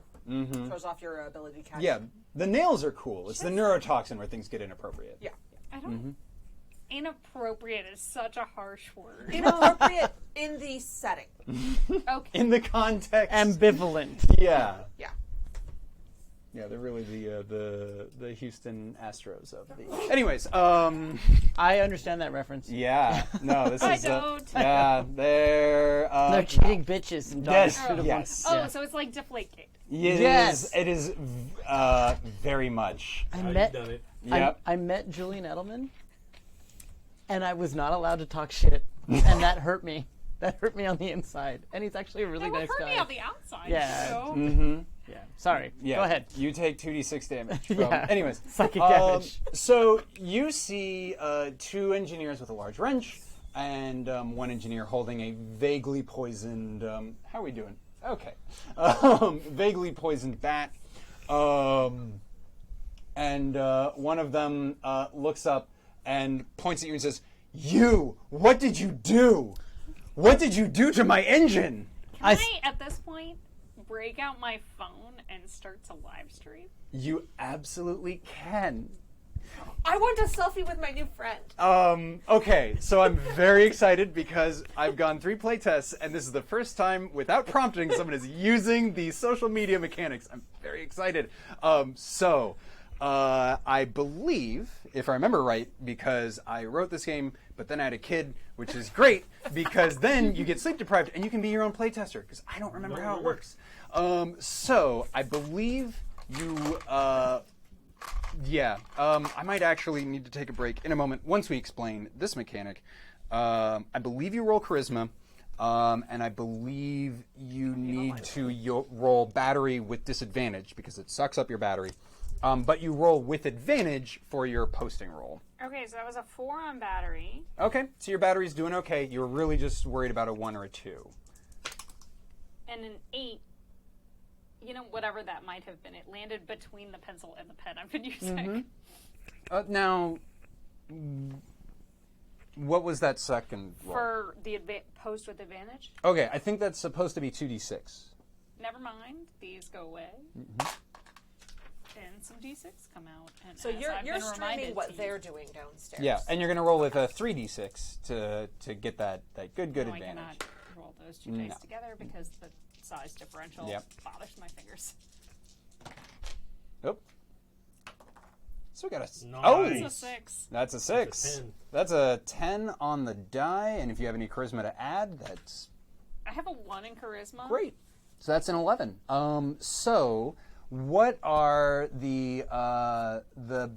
Throws off your ability to catch. Yeah, the nails are cool. It's the neurotoxin where things get inappropriate. Yeah. I don't. Inappropriate is such a harsh word. Inappropriate in the setting. Okay. In the context. Ambivalent. Yeah. Yeah. Yeah, they're really the Houston Astros of the. Anyways, I understand that reference. yeah, no, this I is don't. yeah, they're They're cheating bitches and dogs. yes, shoot 'em yes. Oh, Yeah. so it's like Deflategate. Yes. It is very much. I Now met you've done it. Yep. I met Julian Edelman, and I was not allowed to talk shit, and that hurt me. That hurt me on the inside. And he's actually a really That would nice hurt guy. me on the outside. Yeah. So. Yeah. Sorry. Yeah. Go ahead. You take 2d6 damage. From, Yeah. Anyways. Psychic damage. So you see 2 engineers with a large wrench and 1 engineer holding a vaguely poisoned. How are we doing? Okay. Vaguely poisoned bat. And one of them looks up and points at you and says, "You! What did you do? What did you do to my engine?" Can I, at this point, break out my phone and start to live stream? You absolutely can. I want a selfie with my new friend. Okay, so I'm very excited because I've gone 3 play tests, and this is the first time, without prompting, someone is using the social media mechanics. I'm very excited. I believe, if I remember right, because I wrote this game, but then I had a kid, which is great, because then you get sleep deprived, and you can be your own playtester, because I don't remember how it works. So, I believe you... I might actually need to take a break in a moment once we explain this mechanic. I believe you roll charisma, and I believe you need to roll battery with disadvantage because it sucks up your battery. But you roll with advantage for your posting roll. Okay, so that was a 4 on battery. Okay, so your battery's doing okay. You're really just worried about a 1 or a 2. And an 8, whatever that might have been. It landed between the pencil and the pen I've been using. Now, what was that second roll? For the post with advantage. Okay, I think that's supposed to be 2d6. Never mind. These go away. And some D6 come out. And So as you're I've been streaming reminded what to they're use- doing downstairs. Yeah, and you're going to roll with a 3d6 to get that good No, I advantage. cannot roll those 2 dice together because the size differential Yep. bothers my fingers. Oh. So we got a... Nice. Oh! It's a 6. That's a 6. 10. That's a 10 on the die, and if you have any charisma to add, that's I have a 1 in charisma. great. So that's an 11. So what are the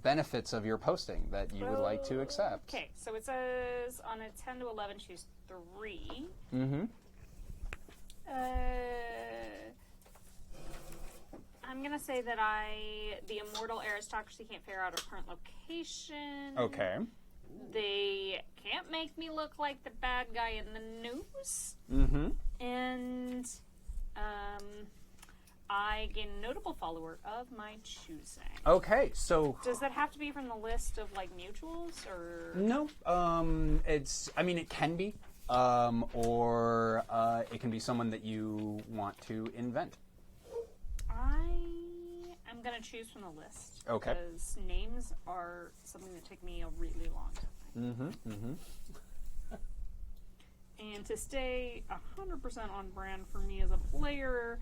benefits of your posting that you would like to accept? Okay, so it says on a 10 to 11, choose 3. Mm-hmm. I'm gonna say that the immortal aristocracy can't figure out our current location. Okay. They can't make me look like the bad guy in the news. Mm-hmm. And I gain a notable follower of my choosing. Okay, so Does that have to be from the list of like mutuals or? no, it's. I mean, it can be, or it can be someone that you want to invent. I am gonna choose from the list. Okay. Because names are something that take me a really long time. And to stay 100% on brand for me as a player,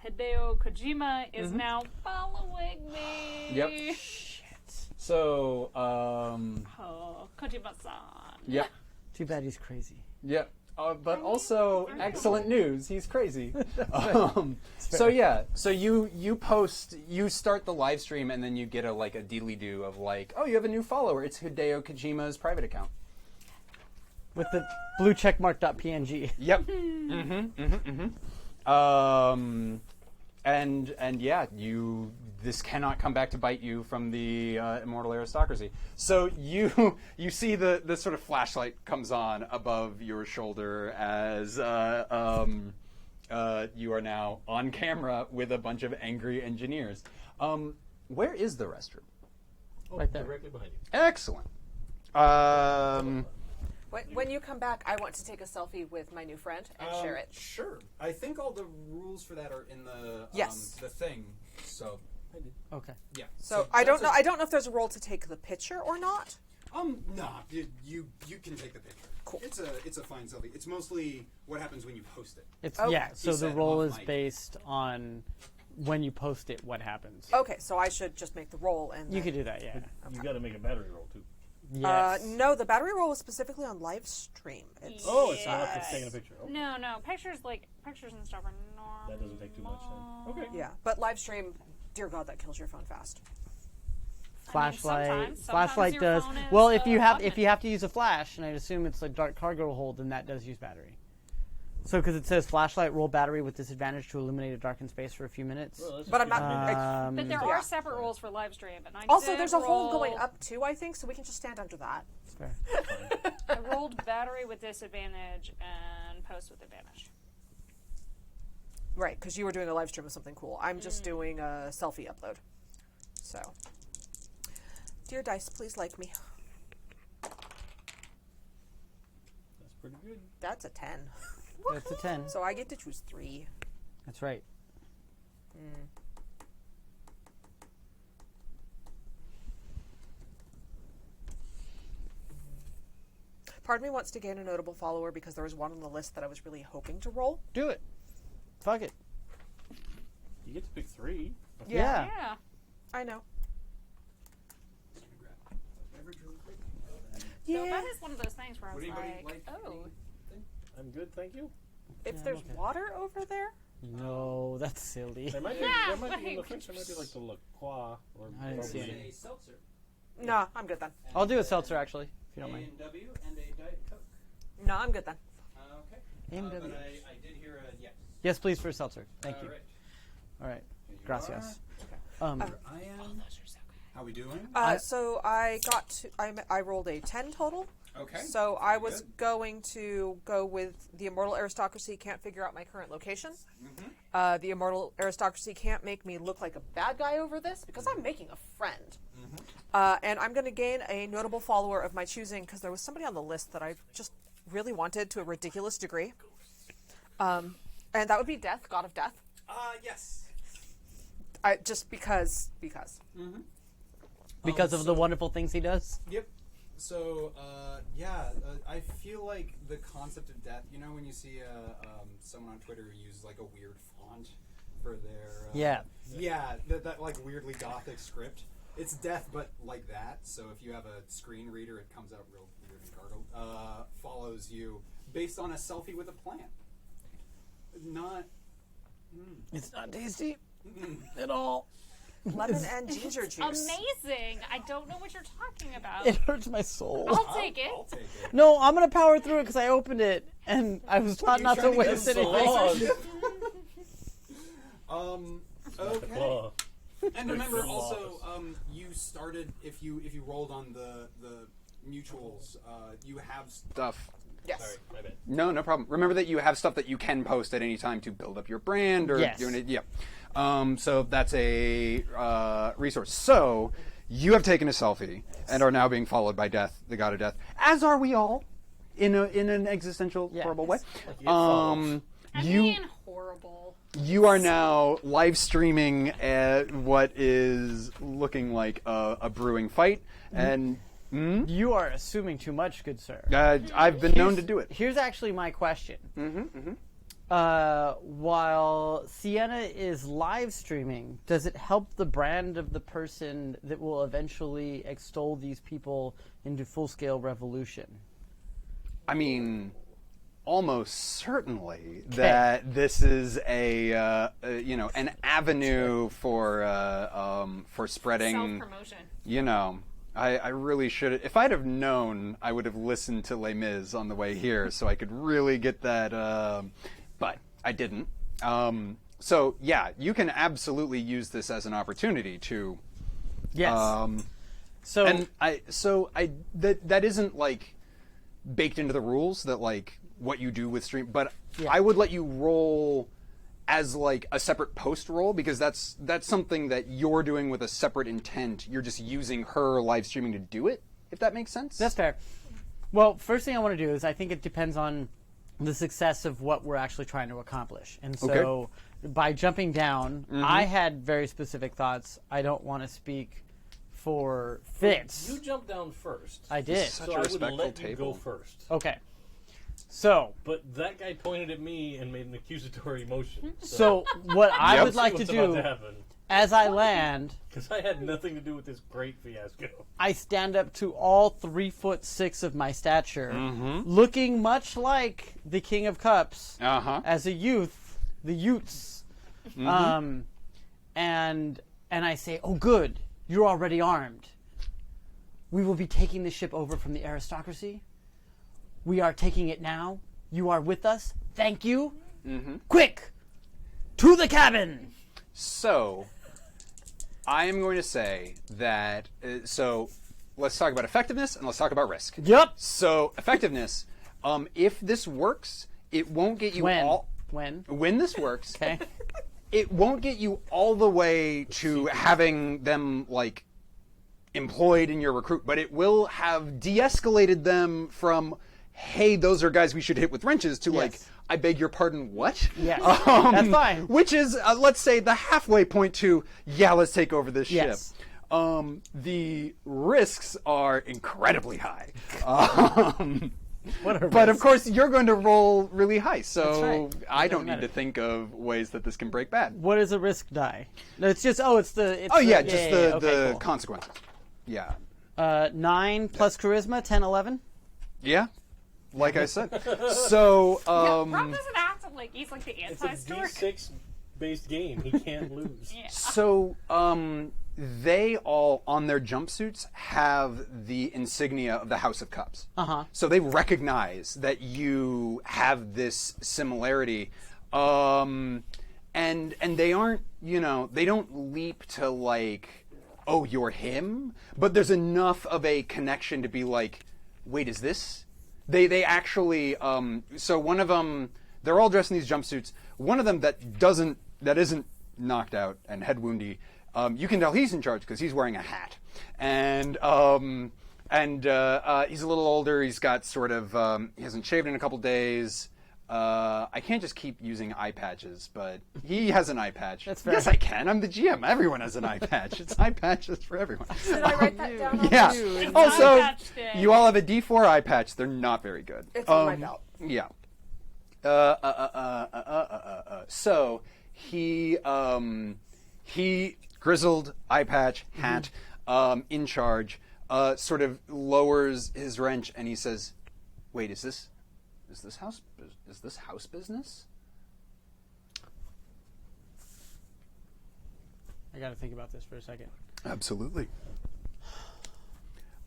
Hideo Kojima is now following me. Yep. So, Oh, Kojima-san. yep, Too bad he's crazy. yep. But also, excellent news. He's crazy. So yeah, so you post, you start the live stream, and then you get a deedly-do of oh, you have a new follower. It's Hideo Kojima's private account. With the blue checkmark.png. Yep. And yeah, this cannot come back to bite you from the immortal aristocracy. So you see the sort of flashlight comes on above your shoulder as you are now on camera with a bunch of angry engineers. Where is the restroom? Right there. Directly behind you. Excellent. When you come back, I want to take a selfie with my new friend and share it. Sure. I think all the rules for that are in the Yes. the thing. So Okay. yeah. So I don't know. I don't know if there's a role to take the picture or not. Nah, you can take the picture. Cool. It's a fine selfie. It's mostly what happens when you post it. It's Okay. yeah. So He the said roll off is mic. based on when you post it, what happens. Okay, so I should just make the roll and You then- could do that, yeah. You got to make a battery roll too. Yes. No, the battery roll was specifically on live stream. It's, Oh, it's not just taking a picture. Okay. No, pictures and stuff are normal. That doesn't take too much time. Okay. yeah, but live stream, dear God, that kills your phone fast. Flashlight. sometimes Flashlight your does. phone is, Well, if you have augmented. to use a flash, and I assume it's like dark cargo hold, then that does use battery. So because it says flashlight roll battery with disadvantage to illuminate a darkened space for a few minutes. Well, that's But I'm just not. good. But there Yeah. are separate rules for live stream, and I Also, did there's a hole roll- going up too, I think, so we can just stand under that. It's fair. I rolled battery with disadvantage and post with advantage. Right, because you were doing a live stream of something cool. I'm just doing a selfie upload. So, dear dice, please like me. That's pretty good. That's a 10. That's a 10. So I get to choose 3. That's right. Part of me wants to gain a notable follower because there was one on the list that I was really hoping to roll. Do it. Fuck it. You get to pick 3. Yeah. Yeah. I know. So Yeah. that is one of those things where I was Would anybody like, oh, I'm good, thank you. If Yeah, there's okay. water over there, No, that's silly. There might be, Yeah, there might be in the like- fridge, there might be like the La Croix or I didn't see bubbly. any. seltzer. no, I'm good then. I'll do a seltzer actually, if you don't mind. A&W and a Diet Coke. No, I'm good then. Okay. A&W. But I did hear a yes. Yes, please for a seltzer. Thank you. All right. All right. Here you Gracias. are. Um, I am. How we doing? So I got to, I rolled a 10 total. Okay. So I Very was good. going to go with the immortal aristocracy can't figure out my current location. The immortal aristocracy can't make me look like a bad guy over this because I'm making a friend. And I'm going to gain a notable follower of my choosing because there was somebody on the list that I just really wanted to a ridiculous degree. And that would be Death, God of Death. Yes. Just because. because of the wonderful things he does. Yep. So, I feel like the concept of death, you know, when you see someone on Twitter use like a weird font for their. Yeah. Yeah, that like weirdly gothic script. It's death, but like that. So if you have a screen reader, it comes out real weird and gargled. Follows you based on a selfie with a plant. Not. It's not tasty at all. Lemon and ginger juice. amazing. I don't know what you're talking about. It hurts my soul. I'll take it. I'll take it. No, I'm gonna power through it because I opened it and I was taught not to trying to get waste so anything. Okay. Claw. And remember, Like the also, laws. you started if you rolled on the mutuals, you have stuff Yes. Sorry, my bad. No problem. Remember that you have stuff that you can post at any time to build up your brand or Yes. doing it. Yeah. So that's a resource. So you have taken a selfie and are now being followed by Death, the god of death, as are we all, in an existential, horrible way. It follows. I'm You being horrible. you are now live streaming what is looking like a brewing fight, and You are assuming too much, good sir. I've been known to do it. Here's actually my question. While Sienna is live streaming, does it help the brand of the person that will eventually extol these people into full-scale revolution? I mean, almost certainly that this is an avenue for spreading. Self-promotion. You know, I really should. If I'd have known, I would have listened to Les Mis on the way here, so I could really get that. But I didn't. So yeah, you can absolutely use this as an opportunity to. Yes. So And that isn't like baked into the rules that like what you do with stream, but I would let you roll as like a separate post roll because that's something that you're doing with a separate intent. You're just using her live streaming to do it, if that makes sense. that's fair. Well, first thing I want to do is I think it depends on the success of what we're actually trying to accomplish. And so by jumping down, I had very specific thoughts. I don't want to speak for Fitz. You jumped down first. I did. Such so a I would respectful let you table. go first. Okay. So But that guy pointed at me and made an accusatory motion. So what I would like to what's about do to happen. as I land, Because I had nothing to do with this great fiasco. I stand up to all 3'6" of my stature, looking much like the King of Cups as a youth, the Utes, and I say, "Oh, good, you're already armed. We will be taking the ship over from the aristocracy. We are taking it now. You are with us. Thank you. Quick, to the cabin." So, I am going to say that. So, let's talk about effectiveness and let's talk about risk. Yep. So, effectiveness. If this works, it won't get you all. When this works, Okay. it won't get you all the way to having them like employed in your recruit, but it will have de-escalated them from, hey, those are guys we should hit with wrenches, to like, I beg your pardon, what? Yes. That's fine. Which is, let's say, the halfway point to, yeah, let's take over this Yes. ship. The risks are incredibly high. But of course, you're going to roll really high, so That's right. I don't doesn't need matter. to think of ways that this can break bad. What is a risk die? No, it's just it's the. Oh yeah, the, just yeah, the okay, cool. consequences. Yeah, 9 plus charisma, 10, 11. yeah. Like I said, so Rob doesn't act like he's like the It's a anti-stork. D6 based game. He can't lose. Yeah. so they all on their jumpsuits have the insignia of the House of Cups. So they recognize that you have this similarity, and they aren't, they don't leap to like, oh, you're him, but there's enough of a connection to be like, wait, is this? They actually, so one of them, they're all dressed in these jumpsuits. One of them that isn't knocked out and head woundy, you can tell he's in charge because he's wearing a hat, and he's a little older. He's got sort of, he hasn't shaved in a couple days. I can't just keep using eye patches, but he has an eye patch. That's fair. Yes, I can. I'm the GM. Everyone has an eye patch. It's eye patches for everyone. Did I write that down? On Yeah. the- Also, eye patch day. you all have a D4 eye patch. They're not very good. It's on my belt. Yeah. So he grizzled eye patch hat, in charge, sort of lowers his wrench and he says, "Wait, is this house business?" I got to think about this for a second. Absolutely.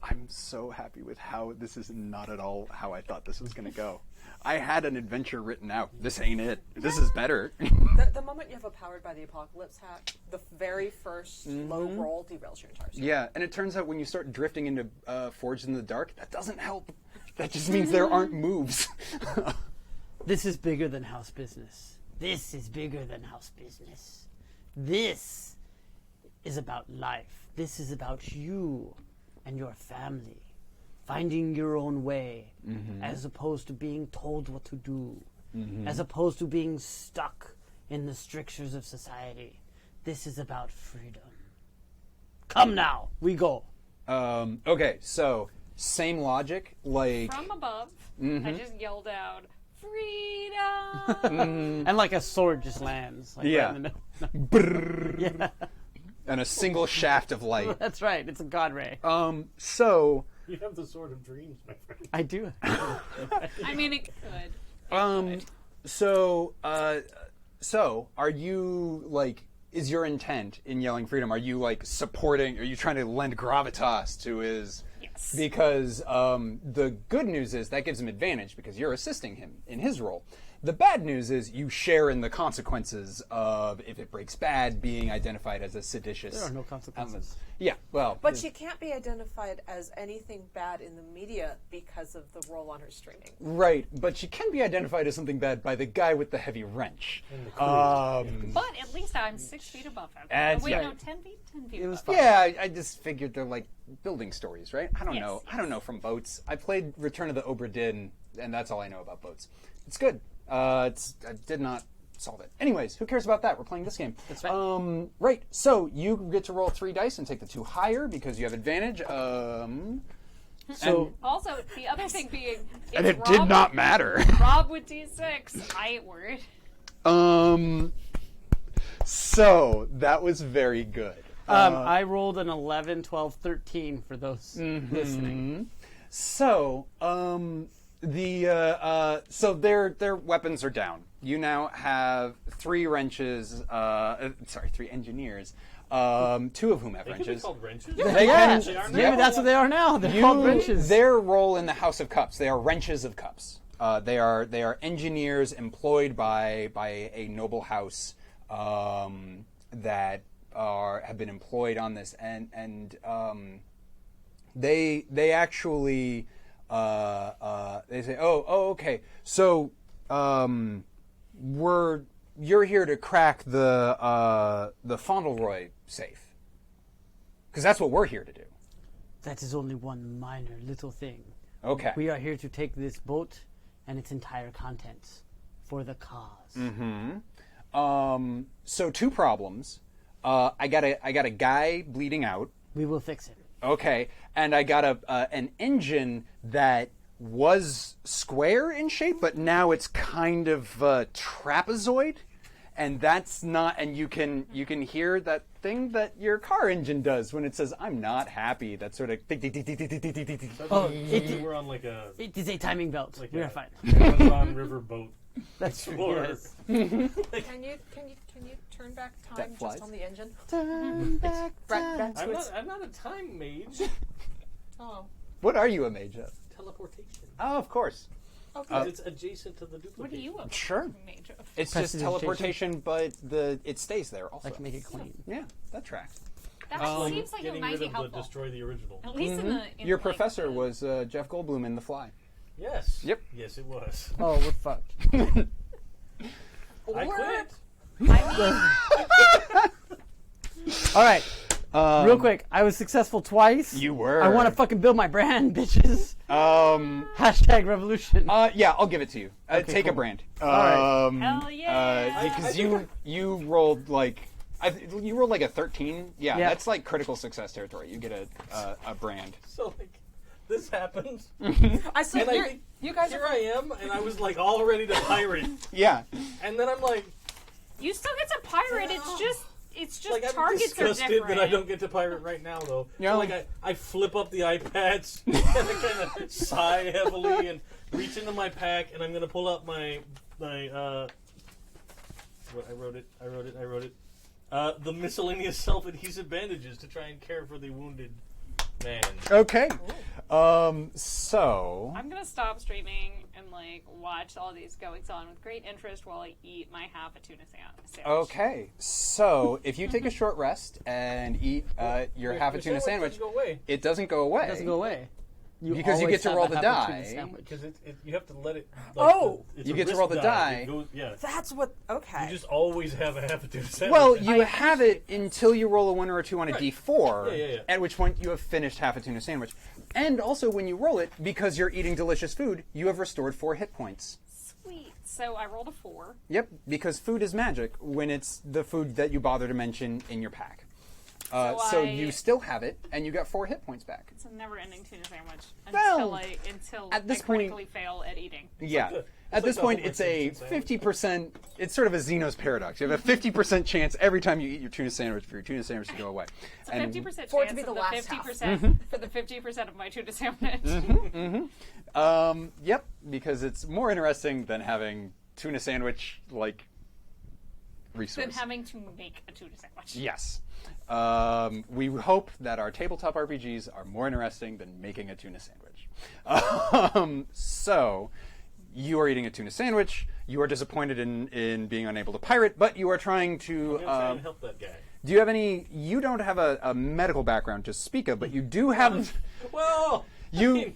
I'm so happy with how this is not at all how I thought this was going to go. I had an adventure written out. This ain't it. This is better. The moment you have a Powered by the Apocalypse hat, the very first low roll derails your entire story. Yeah, and it turns out when you start drifting into Forged in the Dark, that doesn't help. That just means there aren't moves. This is bigger than house business. This is bigger than house business. This is about life. This is about you and your family. Finding your own way, as opposed to being told what to do, as opposed to being stuck in the strictures of society. This is about freedom. Come now, we go. Okay, so same logic, like From above, I just yelled out, freedom! And like a sword just lands. Like Yeah. right in the brrrr, yeah, and a single shaft of light. that's right. It's a god ray. So You have the sword of dreams, my friend. I do. I mean, it could. So are you like? Is your intent in yelling freedom? Are you like supporting? Are you trying to lend gravitas to his? Yes. Because the good news is that gives him advantage because you're assisting him in his role. The bad news is you share in the consequences of, if it breaks bad, being identified as a seditious. There are no consequences. Yeah, well. But she can't be identified as anything bad in the media because of the role on her streaming. Right, but she can be identified as something bad by the guy with the heavy wrench. But at least I'm 6 feet above him. And- Oh, wait, yeah. no, 10 feet? 10 feet It was above. fun. Yeah, I just figured they're like building stories, right? I don't Yes, know. yes. I don't know from boats. I played Return of the Obra Dinn, and that's all I know about boats. It's good. I did not solve it. Anyways, who cares about that? We're playing this game. That's right. Right. So you get to roll 3 dice and take the 2 higher because you have advantage. So Also, the other thing being, And it's it did Rob- not matter. Rob with D6. I ain't worried. So that was very good. I rolled an 11, 12, 13 for those listening. So, so their weapons are down. You now have 3 wrenches. 3 engineers. 2 of whom have They could be wrenches. called wrenches? They Yeah, can. maybe that's what they are now. They're called wrenches. Their role in the House of Cups. They are wrenches of cups. They are engineers employed by a noble house that have been employed on this, and they actually they say, oh, okay, so you're here to crack the Fauntleroy safe, because that's what we're here to do. That is only one minor little thing. Okay. We are here to take this boat and its entire contents for the cause. So 2 problems. I got a guy bleeding out. We will fix it. Okay, and I got an engine that was square in shape, but now it's kind of trapezoid, and that's not. And you can hear that thing that your car engine does when it says "I'm not happy." That sort of. Oh, We were on like a It is a timing belt. we are fine. Amazon River boat. That's true. Explorer. Yes. Can you turn back time That flies. just on the engine? Turn back time. I'm not a time mage. Oh. What are you a mage of? Teleportation. Oh, of course. It's adjacent to the duplicate. What are you a Sure. mage of? It's just Prestidigitation. teleportation, but it stays there also. I can make it clean. Yeah, that tracks. That seems like it Getting might rid be of the helpful. destroy the original. At least in the. In Your like professor the- was Jeff Goldblum in The Fly. Yes. Yep. Yes, it was. Oh, we're fucked. I quit. All right. Real quick, I was successful twice. You were. I want to fucking build my brand, bitches. Hashtag revolution. Yeah, I'll give it to you. Take a cool. brand. right. Hell yeah! Because you rolled like you rolled like a 13. Yeah, Yeah. that's like critical success territory. You get a brand. So like, this happens. I saw And I think you guys here are. I am, and I was like all ready to pirate, Yeah. and then I'm like You still get to pirate. It's just I'm targets are disgusted different. that I don't get to pirate right now, though. Yeah, So, like- I flip up the iPads, and I kind of sigh heavily and reach into my pack, and I'm gonna pull out my what I wrote it. The miscellaneous self-adhesive bandages to try and care for the wounded man. Okay. So I'm gonna stop streaming and like watch all these goings on with great interest while I eat my half a tuna sandwich. okay. So if you take a short rest and eat your half a tuna sandwich, Doesn't go away. it doesn't go away. It doesn't go away. Because you always get to have roll a the tuna die. sandwich. Because you have to let it. Oh! it's You a get to risk roll the die. It goes, yeah. That's what. Okay. You just always have a half a tuna sandwich. Well, you have it until you roll a 1 or a 2 on a Right. d4, Yeah. at which point you have finished half a tuna sandwich. And also, when you roll it, because you're eating delicious food, you have restored 4 hit points. Sweet. So I rolled a 4. Yep, because food is magic when it's the food that you bother to mention in your pack. So you still have it, and you got 4 hit points back. It's a never-ending tuna sandwich Well, until at this I point- critically fail at eating. Yeah. At like this the point, whole it's a Richardson sandwich. 50%. It's sort of a Zeno's paradox. You have a 50% chance every time you eat your tuna sandwich for your tuna sandwich to go away. It's a 50% For it chance to be of the the last half. 50% for the 50% of my tuna sandwich. Yep, because it's more interesting than having tuna sandwich like resource. Than having to make a tuna sandwich. Yes. We hope that our tabletop RPGs are more interesting than making a tuna sandwich. So, you are eating a tuna sandwich. You are disappointed in being unable to pirate, but you are trying to. I'm gonna try and help that guy. Do you have any? You don't have a medical background to speak of, but you do have. Well, You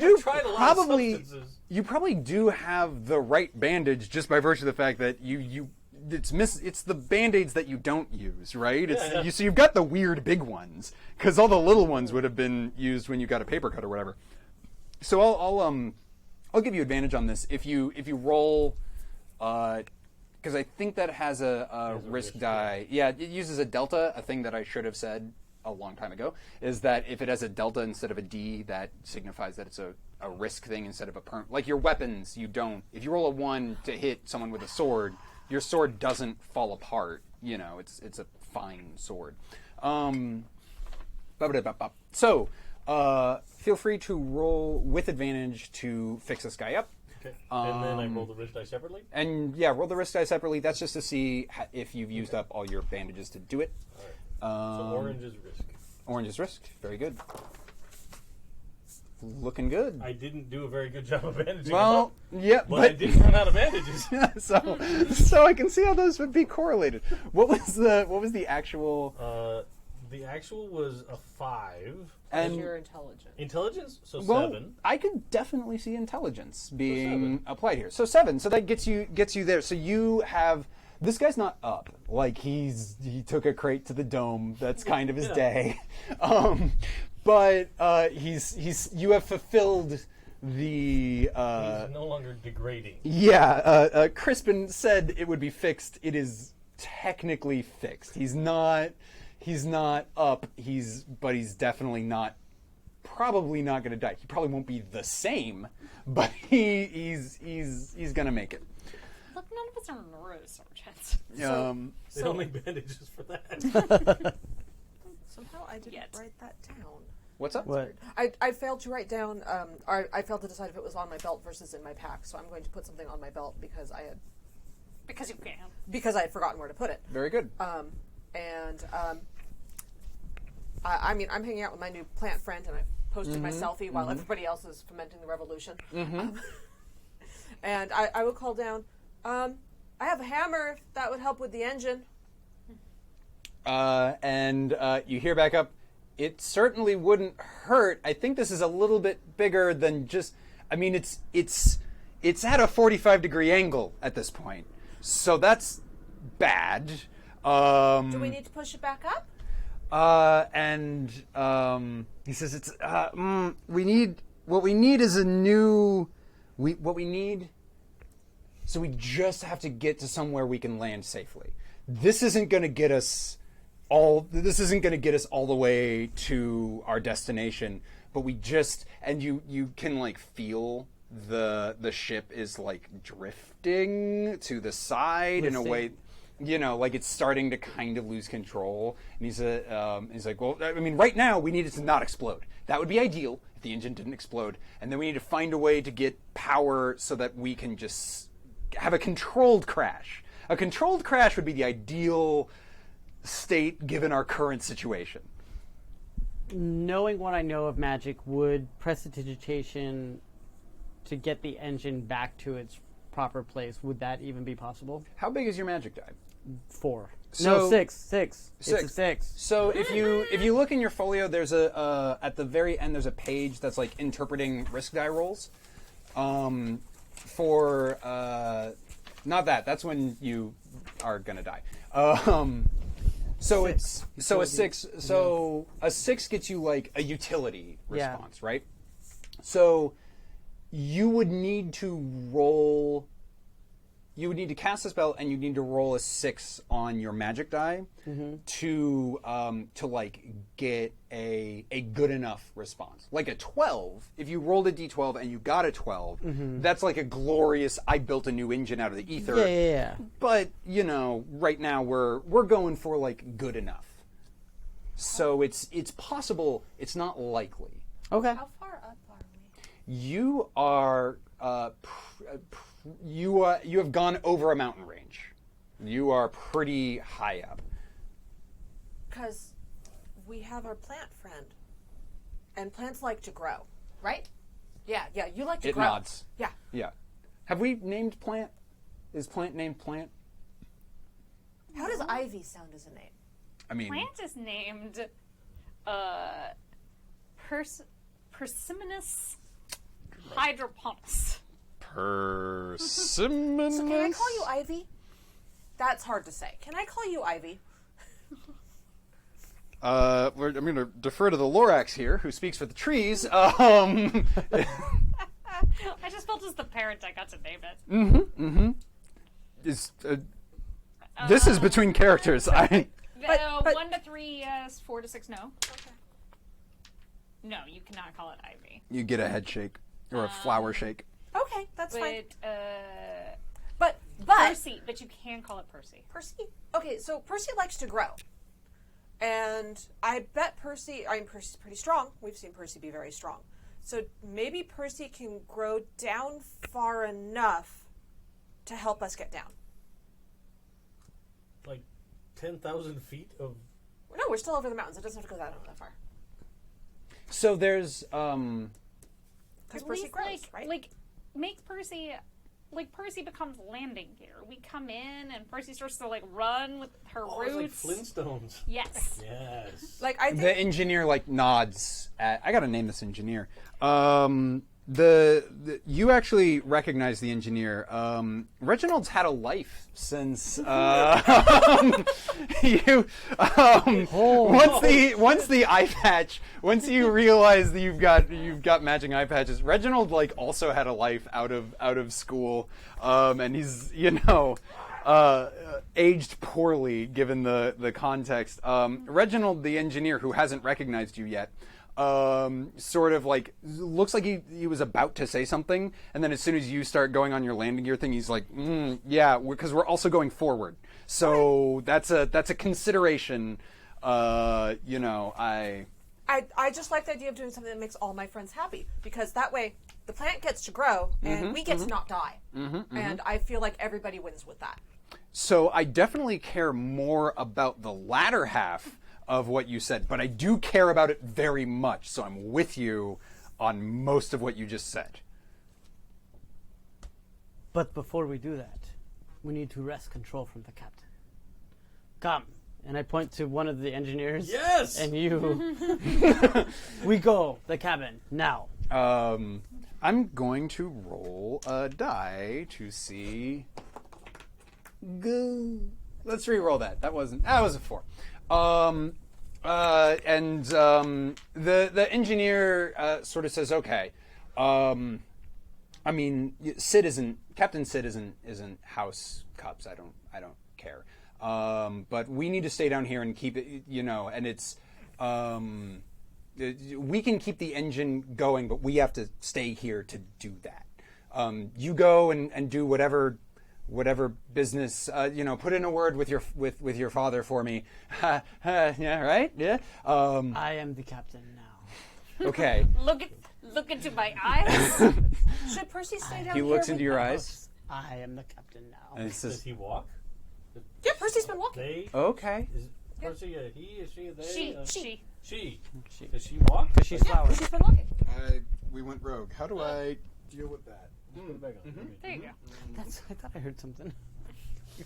do tried a lot of probably. substances. You probably do have the right bandage just by virtue of the fact that it's the band-aids that you don't use, right? Yeah. So you've got the weird big ones because all the little ones would have been used when you got a paper cut or whatever. So I'll give you advantage on this if you roll, because I think that has a risk die. Yeah, it uses a delta. A thing that I should have said a long time ago is that if it has a delta instead of a D, that signifies that it's a risk thing instead of a perm. Like your weapons, you don't. If you roll a 1 to hit someone with a sword, your sword doesn't fall apart. You know, it's a fine sword. So, feel free to roll with advantage to fix this guy up. Okay. And then I roll the risk die separately. And yeah, roll the risk die separately. That's just to see if you've used up all your bandages to do it. All right. So orange is risk. Orange is risk. Very good. Looking good. I didn't do a very good job of bandaging. Well, him up, yeah, but I did run out of bandages. so I can see how those would be correlated. What was the actual? The actual was a 5. And You're intelligent. Intelligence, so well, 7. I could definitely see intelligence being 7. applied here. So 7. So that gets you there. So you have. This guy's not up. Like he took a crate to the dome. That's kind of his day. But you have fulfilled the. He's no longer degrading. Yeah, Crispin said it would be fixed. It is technically fixed. He's not up. But he's definitely not. Probably not going to die. He probably won't be the same, but he's going to make it. Look, none of us are neurosurgeons. They don't make bandages for that. Somehow I didn't write that down. What's up? What? I failed to write down. I failed to decide if it was on my belt versus in my pack. So I'm going to put something on my belt because Because you can. I had forgotten where to put it. Very good. I mean, I'm hanging out with my new plant friend, and I posted my selfie while everybody else is fomenting the revolution. And I would call down, I have a hammer, if that would help with the engine. And you hear back up, it certainly wouldn't hurt. I think this is a little bit bigger than just. I mean, it's at a 45-degree angle at this point, so that's bad. Do we need to push it back up? And he says it's we need what we need is a new what we need. So we just have to get to somewhere we can land safely. This isn't going to get us all. This isn't going to get us all the way to our destination. But we just and you can like feel the ship is like drifting to the side in a way. You know, like it's starting to kind of lose control. And he's like, well, I mean, right now we need it to not explode. That would be ideal if the engine didn't explode. And then we need to find a way to get power so that we can just have a controlled crash. A controlled crash would be the ideal state given our current situation. Knowing what I know of magic, would prestidigitation to get the engine back to its proper place, would that even be possible? How big is your magic die? 4. So- No, 6. 6. It's a Six. 6. So if you look in your folio, there's a at the very end there's a page that's like interpreting risk die rolls. For not that. That's when you are gonna die. So Six. it's so a 6. So a 6 gets you like a utility Yeah. response, right? So you would need to roll. You would need to cast a spell, and you need to roll a 6 on your magic die to like get a good enough response. Like a 12, if you rolled a d12 and you got a 12, that's like a glorious. I built a new engine out of the ether. Yeah. But right now we're going for like good enough. So it's possible. It's not likely. Okay. How far up are we? You are you have gone over a mountain range. You are pretty high up. Because we have our plant friend, and plants like to grow, right? Yeah, you like to It grow. nods. Yeah. Yeah. Have we named Plant? Is Plant named Plant? How does ivy sound as a name? I mean, Plant is named Persimmonus hydroponus. Persimmon. So can I call you Ivy? That's hard to say. Can I call you Ivy? I'm going to defer to the Lorax here, who speaks for the trees. I just felt as the parent I got to name it. This is between characters. But- 1 to 3 yes, 4 to 6 no. Okay. No, you cannot call it Ivy. You get a head shake or a flower shake. Okay, that's fine. But But Percy, but you can call it Percy. Percy. Okay, so Percy likes to grow, and I bet Percy. Percy's pretty strong. We've seen Percy be very strong. So maybe Percy can grow down far enough to help us get down. Like 10,000 feet of. No, we're still over the mountains. It doesn't have to go that far. So there's Because At Percy least, grows, right? Like, make Percy. Like, Percy becomes landing gear. We come in, and Percy starts to, like, run with her It's like roots. Flintstones. Yes. Yes. Like I think the engineer like nods at. I got to name this engineer. You actually recognize the engineer. Reginald's had a life since you. Once the eye patch. Once you realize that you've got matching eye patches. Reginald like also had a life out of school, and he's aged poorly given the context. Reginald, the engineer who hasn't recognized you yet. Sort of like looks like he was about to say something, and then as soon as you start going on your landing gear thing, he's like, yeah, because we're also going forward. So that's a consideration. I just like the idea of doing something that makes all my friends happy, because that way the plant gets to grow and we get to not die, and I feel like everybody wins with that. So I definitely care more about the latter half of what you said, but I do care about it very much, so I'm with you on most of what you just said. But before we do that, we need to wrest control from the captain. Come. And I point to one of the engineers. Yes! And you. We go. The cabin. Now. I'm going to roll a die to see. Go. Let's re-roll that. That was a 4. The engineer sort of says, okay. I mean, Captain Sid isn't house cups. I don't care. But we need to stay down here and keep it, and it's, we can keep the engine going, but we have to stay here to do that. You go and do whatever business, put in a word with your father for me. Yeah, right? Yeah. I am the captain now. Okay. Look into my eyes. Should Percy stay down He here? looks with into your us? eyes. I am the captain now. And he Does says, he walk? Yeah, Percy's been walking. They? okay. Is Percy a he? Is she a they? She. She. She. Does she walk? Because she's flowers. Percy's been walking. We went rogue. How do I deal with that? Put it back on. There you go. I thought I heard something.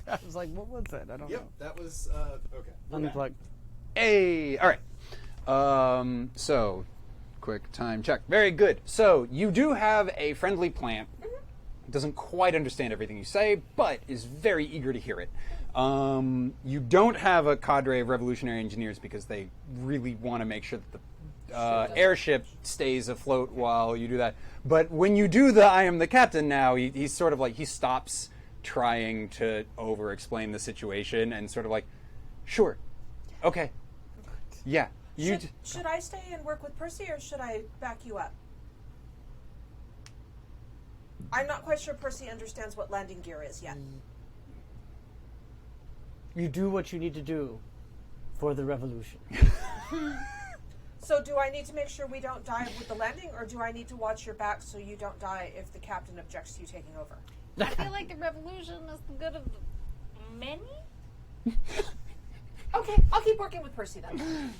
I was like, what was that? I don't know. that was okay. Unplugged. Hey, all right. So, quick time check. Very good. So, you do have a friendly plant. Doesn't quite understand everything you say, but is very eager to hear it. You don't have a cadre of revolutionary engineers because they really want to make sure that the airship stays afloat while you do that. But when you do the I am the captain now, he's sort of like, he stops trying to over-explain the situation and sort of like, sure, okay, yeah. Should I stay and work with Percy, or should I back you up? I'm not quite sure Percy understands what landing gear is yet. You do what you need to do for the revolution. So do I need to make sure we don't die with the landing, or do I need to watch your back so you don't die if the captain objects to you taking over? I feel like the revolution is the good of the many. Okay, I'll keep working with Percy then.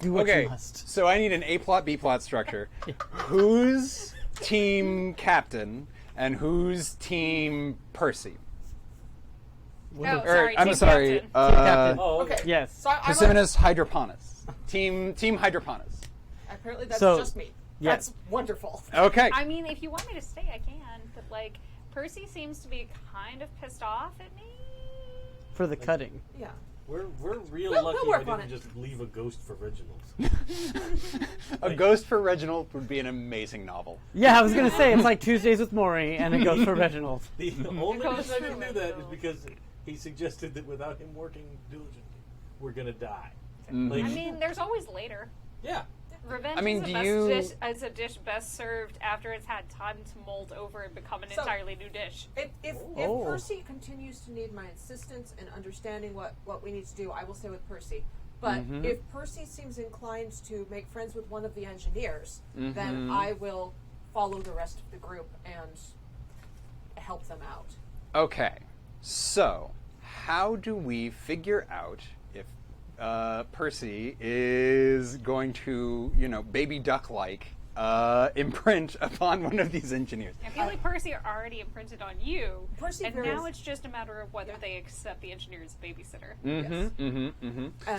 Do what Okay, you must. so I need an A plot, B plot structure. Who's team captain and who's team Percy? Oh, sorry, I'm team sorry, captain. Captain. Oh, okay. Okay. Yes. So I'm Persimmons Hydroponus. Team Hydroponus. apparently that's So- just me. yeah. That's wonderful. Okay. I mean, if you want me to stay, I can. But like, Percy seems to be kind of pissed off at me. For the cutting. Yeah. We're real We'll lucky work we on didn't it. just leave a ghost for Reginald. A Ghost for Reginald would be an amazing novel. Yeah, I was gonna say it's like Tuesdays with Maury, and it goes for Reginald. The only Ghost reason I didn't for do that is Reginald. because he suggested that without him working diligently, we're gonna die. Mhm. Like, I mean, there's always later. yeah. Revenge I mean, is, do a you- is a dish best served after it's had time to mold over and become an So- entirely new dish. If Oh. Percy continues to need my assistance in understanding what we need to do, I will stay with Percy. But if Percy seems inclined to make friends with one of the engineers, then I will follow the rest of the group and help them out. Okay, so how do we figure out if Percy is going to, baby duck-like imprint upon one of these engineers? I feel like Percy are already imprinted on you, Percy and very- now it's just a matter of whether they accept the engineer as babysitter.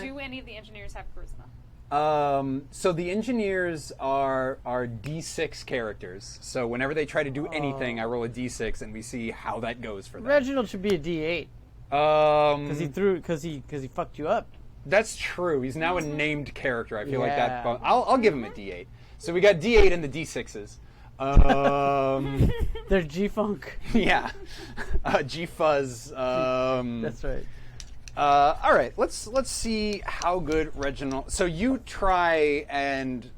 Do any of the engineers have charisma? So the engineers are D6 characters. So whenever they try to do anything, I roll a D6 and we see how that goes for them. Reginald should be a D8 because he fucked you up. That's true. He's now a named character. I feel like that. Yeah. I'll give him a D8. So we got D8 and the D6s. They're G-Funk. Yeah, G-Fuzz. That's right. All right, let's see how good Reginald. So you try and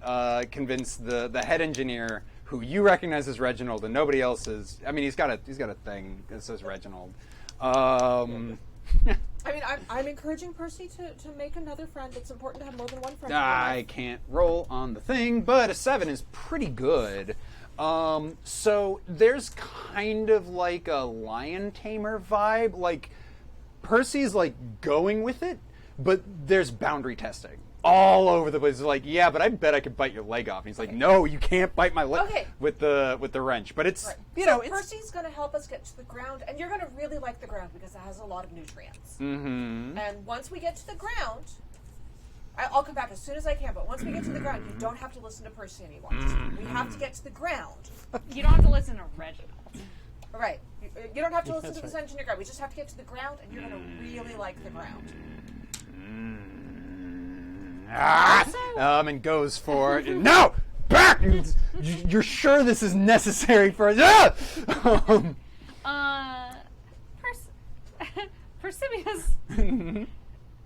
convince the head engineer, who you recognize as Reginald, and nobody else is. I mean, he's got a thing that says Reginald. I mean, I'm encouraging Percy to make another friend. It's important to have more than one friend. I can't roll on the thing, but a 7 is pretty good. So there's kind of like a lion tamer vibe. Like Percy's like going with it, but there's boundary testing all over the place. It's like, yeah, but I bet I could bite your leg off. And he's like, no, you can't bite my leg Okay. with the wrench. But it's Right. so it's Percy's going to help us get to the ground, and you're going to really like the ground because it has a lot of nutrients. Mm-hmm. And once we get to the ground, I'll come back as soon as I can. But once we get to the ground, you don't have to listen to Percy anymore. We have to get to the ground. You don't have to listen to Reginald. All right. You don't have to listen to this engineer guy. We just have to get to the ground, and you're going to really like the ground. And goes for no back. You're sure this is necessary for us? Persebius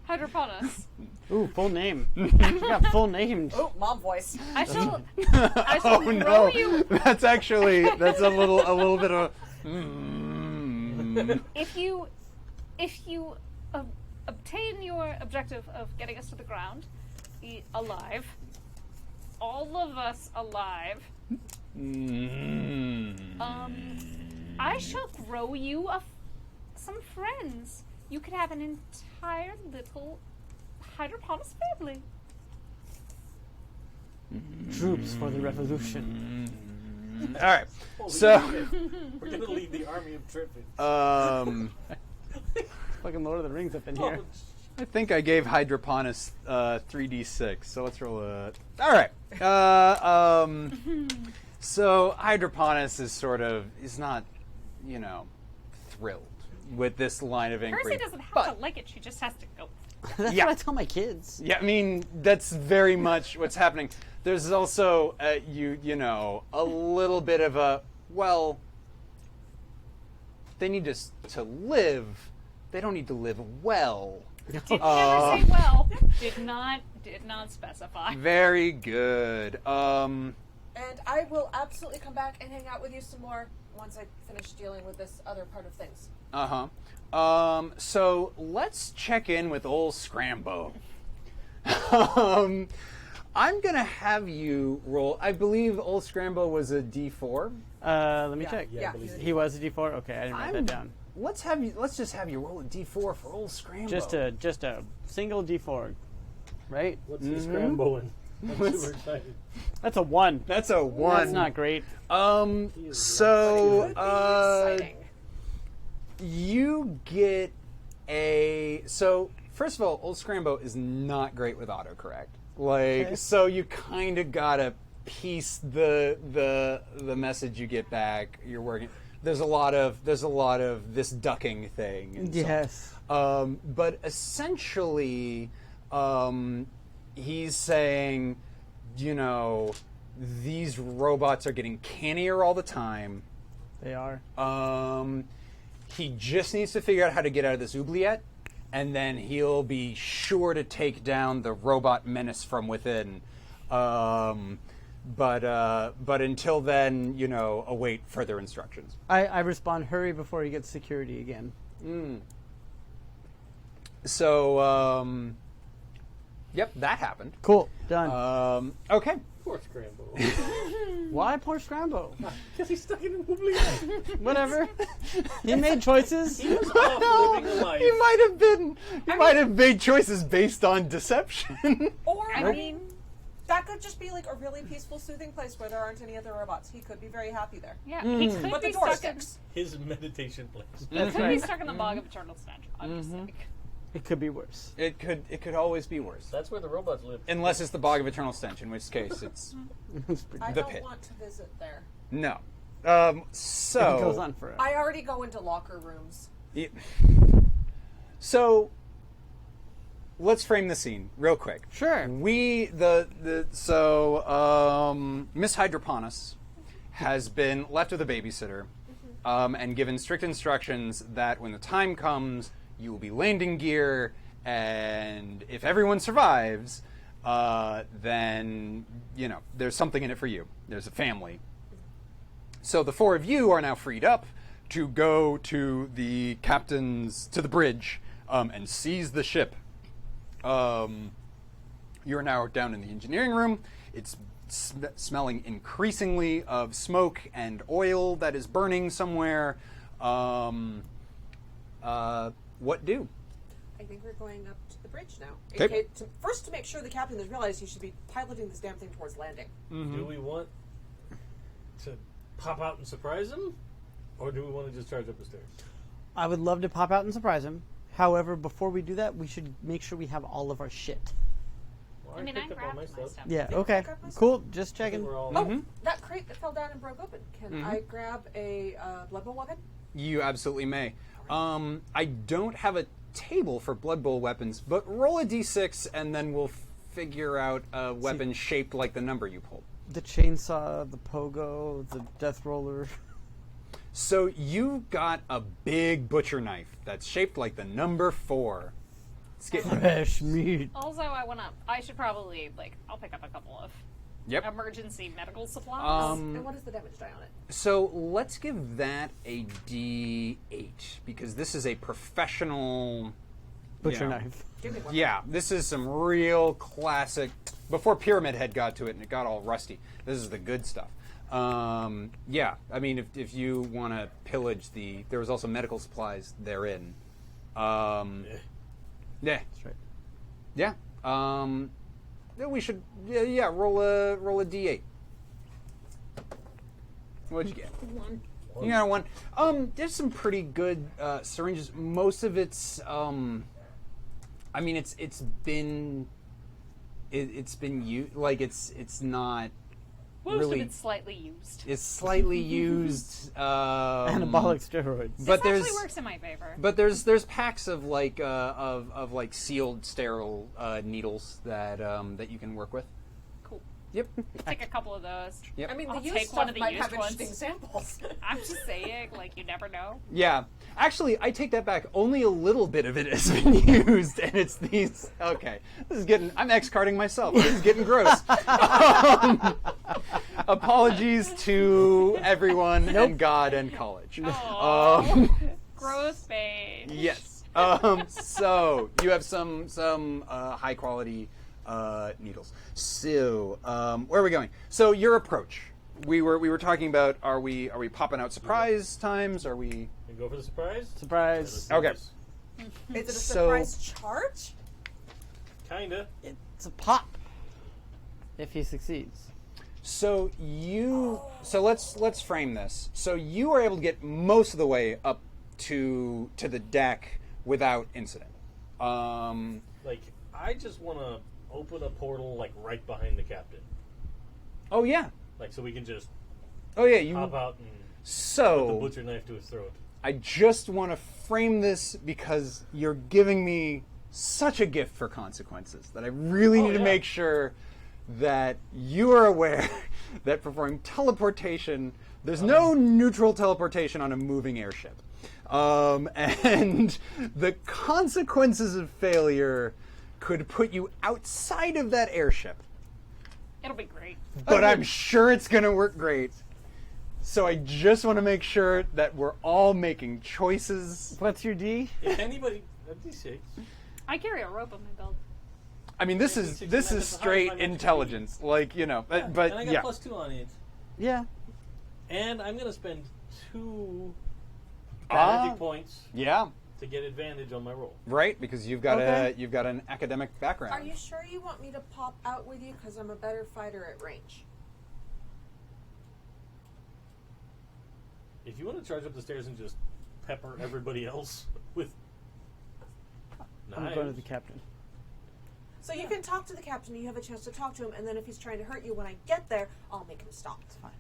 Hydroponus. Ooh, full name. You got full names. Oh, mom voice. I shall Oh row no, you. that's a little bit of. If you obtain your objective of getting us to the ground, alive, all of us alive, I shall grow you some friends. You could have an entire little hydroponus family. Troops for the revolution. All right. Holy So, shit. We're gonna lead the army of tripping. Fucking Lord of the Rings up in Oh, here. I think I gave Hydroponus 3d6, so let's roll a... All right. So Hydroponus is not, thrilled with this line of inquiry. Percy doesn't have to like it. She just has to go. That's Yeah. what I tell my kids. Yeah, I mean, that's very much what's happening. There's also, a little bit of a, well, they need to live. They don't need to live well. Did never say well. Did not specify. Very good. And I will absolutely come back and hang out with you some more once I finish dealing with this other part of things. So let's check in with old Scrambo. I'm gonna have you roll. I believe old Scrambo was a D4. Let me Yeah. check. Yeah. He was a D4. Okay, I didn't write that down. Let's just have you roll a D4 for old Scrambo. Just a single D4, right? What's the scramble? I'm super excited. That's a 1. That's a 1. That's not great. So Exciting. you get a. So first of all, old Scrambo is not great with autocorrect. So you kind of gotta piece the message you get back. You're working. There's a lot of this ducking thing. And Yes. but essentially, he's saying, these robots are getting cannier all the time. They are. He just needs to figure out how to get out of this oubliette, and then he'll be sure to take down the robot menace from within. But until then, await further instructions. I respond, hurry before he gets security again. So, yep, that happened. Cool. Done. Okay. Poor scramble. Why poor Scrambo? Because he's stuck in an oubliette. Whatever. He made choices. He was off living a life. He might have made choices based on deception. Or, I mean, that could just be like a really peaceful, soothing place where there aren't any other robots. He could be very happy there. yeah, he could But the be door stuck in. sticks. His meditation place. He could be stuck in the bog of eternal stench. Obviously. It could be worse. It could always be worse. That's where the robots live. Unless it's the Bog of Eternal Stench, in which case it's I The don't pit. want to visit there. no. It So goes on forever. I already go into locker rooms. Yeah. So let's frame the scene real quick. Sure. Miss Hydroponus has been left with a babysitter and given strict instructions that when the time comes, you will be landing gear, and if everyone survives, then there's something in it for you. There's a family. So the four of you are now freed up to go to the bridge and seize the ship. You're now down in the engineering room. It's smelling increasingly of smoke and oil that is burning somewhere. What do? I think we're going up to the bridge now. Okay. First, to make sure the captain has realized he should be piloting this damn thing towards landing. Do we want to pop out and surprise him? Or do we want to just charge up the stairs? I would love to pop out and surprise him. However, before we do that, we should make sure we have all of our shit. Well, I mean, I picked up all grabbed my my stuff. stuff. Yeah, Yeah, okay. I got my Cool. Just I checking. think we're all Oh, that crate that fell down and broke open. Can I grab a Blood Bowl weapon? You absolutely may. I don't have a table for Blood Bowl weapons, but roll a d6 and then we'll figure out a weapon shaped like the number you pulled. The chainsaw, the pogo, the death roller. So you got a big butcher knife that's shaped like the number 4. It's getting Fresh meat. Also, I should probably, I'll pick up a couple of Yep. emergency medical supplies. And what is the damage die on it? So let's give that a D8 because this is a professional Butcher Yeah. knife. Give me one. Yeah, this is some real classic. Before Pyramid Head got to it and it got all rusty, this is the good stuff. Yeah, I mean, if you want to pillage there was also medical supplies therein. Yeah, That's right. yeah. Yeah, we should. Yeah, roll a D8. What'd you get? One. You got a 1. There's some pretty good syringes. Most of it's, I mean, it's been used. Like it's not Most really. of it's slightly used. It's slightly used. Anabolic steroids. But this there's actually works in my favor. but there's packs of like of like sealed sterile needles that that you can work with. Cool. Yep. Take a couple of those. Yep. I mean, I'll the used take stuff one of the might used have interesting ones. samples. I'm just saying, like, you never know. Yeah. Actually, I take that back. Only a little bit of it has been used, and it's these. Okay, this is getting. I'm X-carding myself. This is getting gross. Apologies to everyone and God and college. Oh, growth pain. Yes. So you have some high quality needles. So where are we going? So your approach. We were talking about are we popping out surprise times? Are we? You go for the surprise? Surprise. Okay. Is it a So- surprise charge? Kinda. It's a pop. If he succeeds. So let's frame this. So you are able to get most of the way up to the deck without incident. Like, I just want to open a portal, like, right behind the captain. Oh yeah. Like, so we can just Oh yeah. You hop out and put the so butcher knife to his throat. I just want to frame this because you're giving me such a gift for consequences that I really need to yeah. make sure that you are aware that performing teleportation, there's no neutral teleportation on a moving airship. And the consequences of failure could put you outside of that airship. It'll be great. But I'm sure it's going to work great. So I just want to make sure that we're all making choices. What's your D? If anybody, that'd be 6. I carry a rope on my belt. I mean, this is straight intelligence, like but And I got yeah. +2 on it. Yeah. And I'm going to spend 2 Ah. magic points Yeah, to get advantage on my roll. right, because you've got Okay. you've got an academic background. Are you sure you want me to pop out with you? Because I'm a better fighter at range. If you want to charge up the stairs and just pepper everybody else with I'm knives. going to the captain. So you can talk to the captain. You have a chance to talk to him, and then if he's trying to hurt you when I get there, I'll make him stop. Fine.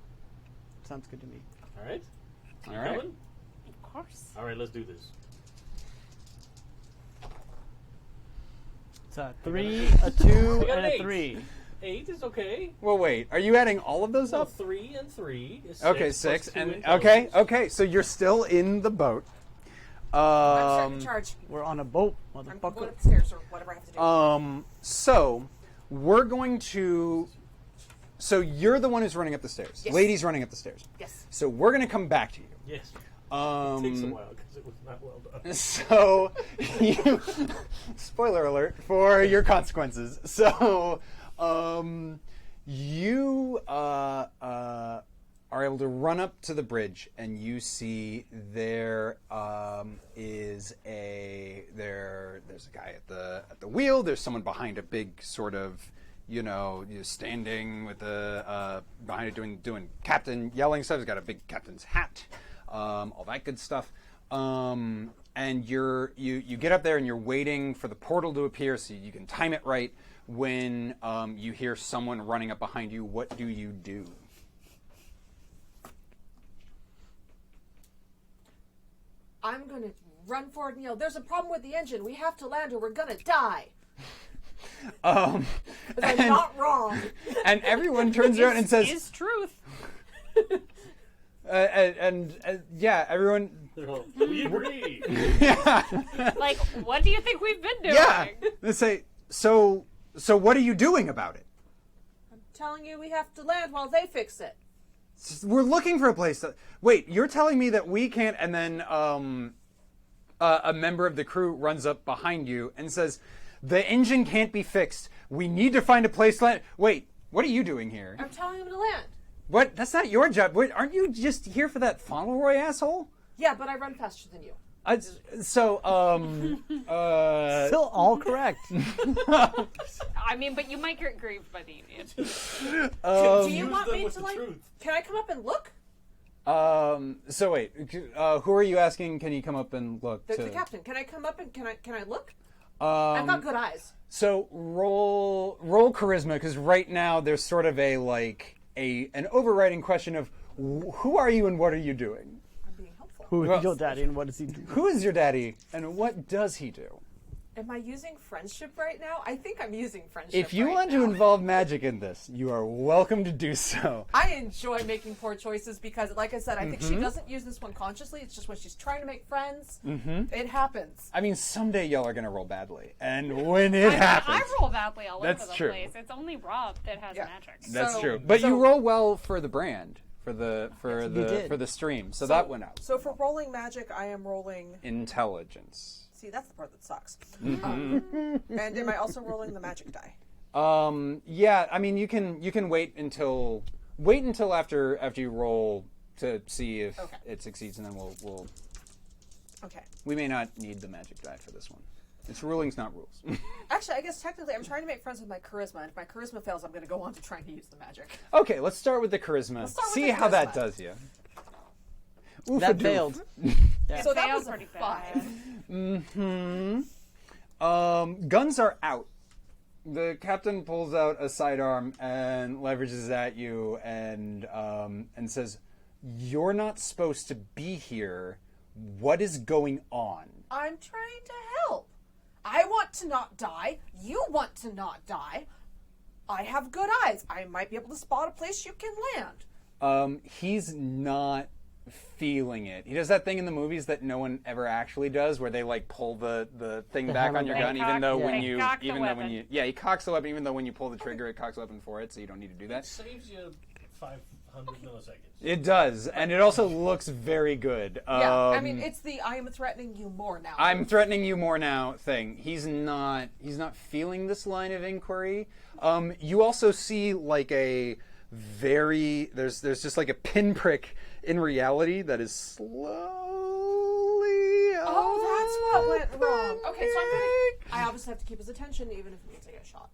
Sounds good to me. All right? All You right. coming? Of course. All right, let's do this. It's a 3, a 2, I got and an a 8. 3. 8 is okay. Well, wait, are you adding all of those So up? 3 and 3 is 6. Okay, plus 6 2 and intelligence. okay. So you're still in the boat. I'm starting to charge. We're on a boat, I'm going motherfucker. up the stairs or whatever I have to do. So we're going to. So you're the one who's running up the stairs. Yes. Lady's running up the stairs. Yes. So we're going to come back to you. Yes. It takes a while because it was not well done. So, you, spoiler alert for your consequences. So, you are able to run up to the bridge, and you see there's a guy at the wheel. There's someone behind a big sort of you're standing with the behind it doing captain yelling stuff. He's got a big captain's hat. All that good stuff, and you get up there and you're waiting for the portal to appear so you can time it right. When you hear someone running up behind you, what do you do? I'm going to run forward and yell, "There's a problem with the engine. We have to land or we're going to die." Because I'm not wrong. And everyone turns around and says, Is truth. yeah, everyone. They're all, we agree. Like, what do you think we've been doing? Yeah, they say. So what are you doing about it? I'm telling you we have to land while they fix it. We're looking for a place to. Wait, you're telling me that we can't? And then a member of the crew runs up behind you and says, "The engine can't be fixed. We need to find a place to land." Wait, what are you doing here? I'm telling them to land. What? That's not your job. Wait, aren't you just here for that Fauntleroy asshole? Yeah, but I run faster than you. Still all correct. I mean, but you might get grieved by the idiot. Do you Use want them me with to the truth. Can I come up and look? So wait, who are you asking? Can you come up and look? The captain. Can I come up and can I look? I've got good eyes. So roll charisma, because right now there's sort of an overriding question of who are you and what are you doing? I'm being helpful. Who is your daddy and what does he do? Who is your daddy and what does he do? Am I using friendship right now? I think I'm using friendship. If you right want now. to involve magic in this, you are welcome to do so. I enjoy making poor choices because, like I said, I think she doesn't use this one consciously. It's just when she's trying to make friends, it happens. I mean, someday y'all are going to roll badly, and when it happens... I roll badly all That's over the true. place. It's only Rob that has Yeah. magic. That's So- true. But so- you roll well for the brand, for the did. stream, so that went out. So for rolling magic, I am rolling. Intelligence. See, that's the part that sucks. And am I also rolling the magic die? Yeah, I mean, you can wait until after you roll to see if Okay. it succeeds, and then we'll Okay. we may not need the magic die for this one. It's rulings, not rules. Actually, I guess technically I'm trying to make friends with my charisma, and if my charisma fails, I'm going to go on to trying to use the magic. Okay, let's start with the charisma. start with See the how that charisma. does you. That failed. So that failed was a pretty bad. 5. Guns are out. The captain pulls out a sidearm and leverages at you and says, "You're not supposed to be here. What is going on?" I'm trying to help. I want to not die. You want to not die. I have good eyes. I might be able to spot a place you can land. He's not feeling it. He does that thing in the movies that no one ever actually does, where they like pull the thing back hammer on your back. gun, They even cock- though yeah. when they you cock the even though when weapon. you he cocks the weapon, even though when you pull the trigger, it cocks the weapon for it, so you don't need to do that. Saves you 500 milliseconds. It does, and it also looks very good. Yeah, I mean, it's the I am threatening you more now. I'm threatening you more now thing. He's not feeling this line of inquiry. You also see like a there's just like a pinprick in reality that is slowly. Oh, that's what went wrong. Okay, so I obviously have to keep his attention, even if it means I get shot.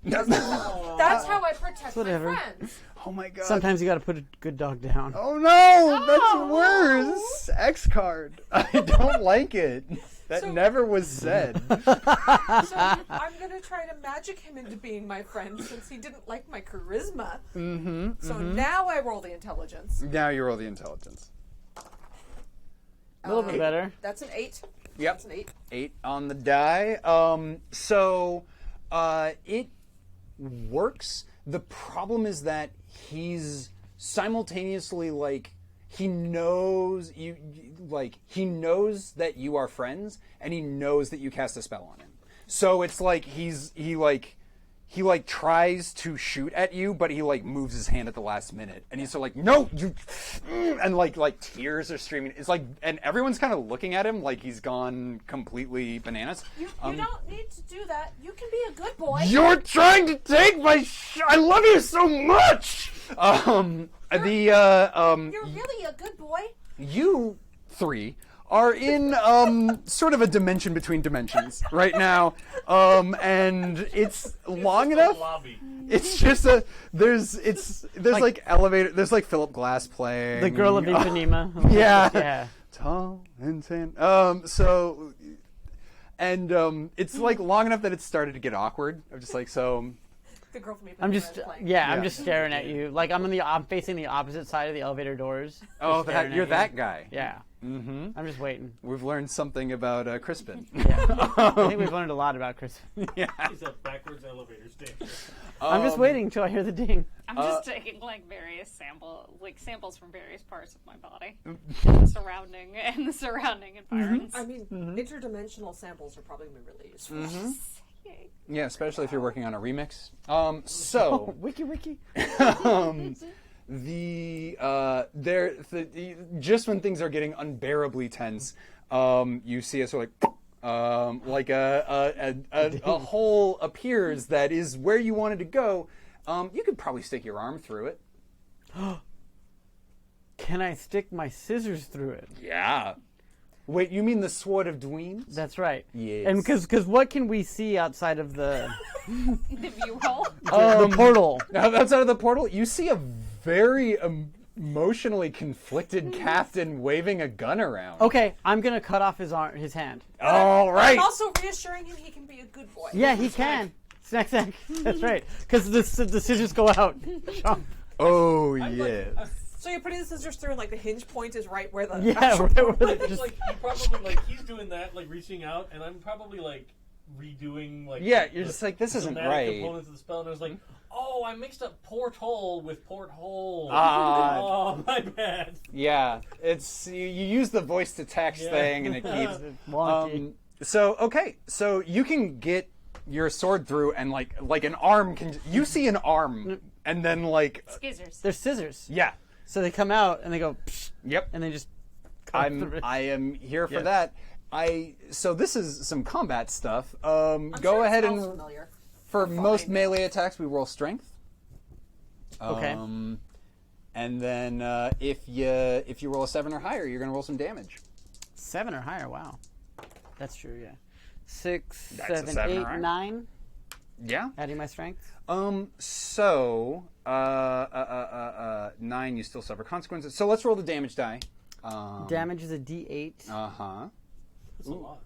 That's how I protect Whatever. my friends. Oh my god. Sometimes you got to put a good dog down. Oh no, that's worse. X card. I don't like it. That never was said. So I'm going to try to magic him into being my friend since he didn't like my charisma. So now I roll the intelligence. Now you roll the intelligence. A little bit better. That's an 8. Yep. That's an 8. 8 on the die. It works. The problem is that he's simultaneously like he knows he knows that you are friends, and he knows that you cast a spell on him. So it's like he tries to shoot at you, but he like moves his hand at the last minute, and he's so like, "No, you," and like tears are streaming. It's like, and everyone's kind of looking at him like he's gone completely bananas. You don't need to do that. You can be a good boy. You're trying to take my. I love you so much. You're really a good boy. You three are in sort of a dimension between dimensions right now, and it's long enough. Lobby. It's just there's like elevator. There's like Philip Glass playing The girl of Ipanema. Yeah. Yeah. Tall and tan. It's like long enough that it's started to get awkward. I'm just like, so. The girl from Ipanema I'm just is playing. I'm just staring at you. Like I'm facing the opposite side of the elevator doors. Oh, Just staring at you're you. that guy. Yeah. Mm-hmm. I'm just waiting. We've learned something about Crispin. I think we've learned a lot about Chris. Yeah. He's a backwards elevator station. I'm just waiting until I hear the ding. I'm just taking like various samples from various parts of my body, and the surrounding environments. I mean, interdimensional samples are probably going to be really useful. Yay. Yeah, especially if you're working on a remix. So Wiki. just when things are getting unbearably tense, you see a sort of like a hole appears that is where you wanted to go. You could probably stick your arm through it. Can I stick my scissors through it? Yeah. Wait, you mean the Sword of Dweens? That's right. Yes. And because what can we see outside of the The view hole. the portal? Now, outside of the portal, you see a very emotionally conflicted captain waving a gun around. Okay, I'm gonna cut off his hand. All right. I'm also reassuring him he can be a good boy. Yeah, he can. Snack. That's right. Because the scissors go out. Oh I'm yeah. like, So you're putting the scissors through, and like the hinge point is right where the Yeah, actual right where I they think just. like he probably like he's doing that, like reaching out, and I'm probably like redoing like Yeah, you're just like, this isn't thematic right. components of the spell, and I was like, oh, I mixed up porthole with porthole. Ah. Oh, my bad. Yeah, it's you use the voice to text Yeah. thing and it keeps. Wonky. So you can get your sword through and like an arm can. You see an arm and then like Skizzers. They're scissors. yeah. So they come out and they go, psh, Yep. and they just. cut the I wrist. am here for Yes. that. So this is some combat stuff. I'm Go sure it ahead smells and familiar. for Fine. most melee attacks we roll strength. Okay. And then if you roll a 7 or higher, you're gonna roll some damage. 7 or higher. Wow. That's true. Yeah. 6, That's a 7, 7 or 8, higher. 9. Yeah. Adding my strength. So 9, you still suffer consequences. So let's roll the damage die. Damage is a D8. Uh-huh. That's a lot.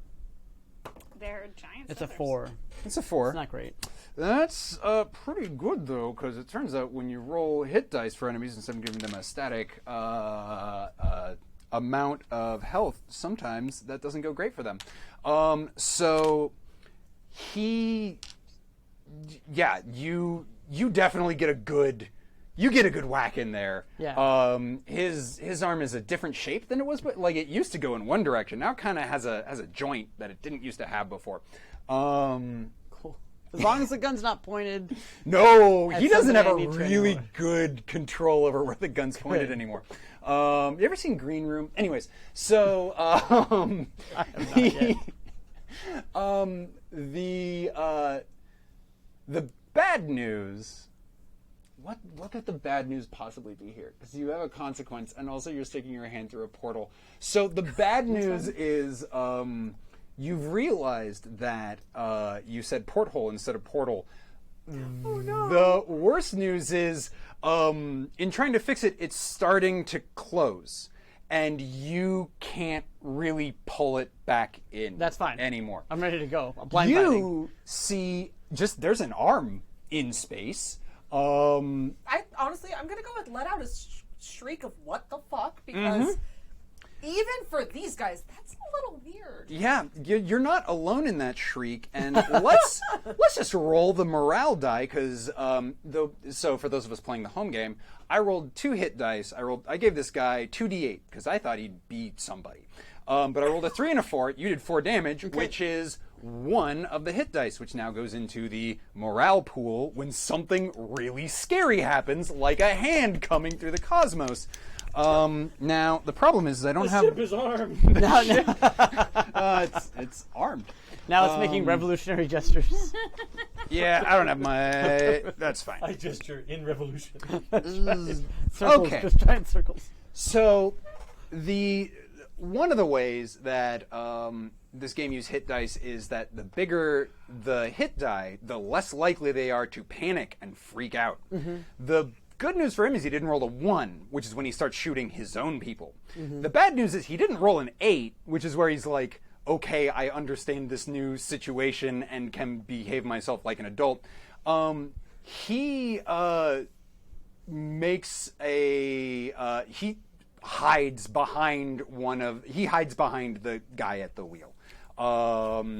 They're giant. It's a scissors. 4. It's a 4. It's not great. That's pretty good, though, because it turns out when you roll hit dice for enemies instead of giving them a static amount of health, sometimes that doesn't go great for them. So he... Yeah, you definitely get a good... You get a good whack in there. Yeah. His arm is a different shape than it was, but like it used to go in one direction. Now it kind of has a joint that it didn't used to have before. Cool. As long as the gun's not pointed. No, he That's doesn't have a something I need to really anymore. good control over where the gun's pointed Good. anymore. You ever seen Green Room? Anyways, so the bad news. What could the bad news possibly be here? Because you have a consequence, and also you're sticking your hand through a portal. So the bad news is you've realized that you said porthole instead of portal. Oh no! The worst news is in trying to fix it, it's starting to close, and you can't really pull it back in. That's fine. Anymore. I'm ready to go. I'm blind fighting. You see, there's an arm in space. I honestly, I'm gonna go with let out a shriek of what the fuck, because even for these guys, that's a little weird. Yeah, you're not alone in that shriek, and let's just roll the morale die because so for those of us playing the home game, I rolled 2 hit dice. I gave this guy 2d8 because I thought he'd beat somebody, but I rolled a 3 and a 4. You did 4 damage, which is 1 of the hit dice, which now goes into the morale pool when something really scary happens, like a hand coming through the cosmos. Now the problem is I don't have. Ship is armed. It's armed. Now it's making revolutionary gestures. Yeah, I don't have my. That's fine. I gesture in revolution. Circles, Okay. just giant circles. So, one of the ways that this game uses hit dice is that the bigger the hit die, the less likely they are to panic and freak out. The good news for him is he didn't roll a 1, which is when he starts shooting his own people. The bad news is he didn't roll an 8, which is where he's like, okay, I understand this new situation and can behave myself like an adult. He makes a he hides behind the guy at the wheel.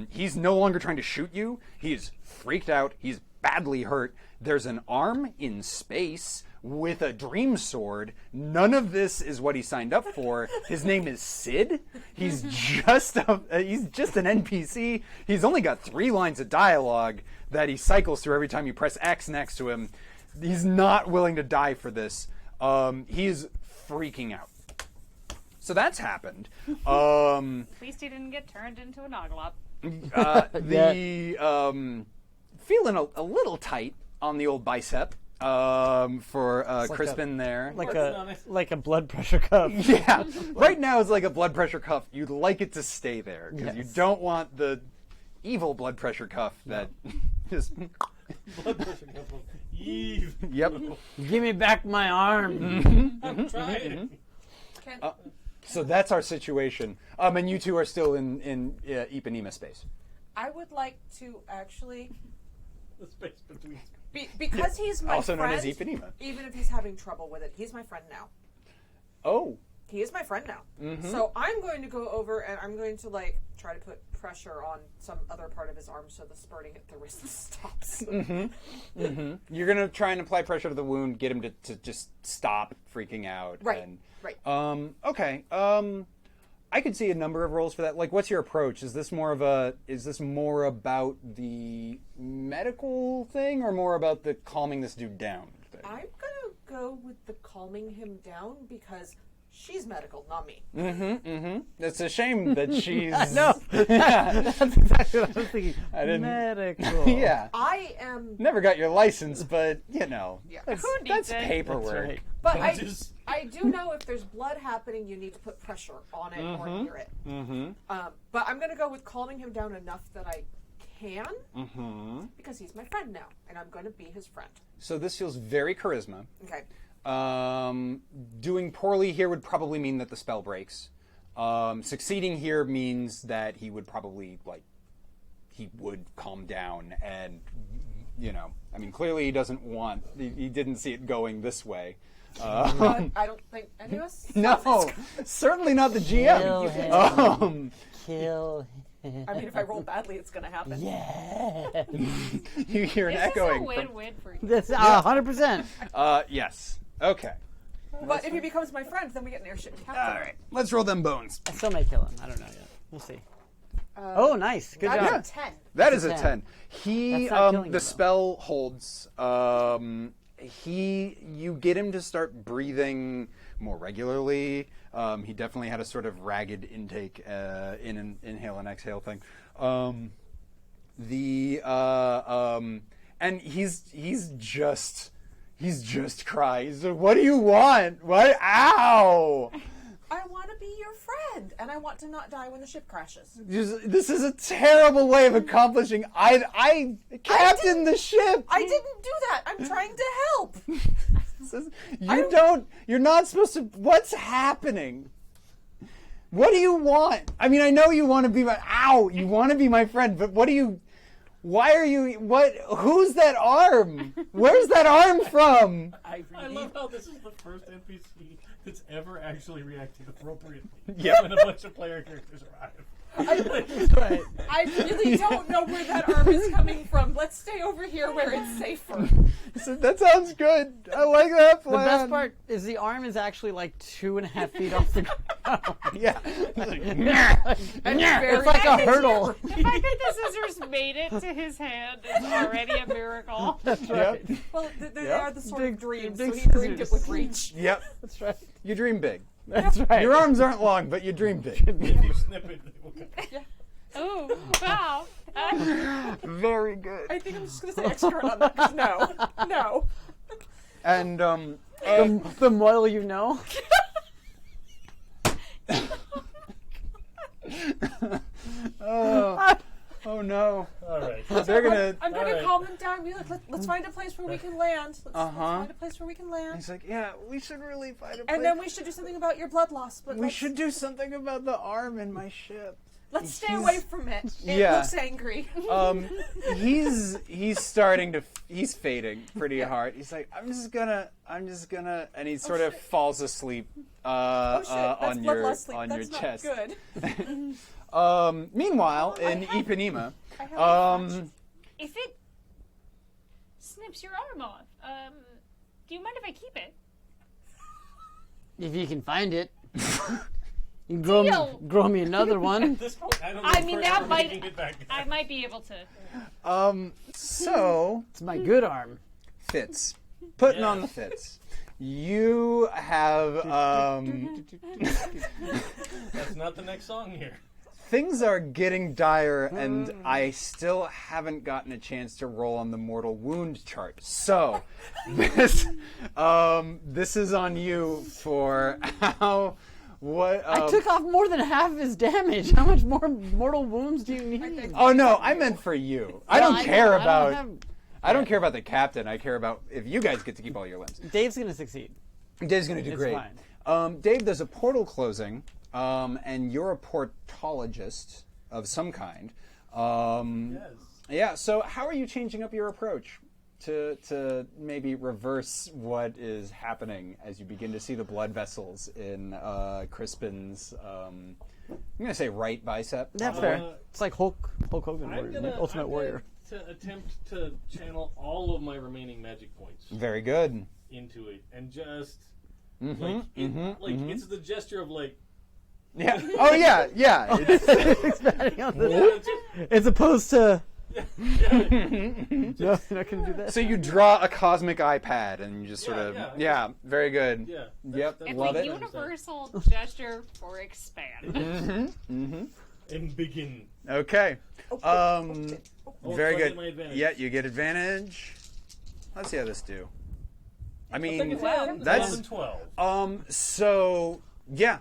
He's no longer trying to shoot you. He is freaked out. He's badly hurt. There's an arm in space with a dream sword. None of this is what he signed up for. His name is Sid. He's just an NPC. He's only got 3 lines of dialogue that he cycles through every time you press X next to him. He's not willing to die for this. He's freaking out. So that's happened. At least he didn't get turned into a Noglop. Feeling a little tight on the old bicep for Crispin there. Like a blood pressure cuff. Yeah, right now it's like a blood pressure cuff. You'd like it to stay there because you don't want the evil blood pressure cuff that just. Blood pressure cuff of Eve. Yep. Give me back my arm. I'm trying. So that's our situation. And you two are still in Ipanema space. I would like to actually, The space between. because he's my Also known friend, as Ipanema. even if he's having trouble with it, he's my friend now. Oh. He is my friend now. So I'm going to go over and I'm going to try to put pressure on some other part of his arm so the spurting at the wrist stops. You're going to try and apply pressure to the wound, get him to just stop freaking out. Right. And, Right. Okay. I could see a number of roles for that. Like, what's your approach? Is this more about the medical thing or more about the calming this dude down thing? I'm going to go with the calming him down because she's medical, not me. It's a shame that she's... No, that's exactly what I was thinking. I didn't- Medical. Yeah. I am, Never got your license, but, that's Who needs that's it? paperwork. That's right. but Just- I do know if there's blood happening, you need to put pressure on it or near it. But I'm going to go with calming him down enough that I can because he's my friend now, and I'm going to be his friend. So this feels very charisma. Okay. Doing poorly here would probably mean that the spell breaks. Succeeding here means that he would probably, he would calm down and, clearly he doesn't he didn't see it going this way. I don't think any of us. No, certainly not the GM. Kill him. Kill him. I mean, if I roll badly, it's going to happen. Yeah. You hear an This is a echoing. win-win for you. That's 100%. Yes. Okay. But if he becomes my friend, then we get an airship captain. All right. Let's roll them bones. I still may kill him. I don't know yet. We'll see. Oh, nice. Good That job. is a 10. That is a 10. 10. He, That's not killing him, the though. spell holds. You get him to start breathing more regularly. He definitely had a sort of ragged intake in an inhale and exhale thing. And he's just crying. He's like, what do you want? What? Ow! I want to be your friend, and I want to not die when the ship crashes. This is a terrible way of accomplishing. I captained the ship. I didn't do that. I'm trying to help. You're not supposed to. What's happening? What do you want? I mean, I know you want to be you want to be my friend, but why are you, who's that arm? Where's that arm from? I love how this is the first NPC that's ever actually reacted appropriately Yep. when a bunch of player characters arrive. I really don't know where that arm is coming from. Let's stay over here where it's safer. So that sounds good. I like that The plan. best part is the arm is actually 2.5 feet off the ground. Yeah. It's like a hurdle. The fact that the scissors made it to his hand is already a miracle. That's right. Yep. Well, they Yep. are the sort Big- of dreams, big so he dreamed it scissors. with reach. Yep. That's right. You dream big. That's right. Your arms aren't long, but you dream big. If you snip it, it will come. Ooh, wow. Very good. I think I'm just going to say expert on that, 'cause no. And The moil you know. oh no. All right. They're gonna. I'm going All to right. calm him down. Be like, let's find a place where we can land. Let's find a place where we can land. He's like, yeah, we should really find a place. And then we should do something about your blood loss. But We should do something about the arm in my ship. let's stay he's- away from it. It Yeah. looks angry. He's starting to. He's fading pretty hard. He's like, I'm just gonna, and he sort of shit. falls asleep Oh shit, that's on blood your loss sleep. on That's your not chest. good. Meanwhile, I in have- Ipanema, I have a watch. If it snips your arm off, do you mind if I keep it? If you can find it. You can Deal. grow me another one. At this point, I don't know I if mean, we're that ever might- making it back. I might be able to. so It's my good arm. Fitz, putting Yeah. on the Fitz. You have That's not the next song here. things are getting dire, and I still haven't gotten a chance to roll on the mortal wound chart. So this is on you for how. What? I took off more than half of his damage. How much more mortal wounds do you need? Oh no, I meant for you. I Well, don't care know, I don't about. have- I don't care about the captain. I care about if you guys get to keep all your limbs. Dave's going to succeed. Dave's going to do It's great. fine. Dave, there's a portal closing, and you're a portologist of some kind. Yes. Yeah, so how are you changing up your approach to maybe reverse what is happening as you begin to see the blood vessels in Crispin's, I'm going to say right bicep? That's fair. It's like Hulk Hogan, Ultimate I'm Warrior. Gonna to attempt to channel all of my remaining magic points Very good. into it, and just Mm-hmm, it's the gesture of like. Yeah. Oh, yeah, yeah. It's, Expanding on the, as opposed to. No, you're not going to do that. so you draw a cosmic iPad and you just sort of, yeah. very good. Yeah. Yep, that's love It's it. a universal gesture for expand. And begin. Okay. Very so I get good. my advantage. Yeah, you get advantage. Let's see how this do. I mean, That's that's 12. so yeah.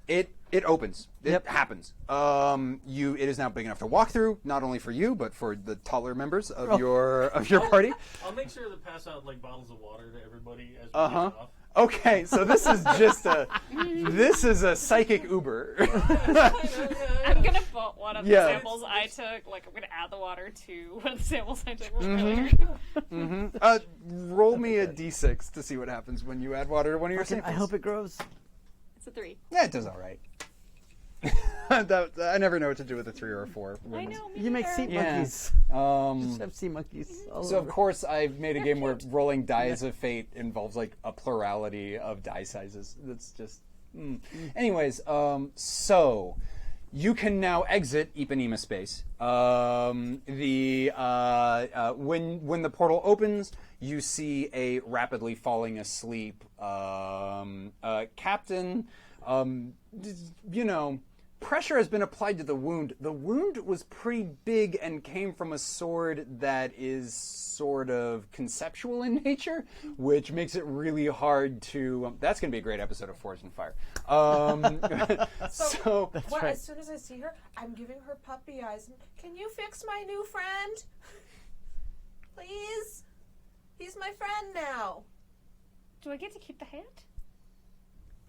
It opens. It happens. It is now big enough to walk through, not only for you, but for the taller members of your party. I'll make sure to pass out like bottles of water to everybody as we get Uh-huh. off. Okay, so this is just a psychic Uber. I'm gonna put one of the Yeah. samples I took. Like I'm gonna add the water to one of the samples I took from earlier. Roll me a d6 to see what happens when you add water to one of your samples. I hope it grows. It's a 3. Yeah, it does all right. I never know what to do with a 3 or a 4. I know. Me You make neither. sea monkeys. Just have sea monkeys. All So of over. course I've made a game where rolling dice of fate involves like a plurality of die sizes. That's just. Anyways, so you can now exit Ipanema space. When the portal opens, you see a rapidly falling asleep captain. Pressure has been applied to the wound. The wound was pretty big and came from a sword that is sort of conceptual in nature, which makes it really hard to. That's going to be a great episode of Forged in Fire. So What, as soon as I see her, I'm giving her puppy eyes. Can you fix my new friend? Please? He's my friend now. Do I get to keep the hand?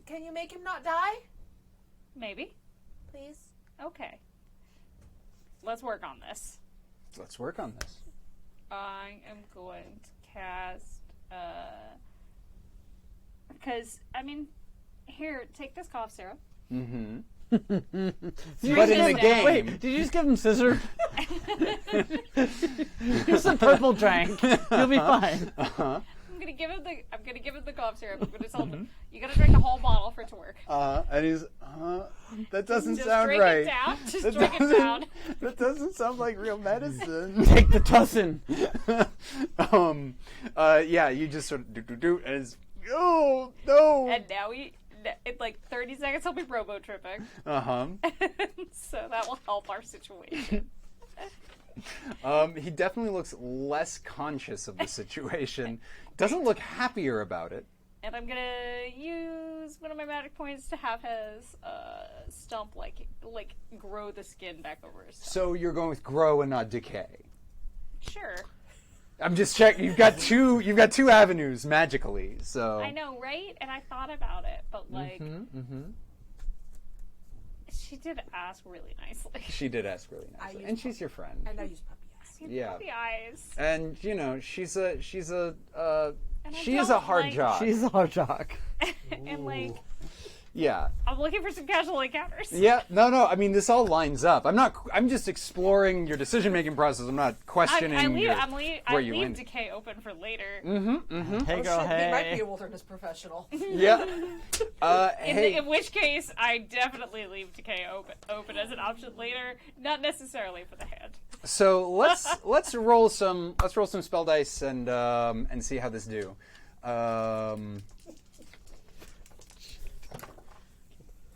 Can you make him not die? Maybe. Please? Okay. Let's work on this. let's work on this. I am going to cast. Because here, take this cough syrup. Mm-hmm. But in the game, Wait, did you just give him scissor? Here's some purple drink. You'll be fine. I'm gonna give him the cough syrup. I'm gonna tell him you gotta drink the whole bottle for it to work. And he's, that doesn't Just sound drink right. it down. Just That drink it doesn't- down. That doesn't sound like real medicine. Take the tussin. Yeah, you just sort of do, and it's, oh, no. And now in like 30 seconds, he'll be robo tripping. Uh-huh. So that will help our situation. He definitely looks less conscious of the situation. Doesn't look happier about it. And I'm gonna use one of my magic points to have his stump like grow the skin back over his stump. So you're going with grow and not decay. Sure. I'm just checking. You've got two avenues magically. So I know, right? And I thought about it, but like, she did ask really nicely. she did ask really nicely, and she's your friend. And I use puppy eyes. Yeah. Puppy eyes. And she is a And I she is a don't hard like- job. She's a hard jock. And like, Yeah. I'm looking for some casual encounters. Yeah, no. I mean, this all lines up. I'm just exploring your decision-making process. I'm not questioning I leave where you leave land. decay open for later. Hey, Oh, girl, shit, hey. he might be a wilderness professional. Yeah. Hey. In which case, I definitely leave decay open as an option later, not necessarily for the hand. So let's roll some spell dice and see how this do.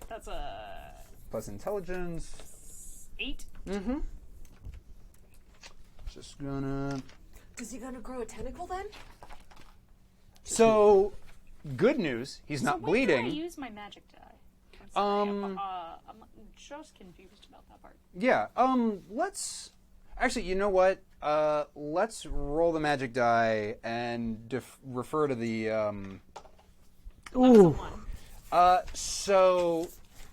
That's a Plus intelligence. 8. Mm-hmm. Just gonna. Is he gonna grow a tentacle then? So, good news. He's not When do I bleeding. use my magic die? I'm sorry, I'm just confused about that part. Yeah. Let's. Actually, you know what? Let's roll the magic die and refer to the. Ooh.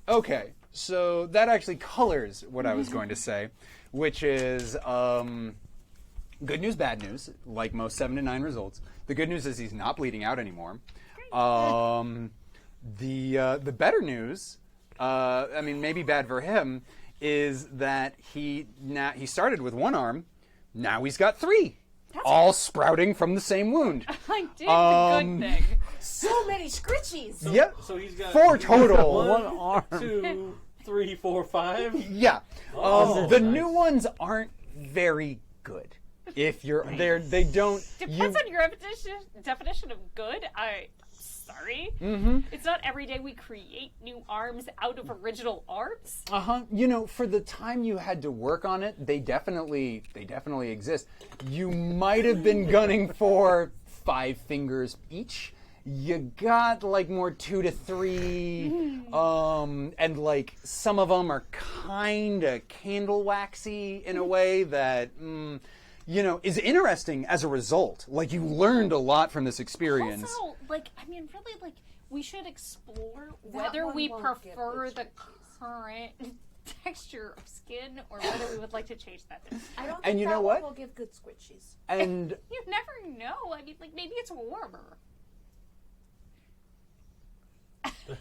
Okay. So that actually colors what I was going to say, which is good news, bad news, like most 7 to 9 results. The good news is he's not bleeding out anymore. The better news, I mean, maybe bad for him, is that he started with 1 arm, now he's got 3, all sprouting from the same wound. I did the good thing. So many scritchies. Yep. So he's got 4 total. One arm. 2, 3, 4, 5. Yeah. Oh, the nice. new ones aren't very good. If you're there, they don't. Depends on your definition of good. Sorry. Mm-hmm. It's not every day we create new arms out of original arms. You know, for the time you had to work on it, they definitely exist. You might have been gunning for 5 fingers each. You got like more 2 to 3, and like some of them are kind of candle waxy in a way that, you know, is interesting as a result. Like you learned a lot from this experience. Also, like, I mean, really, like, we should explore whether we prefer the current texture of skin or whether we would like to change that. I don't And think you that know one what? will give good squishies. And You never know. I mean, like, maybe it's warmer.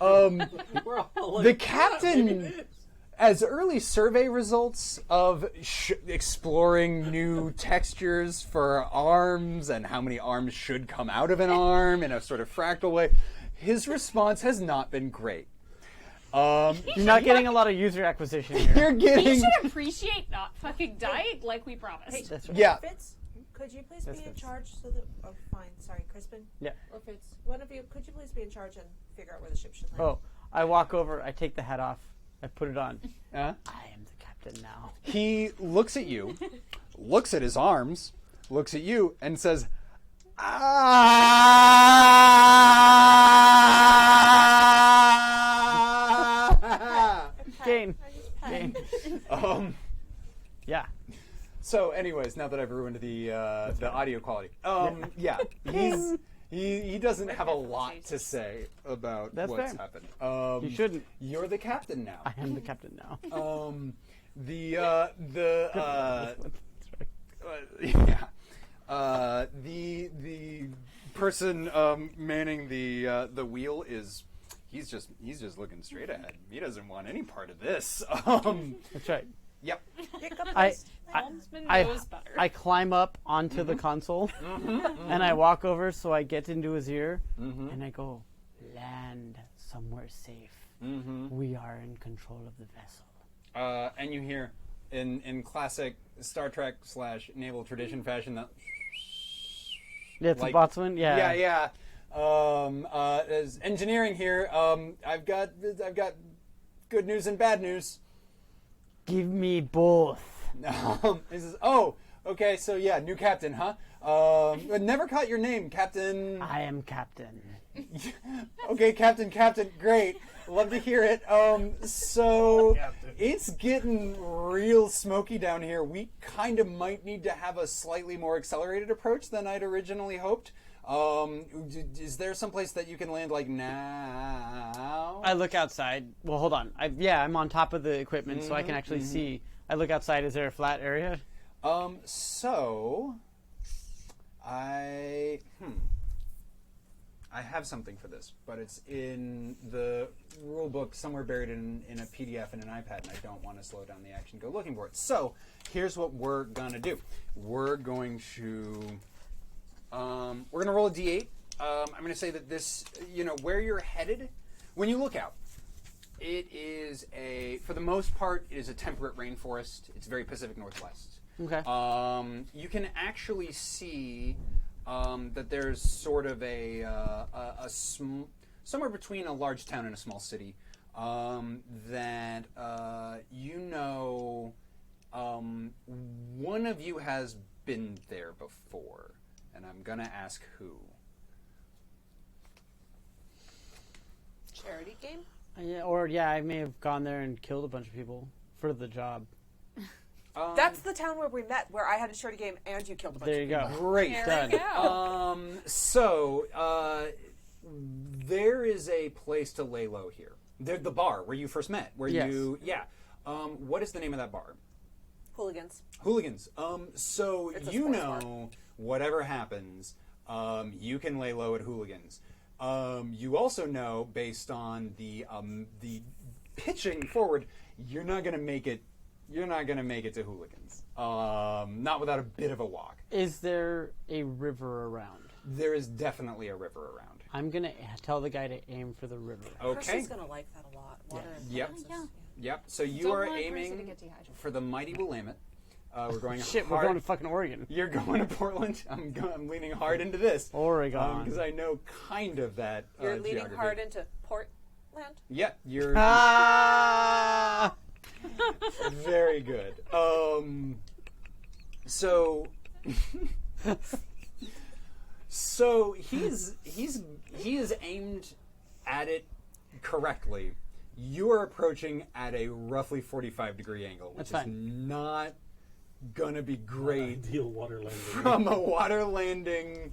We're all like, the captain, as early survey results of exploring new textures for arms and how many arms should come out of an arm in a sort of fractal way, his response has not been great. You're not getting a lot of user acquisition here. You're We getting, should appreciate not fucking dying like we promised. That's right. yeah. Fitz, could you please That's be in Fitz. charge so that... Oh, fine. Sorry, Crispin. Yeah. Or Fitz. One of you, could you please be in charge and figure out where the ship should land? Oh, I walk over, I take the hat off, I put it on. Uh, I am the captain now. he looks at you, looks at his arms, looks at you, and says, "Ah." Gain. Gain. Yeah. So, anyways, now that I've ruined the audio quality, yeah, he doesn't have a lot to say about That's what's fair. happened. You shouldn't. You're the captain now. I am the captain now. Yeah, the person manning the wheel is. He's just looking straight ahead. He doesn't want any part of this. That's right. Yep. Helmsman I knows better. I climb up onto the console and I walk over so I get into his ear and I go, land somewhere safe. We are in control of the vessel. And you hear in classic Star Trek / naval tradition fashion that. Yeah, it's Like- a botsman? Yeah. Yeah. As engineering here, I've got good news and bad news. Give me both. He says, "Oh, okay. So yeah, new captain, huh? Never caught your name, Captain. I am captain. Okay, Captain. Great. Love to hear it. So Captain. it's getting real smoky down here. We kind of might need to have a slightly more accelerated approach than I'd originally hoped. Is there someplace that you can land like now? I look outside. Well, hold on. I'm on top of the equipment so I can actually see. I look outside. Is there a flat area? So I have something for this, but it's in the rule book somewhere buried in a PDF and an iPad, and I don't want to slow down the action, go looking for it. So here's what we're gonna do. We're going to roll a D8. I'm gonna say that this, where you're headed, when you look out, it is for the most part, it is a temperate rainforest. It's very Pacific Northwest. Okay. You can actually see that there's sort of somewhere between a large town and a small city that one of you has been there before, and I'm gonna ask who. Charity game? I may have gone there and killed a bunch of people for the job. That's the town where we met, where I had a shorty game and you killed a bunch There of you people. go. Great. There we go. There is a place to lay low here. The bar where you first met, where Yes. what is the name of that bar? Hooligans. Hooligans. So It's a you sports know, whatever happens, you can lay low at Hooligans. You also know, based on the pitching forward, you're not going to make it. You're not going to make it to Hooligans. Not without a bit of a walk. Is there a river around? There is definitely a river around. I'm gonna tell the guy to aim for the river. Okay. Percy's gonna like that a lot. Water and Yep. plants is- Yeah. Yep. So you Don't are want Percy to aiming get dehydrated. for the mighty Willamette. We're going Shit, hard. we're going to fucking Oregon. You're going to Portland. I'm leaning hard into this. Oregon. Because I know kind of that. You're leaning geography. hard into Portland. Yeah, you're Ah! very good. So he is aimed at it correctly. You are approaching at a roughly 45-degree angle, which That's is fine. not gonna be great Ideal water landing. from a water landing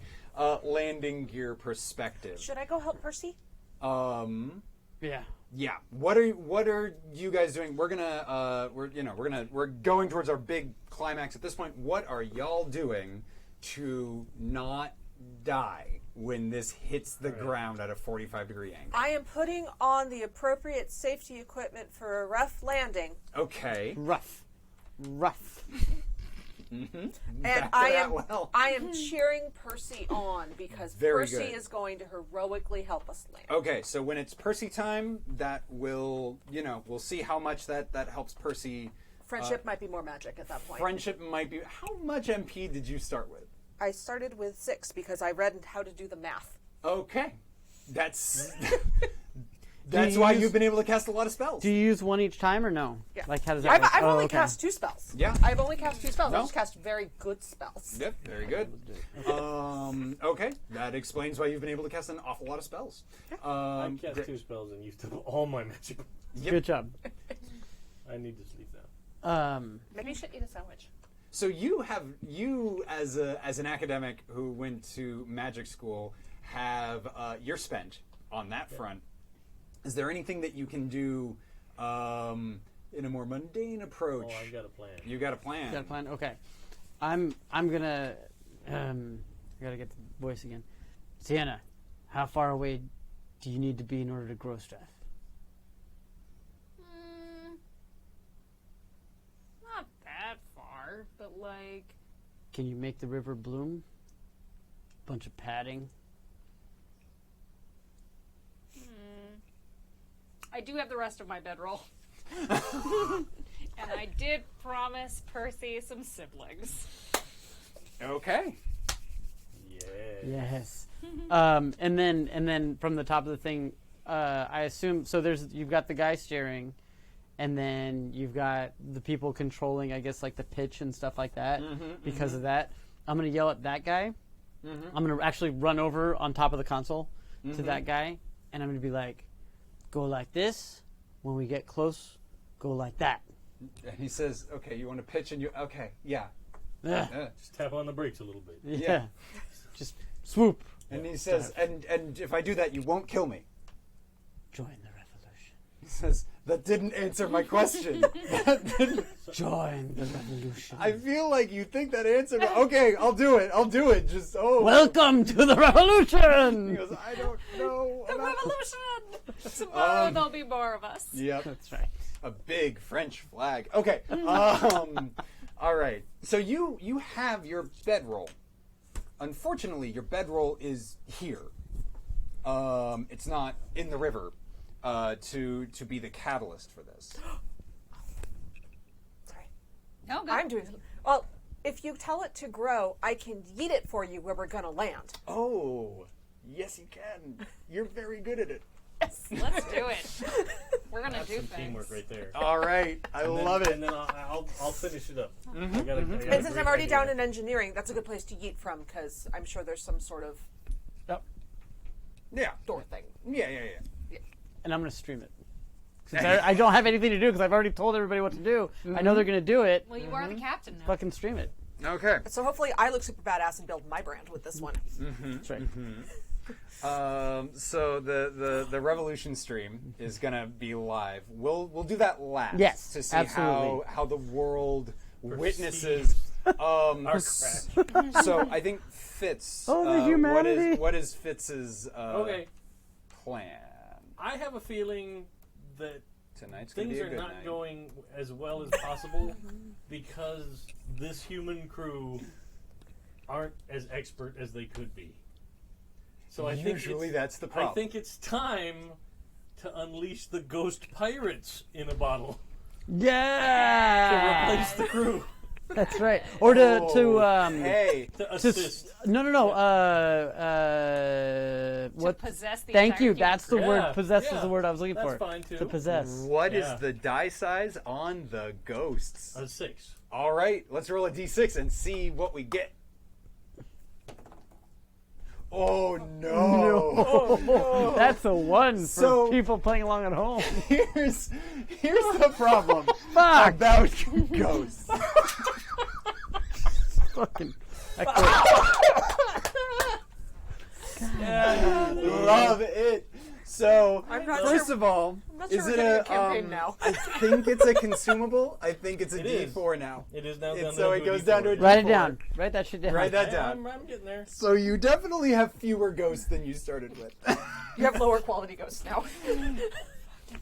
gear perspective. Should I go help Percy? Yeah. Yeah. What are you guys doing? We're going towards our big climax at this point. What are y'all doing to not die when this hits the ground at a 45-degree angle? I am putting on the appropriate safety equipment for a rough landing, Okay. Rough. and Back to I that am well. I am cheering Percy on because Very Percy good. is going to heroically help us land. Okay, so when it's Percy time, that will, we'll see how much that helps Percy. Friendship might be more magic at that point. Friendship might be. How much MP did you start with? I started with 6 because I read how to do the math. Okay. That's you why use- you've been able to cast a lot of spells. Do you use one each time or no? Yeah. Like how does that work? I've only okay. cast 2 spells. Yeah. I've only cast 2 spells. No. I just cast very good spells. Yep, very good. Okay, that explains why you've been able to cast an awful lot of spells. I cast great. 2 spells and used up all my magic. Yep. Good job. I need to sleep now. Maybe you should eat a sandwich. So you as an academic who went to magic school have you're spent on that front. Is there anything that you can do in a more mundane approach? Oh, I've got a plan. You got a plan. Got a plan? Okay. I'm gonna I gotta get the voice again. Sienna, how far away do you need to be in order to grow stuff? Not that far, but like. Can you make the river bloom? Bunch of padding. I do have the rest of my bedroll. And I did promise Percy some siblings. Okay. Yeah. Yes. And then from the top of the thing, I assume so. You've got the guy steering, and then you've got the people controlling, I guess, like the pitch and stuff like that. Because of that, I'm gonna yell at that guy. I'm gonna actually run over on top of the console to that guy, and I'm gonna be like, "Go like this. When we get close, go like that." And he says, "Okay, you want to pitch?" And you, okay, yeah. Yeah. Just tap on the brakes a little bit. Yeah. Just swoop. And he says, and if I do that, you won't kill me. Join the revolution. He says, that didn't answer my question. That didn't. Join the revolution. I feel like you think that answered. Okay, I'll do it. I'll do it. Just Welcome to the He revolution. goes, I don't know. The about-" revolution! Tomorrow there'll be more of us. Yep. That's right. A big French flag. Okay. All right. So you have your bedroll. Unfortunately, your bedroll is here. It's not in the river to be the catalyst for this. Sorry. No, go. I'm doing something. Well, if you tell it to grow, I can yeet it for you where we're going to land. Oh, yes, you can. You're very good at it. Yes. Let's do it. We're gonna That's do some things. teamwork right there. All right. I And then- love it. And then I'll finish it up. I gotta And agree since I'm already with down you. in engineering, that's a good place to yeet from because I'm sure there's some sort of Yeah. door thing. Yeah. And I'm going to stream it. Since I don't have anything to do because I've already told everybody what to do. I know they're going to do it. Well, you are the captain now. Fucking stream it. Okay. So hopefully I look super badass and build my brand with this one. That's right. So the Revolution stream is gonna be live. We'll do that last. Yes, to see absolutely. how the world witnesses. Our crash. So I think Fitz. Oh, the humanity. What is Fitz's Okay. plan? I have a feeling that Tonight's gonna things be a are good not night. going as well as possible because this human crew aren't as expert as they could be. So I think Usually it's- that's the problem. I think it's time to unleash the ghost pirates in a bottle to Yeah. replace the crew, That's right. Or to Hey. to to assist. no. What? Possess the Thank entire you. human That's the Yeah, word. Possess is yeah. the word I was looking That's for. fine, too. To possess. What is Yeah. the die size on the ghosts? A 6. All right, let's roll a d6 and see what we get. Oh no! That's a one for So- people playing along at home. Here's the problem Fuck. about ghosts. Fucking. Love it. So I'm not first sure- of all, not is sure it we're getting a a campaign now. I think it's a consumable. I think it's a It is. D4 now. It is now down So to it a goes D4. down to a Write it D4. down. Write that shit down. Write that down. I'm getting there. So you definitely have fewer ghosts than you started with. You have lower quality ghosts now.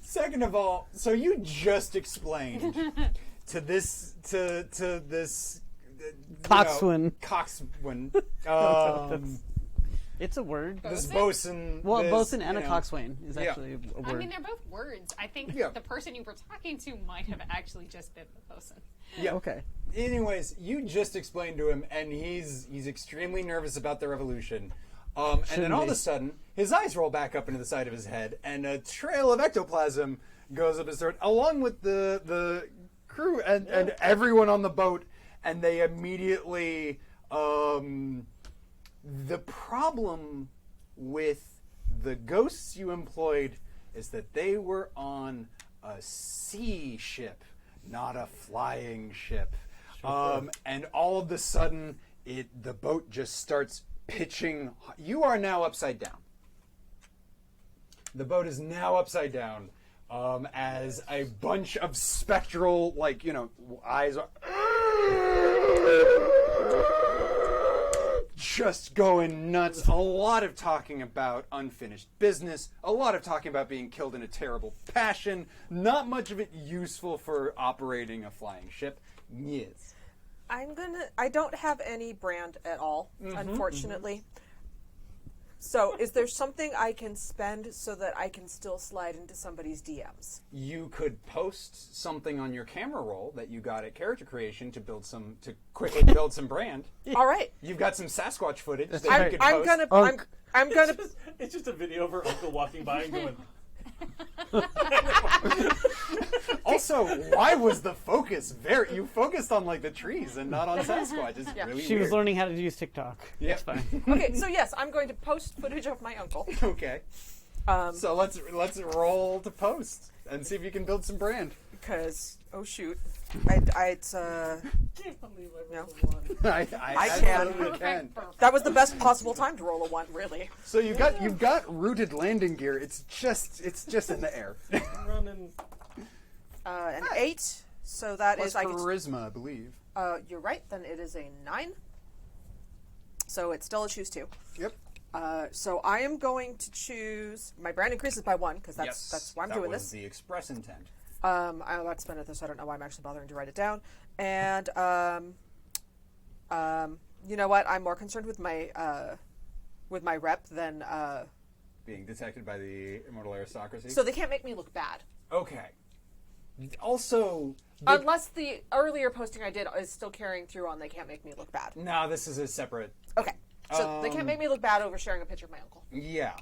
Second of all, so you just explained to this Coxswain. Coxswain. It's a word. This bosun. Well, this, bosun and a you know, coxswain is Yeah. actually a I word. mean, they're both words. I think Yeah. the person you were talking to might have actually just been the bosun. Yeah. Okay. Anyways, you just explained to him, and he's extremely nervous about the revolution. And then Shouldn't all of be. a sudden, his eyes roll back up into the side of his head, and a trail of ectoplasm goes up his throat, along with the crew and everyone on the boat, and they immediately. The problem with the ghosts you employed is that they were on a sea ship, not a flying ship. And all of a sudden, the boat just starts pitching. You are now upside down. The boat is now upside down as a bunch of spectral, eyes are just going nuts. A lot of talking about unfinished business, a lot of talking about being killed in a terrible passion, not much of it useful for operating a flying ship. Yes. I don't have any brand at all, unfortunately. So, is there something I can spend so that I can still slide into somebody's DMs? You could post something on your camera roll that you got at Character Creation to quickly build some brand. All right. You've got some Sasquatch footage that I'm, you could I'm post. gonna. Unk. I'm gonna. It's just a video of her uncle walking by and going, Also, why was the focus you focused on the trees and not on Sasquatch? It's really She weird. was learning how to use TikTok. Yeah. It's fine. Okay, so yes, I'm going to post footage of my uncle. Okay. So let's roll to post and see if you can build some brand. Because shoot, it's can't believe I No. rolled a 1. I can. absolutely can. that was the best possible time to roll a 1, really. So you've got rooted landing gear. It's just in the air. Running. An 8, so that Plus is I can. charisma, I believe. You're right. Then it is a 9. So it's still a choose 2. Yep. So I am going to choose my brand increases by 1 because that's why I'm doing That was this. the express intent. I'm about to spend it this. I don't know why I'm actually bothering to write it down. And you know what? I'm more concerned with my rep than Being detected by the immortal aristocracy. so they can't make me look bad. Okay. Also, Unless the earlier posting I did is still carrying through on they can't make me look bad. no, this is a separate. Okay. So they can't make me look bad over sharing a picture of my uncle. Yeah.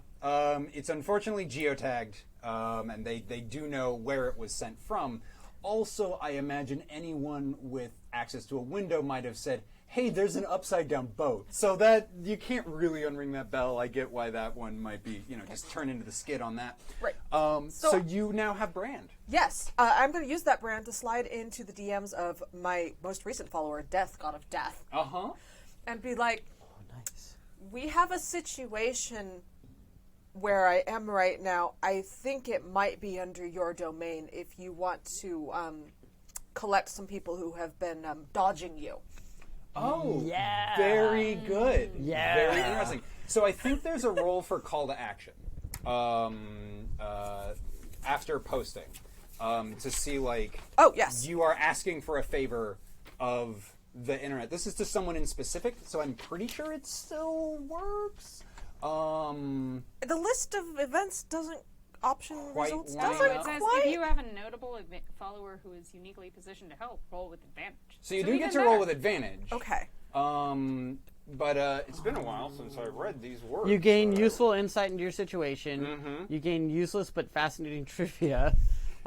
It's unfortunately geotagged, and they do know where it was sent from. Also, I imagine anyone with access to a window might have said, hey, there's an upside down boat. So that you can't really unring that bell. I get why that one might be, just turn into the skid on that. Right. So you now have brand. Yes, I'm going to use that brand to slide into the DMs of my most recent follower, Death, God of Death, and be like, Nice. we have a situation where I am right now. I think it might be under your domain if you want to collect some people who have been dodging you. Oh, Yeah. very good. Yeah. Very interesting. So I think there's a role for call to action after posting to see, like, Oh, yes. you are asking for a favor of the internet. This is to someone in specific, so I'm pretty sure it still works. The list of events doesn't option Quite results line doesn't up. It says quite. if you have a notable follower who is uniquely positioned to help, roll with advantage. So you do even get to roll better. with advantage. Okay. But it's been a while since I've read these words. You gain useful insight into your situation. You gain useless but fascinating trivia.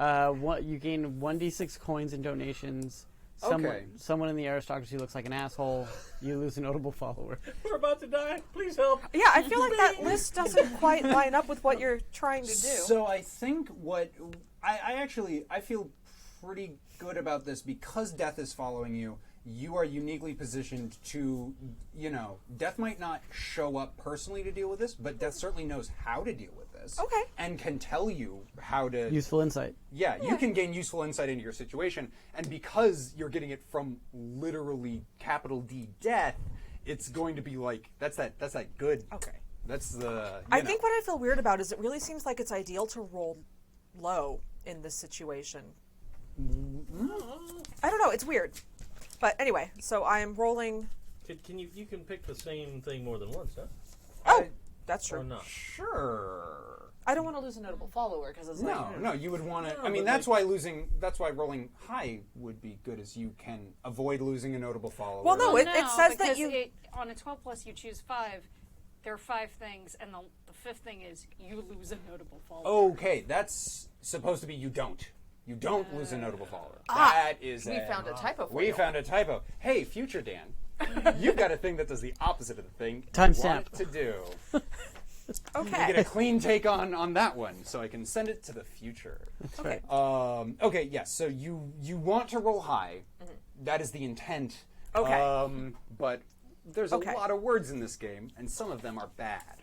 You gain 1d6 coins in donations. Okay. Someone in the aristocracy looks like an asshole. You lose a notable follower. We're about to die. Please help. Yeah, I feel like that list doesn't quite line up with what you're trying to do. So I think what I feel pretty good about this because Death is following you. You are uniquely positioned to, Death might not show up personally to deal with this, but Death certainly knows how to deal with this. Okay. And can tell you how to. Useful insight. Yeah, you can gain useful insight into your situation, and because you're getting it from literally capital D Death, it's going to be like that's that good. Okay. That's the. I think what I feel weird about is it really seems like it's ideal to roll low in this situation. I don't know. It's weird. But anyway, so I am rolling. Can you can pick the same thing more than once, huh? Oh, that's Or true. not? Sure. I don't want to lose a notable follower because it's like No, you would want to. No, I mean, but that's why rolling high would be good, as you can avoid losing a notable follower. Well, no, it says that because you. on a 12 plus you choose 5. There are 5 things, and the 5th thing is you lose a notable follower. Okay, that's supposed to be you don't. You don't lose a notable follower. Ah, that is. we found a typo for We you. found a typo. Hey, future Dan, you've got a thing that does the opposite of the thing Timestamp. you want it to do. Okay. Get a clean take on that one, so I can send it to the future. That's right. Okay, yes. So you want to roll high. That is the intent. Okay. But there's Okay. a lot of words in this game, and some of them are bad.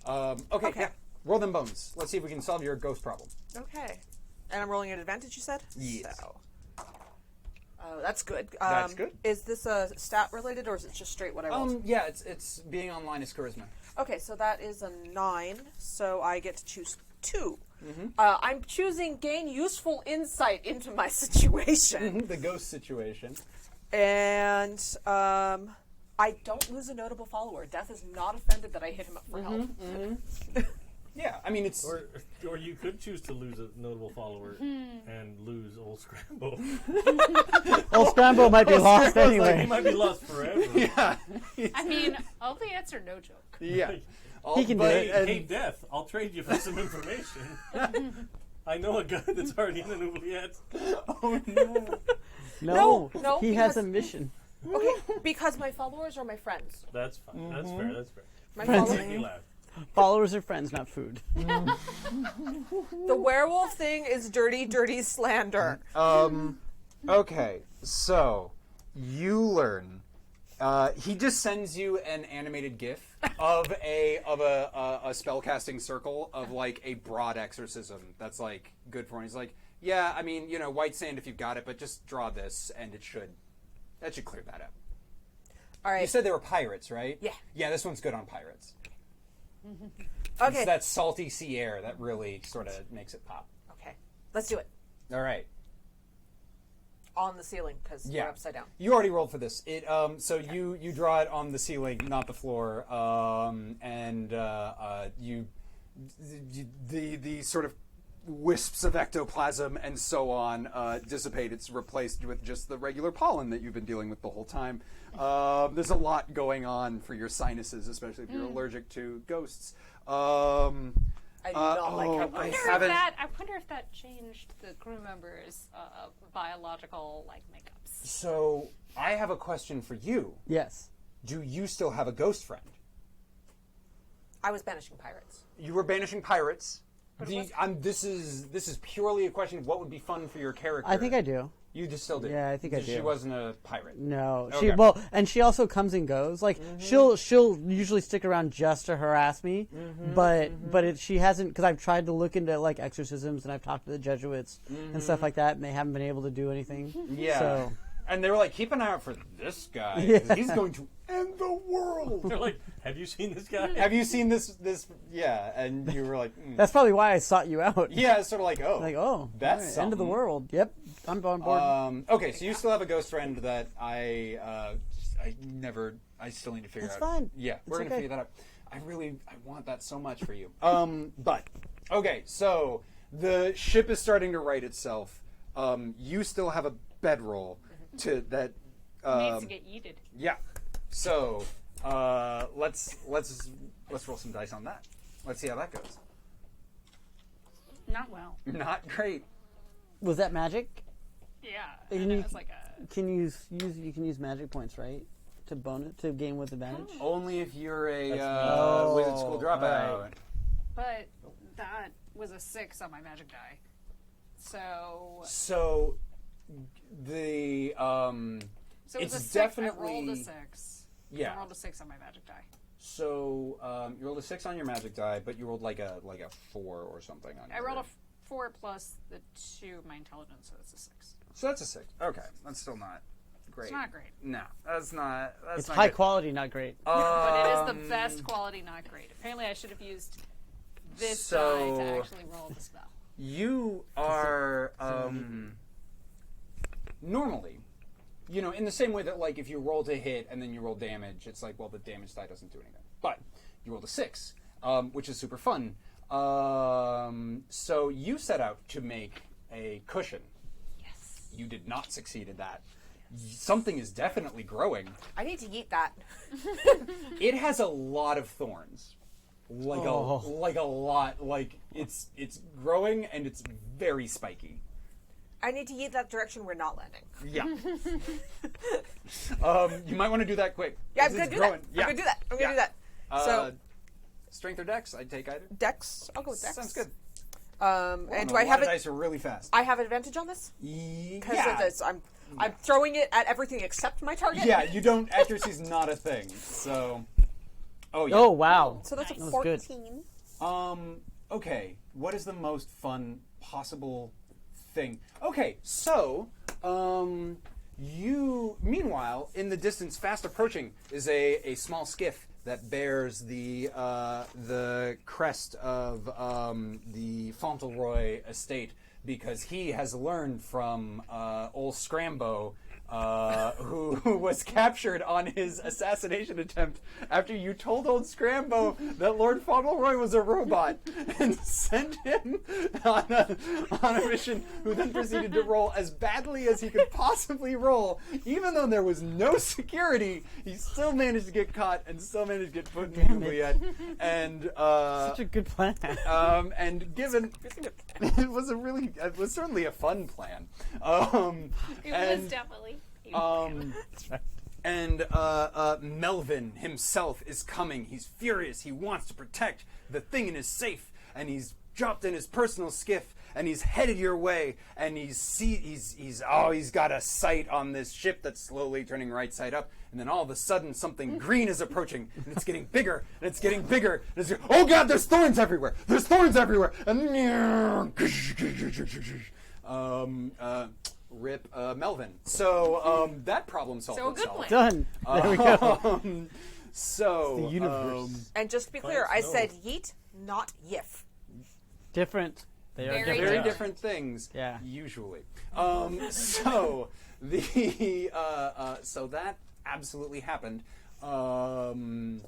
Okay. Okay. Yeah. Roll them bones. Let's see if we can solve your ghost problem. Okay. And I'm rolling at advantage, you said? Yes. So. That's good. That's good. Is this a stat related or is it just straight what I rolled? Yeah. It's being online is charisma. Okay, so that is a 9, so I get to choose 2. Mm-hmm. I'm choosing gain useful insight into my situation. The ghost situation. And I don't lose a notable follower. Death is not offended that I hit him up for help. Yeah. I mean, it's. Or you could choose to lose a notable follower and lose Old Scramble. Old Scramble might be lost He anyway. might be lost forever. Yeah. I mean, all the hits are no joke. Yeah. He can do But- it. Hey, Death, I'll trade you for some information. I know a guy that's already in an oubliette. Oh no. No, he has a because- mission. Okay, because my followers are my friends. That's fine. That's fair. That's fair. My Friends. Make followers. me laugh. Followers are friends, not food. The werewolf thing is dirty, dirty slander. Okay, so you learn. He just sends you an animated GIF of a spellcasting circle of like a broad exorcism that's like good for him. He's like, yeah, I mean, white sand if you've got it, but just draw this and that should clear that up. All You right. said they were pirates, right? Yeah. Yeah, this one's good on pirates. Okay. It's that salty sea air that really sort of makes it pop. Okay. Let's do it. All right. On the ceiling, because Yeah. we're upside down. You already rolled for this. So you draw it on the ceiling, not the floor, and the sort of wisps of ectoplasm and so on dissipate. It's replaced with just the regular pollen that you've been dealing with the whole time. There's a lot going on for your sinuses, especially if you're allergic to ghosts. I do not like how I wonder if that changed the crew members' biological makeups. So I have a question for you. Yes. Do you still have a ghost friend? I was banishing pirates. You were banishing pirates. This is purely a question of what would be fun for your character. I think I do. You just still do. Yeah, I think I do. She wasn't a pirate. No, Okay. and she also comes and goes. Like she'll usually stick around just to harass me, but she hasn't, because I've tried to look into exorcisms and I've talked to the Jesuits and stuff like that, and they haven't been able to do anything. Yeah. So. And they were like, keep an eye out for this guy. 'Cause he's going to end the world. They're like, have you seen this guy? Have you seen this? Yeah. And you were like, That's probably why I sought you out. yeah, it's sort of like, oh. That's That's end of the something. world. Yep, I'm on board. Okay, so you still have a ghost friend that I still need to figure It's out. fine. Yeah, we're It's gonna okay. figure that out. I want that so much for you. But okay, so the ship is starting to right itself. You still have a bedroll to that. Needs to get yeeted. Yeah. So let's roll some dice on that. Let's see how that goes. Not well. Not great. Was that magic? Yeah. You And need- it was like a. Can you use magic points, right? To gain with advantage. Only if you're a That's wizard school dropout. right. But that was a 6 on my magic die. So. So the So it was it's a 6. definitely I rolled a 6. Yeah. I rolled a 6 on my magic die. So you rolled a 6 on your magic die, but you rolled like a 4 or something on. I your- rolled a 4 plus the 2 of my intelligence, so it's a 6. So that's a 6. Okay, that's still not great. It's not great. No, that's not. That's It's not high good. quality, not great. But it is the best quality, not great. Apparently, I should have used this die So- to actually roll the spell. You are normally, in the same way that if you roll to hit and then you roll damage, it's like, well, the damage die doesn't do anything. But you rolled a 6, which is super fun. So you set out to make a cushion. Yes. You did not succeed at that. Something is definitely growing. I need to eat that. It has a lot of thorns. Like a lot. It's growing and it's very spiky. I need to eat that direction we're not landing. Yeah. You might want to do that quick. Yeah, I'm 'cause gonna it's do growing. that. Yeah. I'm gonna do that. I'm gonna Yeah. do that. So Strength or dex? I'd take either. Dex. I'll go with Dex. Sounds good. And do I have it? it? Dice are really fast. I have advantage on this because Yeah. of this. I'm throwing it at everything except my target. Yeah, you don't. Accuracy's not a thing. So. Oh yeah. Oh wow. So that's a That was good. 14. Okay. What is the most fun possible thing? Okay. So. Meanwhile, in the distance, fast approaching, is a small skiff that bears the crest of the Fauntleroy estate, because he has learned from old Scrambo, who was captured on his assassination attempt after you told old Scrambo that Lord Fauntleroy was a robot and sent him on a mission, who then proceeded to roll as badly as he could possibly roll. Even though there was no security, he still managed to get caught and still managed to get put in the oubliette. And Such a good plan. and given it was certainly a fun plan. It and, was definitely. And Melvin himself is coming. He's furious. He wants to protect the thing in his safe, and he's dropped in his personal skiff, and he's headed your way. And he's got a sight on this ship that's slowly turning right side up. And then all of a sudden, something green is approaching, and it's getting bigger, and it's getting bigger. And it's, oh God, there's thorns everywhere! There's thorns everywhere! And rip Melvin. So that problem solved So a good itself. plan. Done. There we go. So The universe. And just to be clear, I said yeet, not yif. Different. They are Very different. very Yeah. different things. Yeah. Usually. So so that absolutely happened. And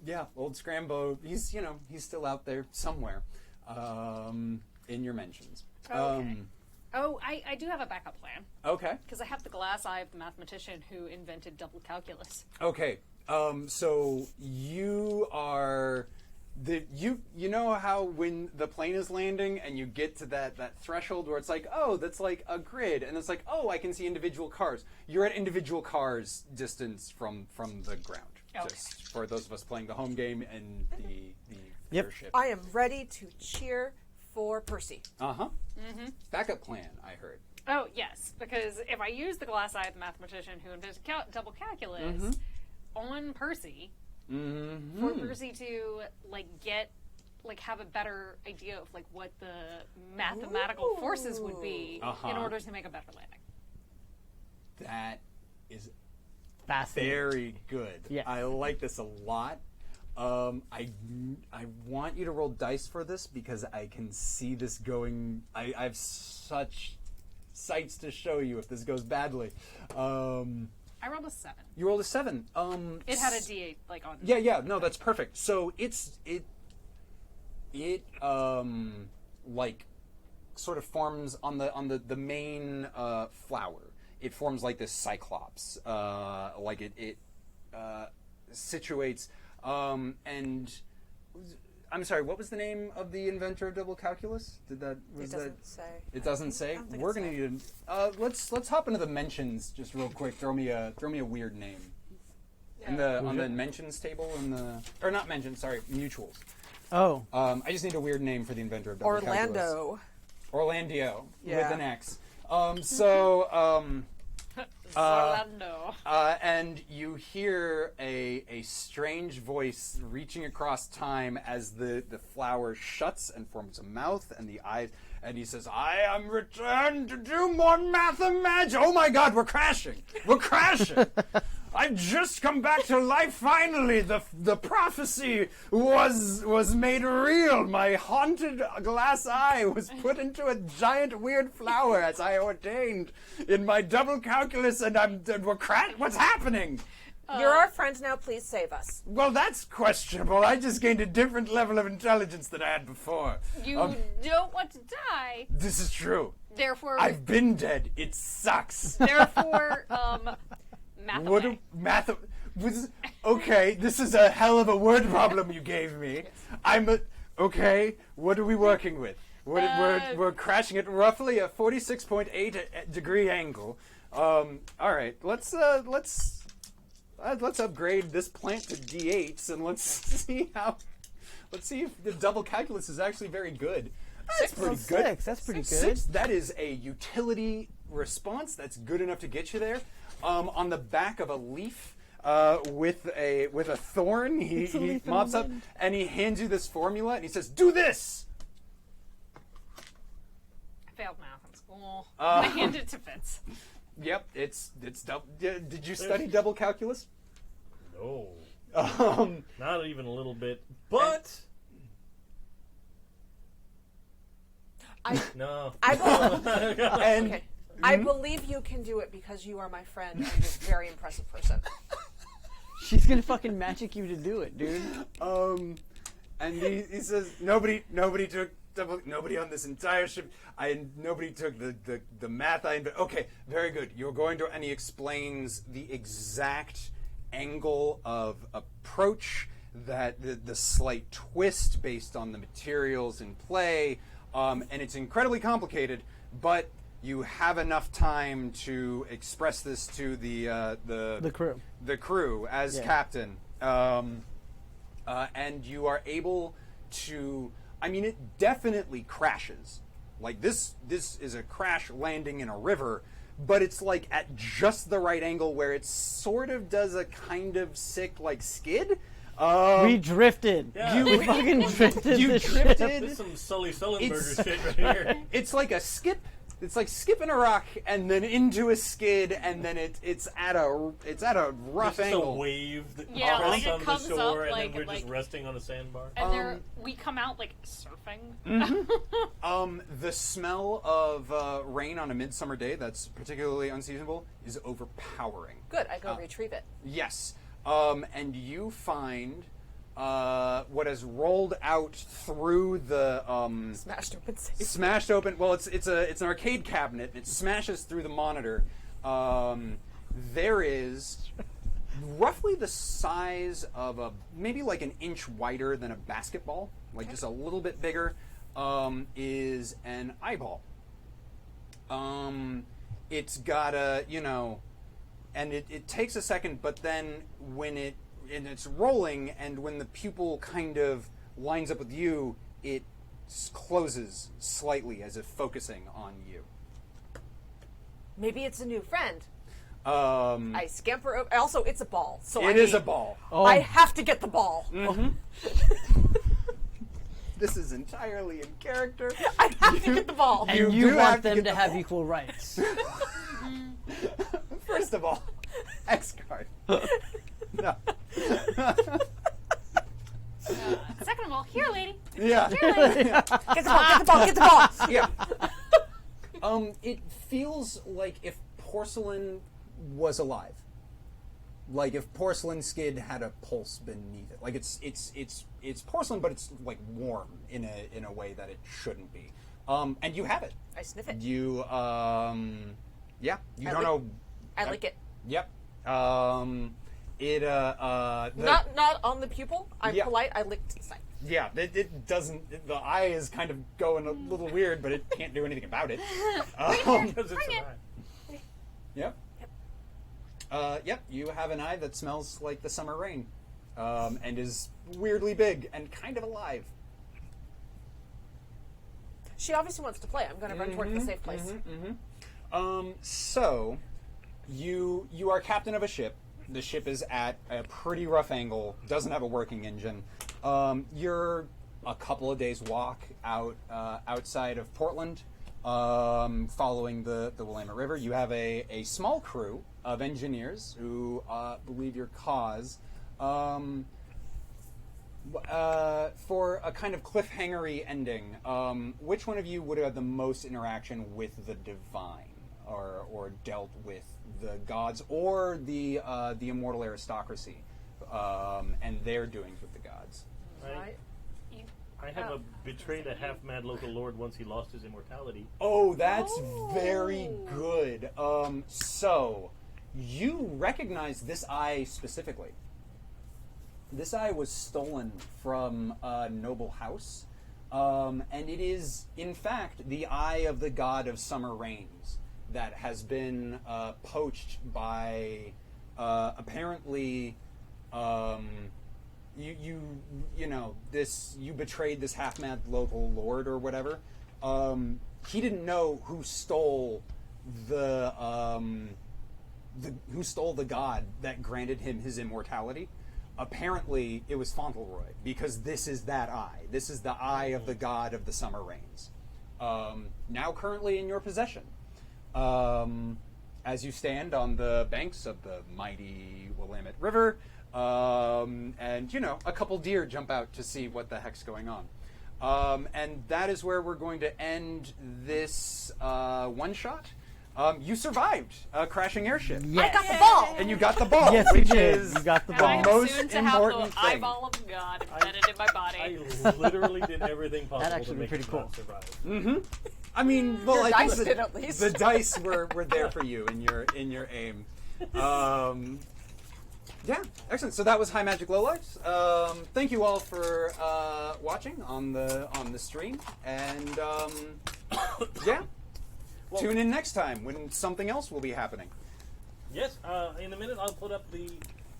yeah, old Scrambo, he's still out there somewhere in your mentions. Okay. I do have a backup plan. Okay. Because I have the glass eye of the mathematician who invented double calculus. Okay. So you are You know how when the plane is landing and you get to that threshold where it's like, oh, that's like a grid, and it's like, oh, I can see individual cars. You're at individual cars distance from the ground. Okay. Just for those of us playing the home game and the Yep. airship. I am ready to cheer for Percy. Backup plan, I heard. Oh, yes, because if I use the glass-eyed mathematician who invented double calculus on Percy, for Percy to have a better idea of what the mathematical forces would be in order to make a better landing. That is Fascinating. very good. Yes. I like this a lot. I want you to roll dice for this because I can see this going. I have such sights to show you if this goes badly. I rolled a 7. You rolled a 7. It had a D8 on. Yeah. No, that's perfect. So it sort of forms on the main flower. It forms like this cyclops. It situates. And I'm sorry, what was the name of the inventor of double calculus? It doesn't say. It doesn't say. don't think We're it's gonna need. Let's hop into the mentions just real quick. Throw me a weird name. On the mentions table or not mentions. Sorry, mutuals. Oh. I just need a weird name for the inventor of double calculus. Orlando Yeah. with an X. Orlando. And you hear a strange voice reaching across time as the flower shuts and forms a mouth and the eyes, and he says, I am returned to do more mathematics. Oh my God, we're crashing. We're crashing. I've just come back to life finally. The prophecy was made real. My haunted glass eye was put into a giant weird flower as I ordained in my double calculus, and what's happening? You're our friend now. Please save us. Well, that's questionable. I just gained a different level of intelligence than I had before. You don't want to die. This is true. Therefore, I've been dead. It sucks. therefore, Okay, this is a hell of a word problem you gave me. Okay, what are we working with? We're crashing at roughly a 46.8 degree angle. All right, let's upgrade this plant to D8s and let's see if the double calculus is actually very good. That's pretty good. 6. That's pretty good. 6. That is a utility response. That's good enough to get you there. On the back of a leaf with a thorn, he mops up and he hands you this formula and he says, "Do this." I failed math in school. I handed it to Fitz. Yep, it's double. Did you study double calculus? No. Not even a little bit. But no. And I believe you can do it because you are my friend and you're a very impressive person. She's gonna fucking magic you to do it, dude. and he says nobody took nobody on this entire ship. Nobody took the math. Okay, very good. You're going to, and he explains the exact angle of approach, that the slight twist based on the materials in play, and it's incredibly complicated, but you have enough time to express this to the crew as captain, and you are able to. I mean, it definitely crashes. Like this is a crash landing in a river, but it's like at just the right angle where it sort of does a kind of sick like skid. We drifted. Yeah. We fucking drifted. You the drifted. ship. This is some Sully Sullenberger shit right here. It's like a skip. It's like skipping a rock and then into a skid, and then it's at a rough It's angle. a wave that Yeah, crests like it on the comes shore, up and like- then we're like- just resting on a sandbar. And we come out like surfing. The smell of rain on a midsummer day that's particularly unseasonable is overpowering. Good, I go retrieve it. Yes, and you find what has rolled out through the Smashed open safe. smashed open. Well, it's an arcade cabinet. And it smashes through the monitor. There is roughly the size of maybe like an inch wider than a basketball, like just a little bit bigger, is an eyeball. It's got a, and it takes a second, but then when it's rolling, and when the pupil kind of lines up with you, it closes slightly as if focusing on you. Maybe it's a new friend. Um, I scamper over. Also, it's a ball. So it is a ball. Oh, I have to get the ball. This is entirely in character. I have to get the ball. and you you do want have to them get to the have ball. equal rights. First of all, X card. No. Second of all, here, lady. Yeah. Get the ball. Get the ball. Get the ball. Yeah. It feels like if porcelain was alive. Like if porcelain skid had a pulse beneath it. Like it's porcelain, but it's like warm in a way that it shouldn't be. And you have it. I sniff it. You yeah. You I don't lick- know. I lick it. Yep. Not on the pupil. I'm Yeah. polite. I lick to the side. Yeah, it doesn't. The eye is kind of going a little weird, but it can't do anything about it. Because it's an eye. Yep. Yep. You have an eye that smells like the summer rain, and is weirdly big and kind of alive. She obviously wants to play. I'm going to run toward the safe place. So, you are captain of a ship. The ship is at a pretty rough angle. Doesn't have a working engine. You're a couple of days walk outside of Portland, following the Willamette River. You have a small crew of engineers who believe your cause. For a kind of cliffhangery ending, which one of you would have the most interaction with the divine, or dealt with the gods, or the immortal aristocracy, and their doings with the gods? Right. I have betrayed a half-mad local lord once he lost his immortality. Oh, that's very good. So, you recognize this eye specifically. This eye was stolen from a noble house, and it is, in fact, the eye of the god of summer rains that has been poached by, apparently, you betrayed this half-mad local lord or whatever. He didn't know who stole the god that granted him his immortality. Apparently, it was Fauntleroy, because this is that eye. This is the eye of the god of the summer rains. Now currently in your possession. As you stand on the banks of the mighty Willamette River, and, a couple deer jump out to see what the heck's going on. And that is where we're going to end this one-shot. You survived a crashing airship. I got the ball. And you got the ball, Yes, you which did. is You got the And ball. I am most soon to have important the thing. eyeball of God embedded in my body. I literally did everything possible actually to make pretty it cool. not survive. I mean, well, Your I dice think did, at least. the dice were there for you in your aim. Yeah, excellent. So that was High Magic Lowlives. Thank you all for watching on the stream, and yeah, tune in next time when something else will be happening. Yes, in a minute I'll put up the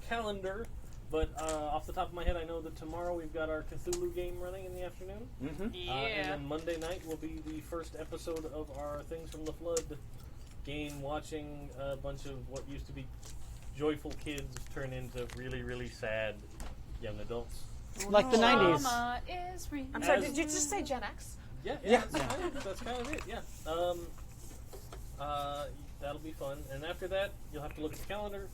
calendar, but off the top of my head I know that tomorrow we've got our Cthulhu game running in the afternoon. And then Monday night will be the first episode of our Things from the Flood game, watching a bunch of what used to be joyful kids turn into really, really sad young adults. Like the 90s. Mama is real. I'm sorry, As- did you just say Gen X? Yeah. That's kind of it, yeah. That'll be fun. And after that, you'll have to look at the calendar.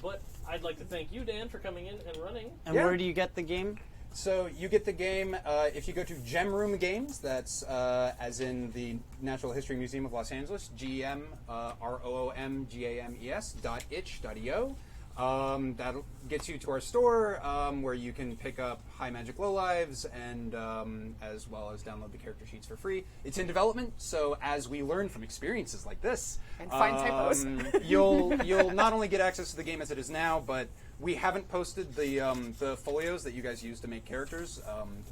But I'd like to thank you, Dan, for coming in and running. And Yeah. where do you get the game? So you get the game if you go to Gem Room Games. That's as in the Natural History Museum of Los Angeles. GEMROOMGAMES.itch.io. That gets you to our store, where you can pick up High Magic Lowlives and as well as download the character sheets for free. It's in development, so as we learn from experiences like this, And find typos. you'll not only get access to the game as it is now, but we haven't posted the folios that you guys use to make characters.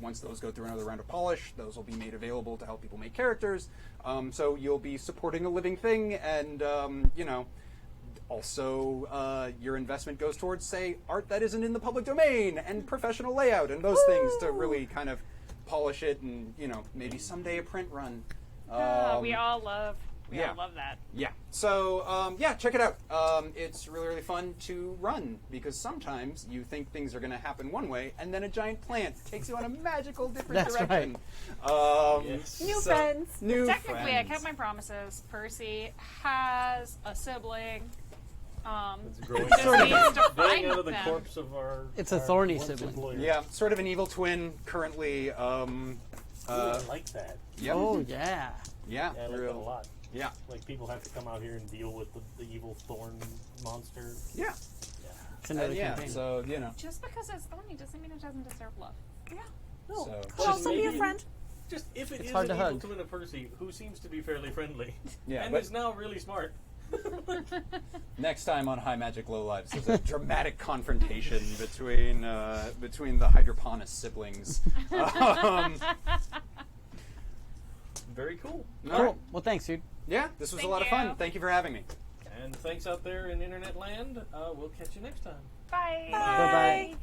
Once those go through another round of polish, those will be made available to help people make characters. So you'll be supporting a living thing, and also, your investment goes towards, say, art that isn't in the public domain and professional layout and those things to really kind of polish it and, maybe someday a print run. We all love yeah. that. Yeah. So, check it out. It's really, really fun to run because sometimes you think things are going to happen one way and then a giant plant takes you on a magical different That's direction. Yes. New friends. New Technically, I friends. kept my promises. Percy has a sibling. It's growing, Just needs to growing find out of the them. corpse of our. It's a our thorny once sibling. employer. Yeah, sort of an evil twin currently. Ooh, I like that. Yep. Oh yeah. Yeah, Yeah, I like that a real. lot. Yeah. Like people have to come out here and deal with the evil thorn monster. Yeah. It's another Yeah, campaign. so, Just because it's thorny doesn't mean it doesn't deserve love. No, So- Could also be a maybe- friend. Just if it It's is hard an to evil hug. twin of Percy, who seems to be fairly friendly, Yeah, and but- is now really smart. Next time on High Magic Lowlives, there's a dramatic confrontation between the hydroponus siblings. Very cool. All right. Cool. Well, thanks, dude. Yeah, this was a Thank lot of fun. you. Thank you for having me. And thanks out there in internet land. We'll catch you next time. Bye. Bye bye.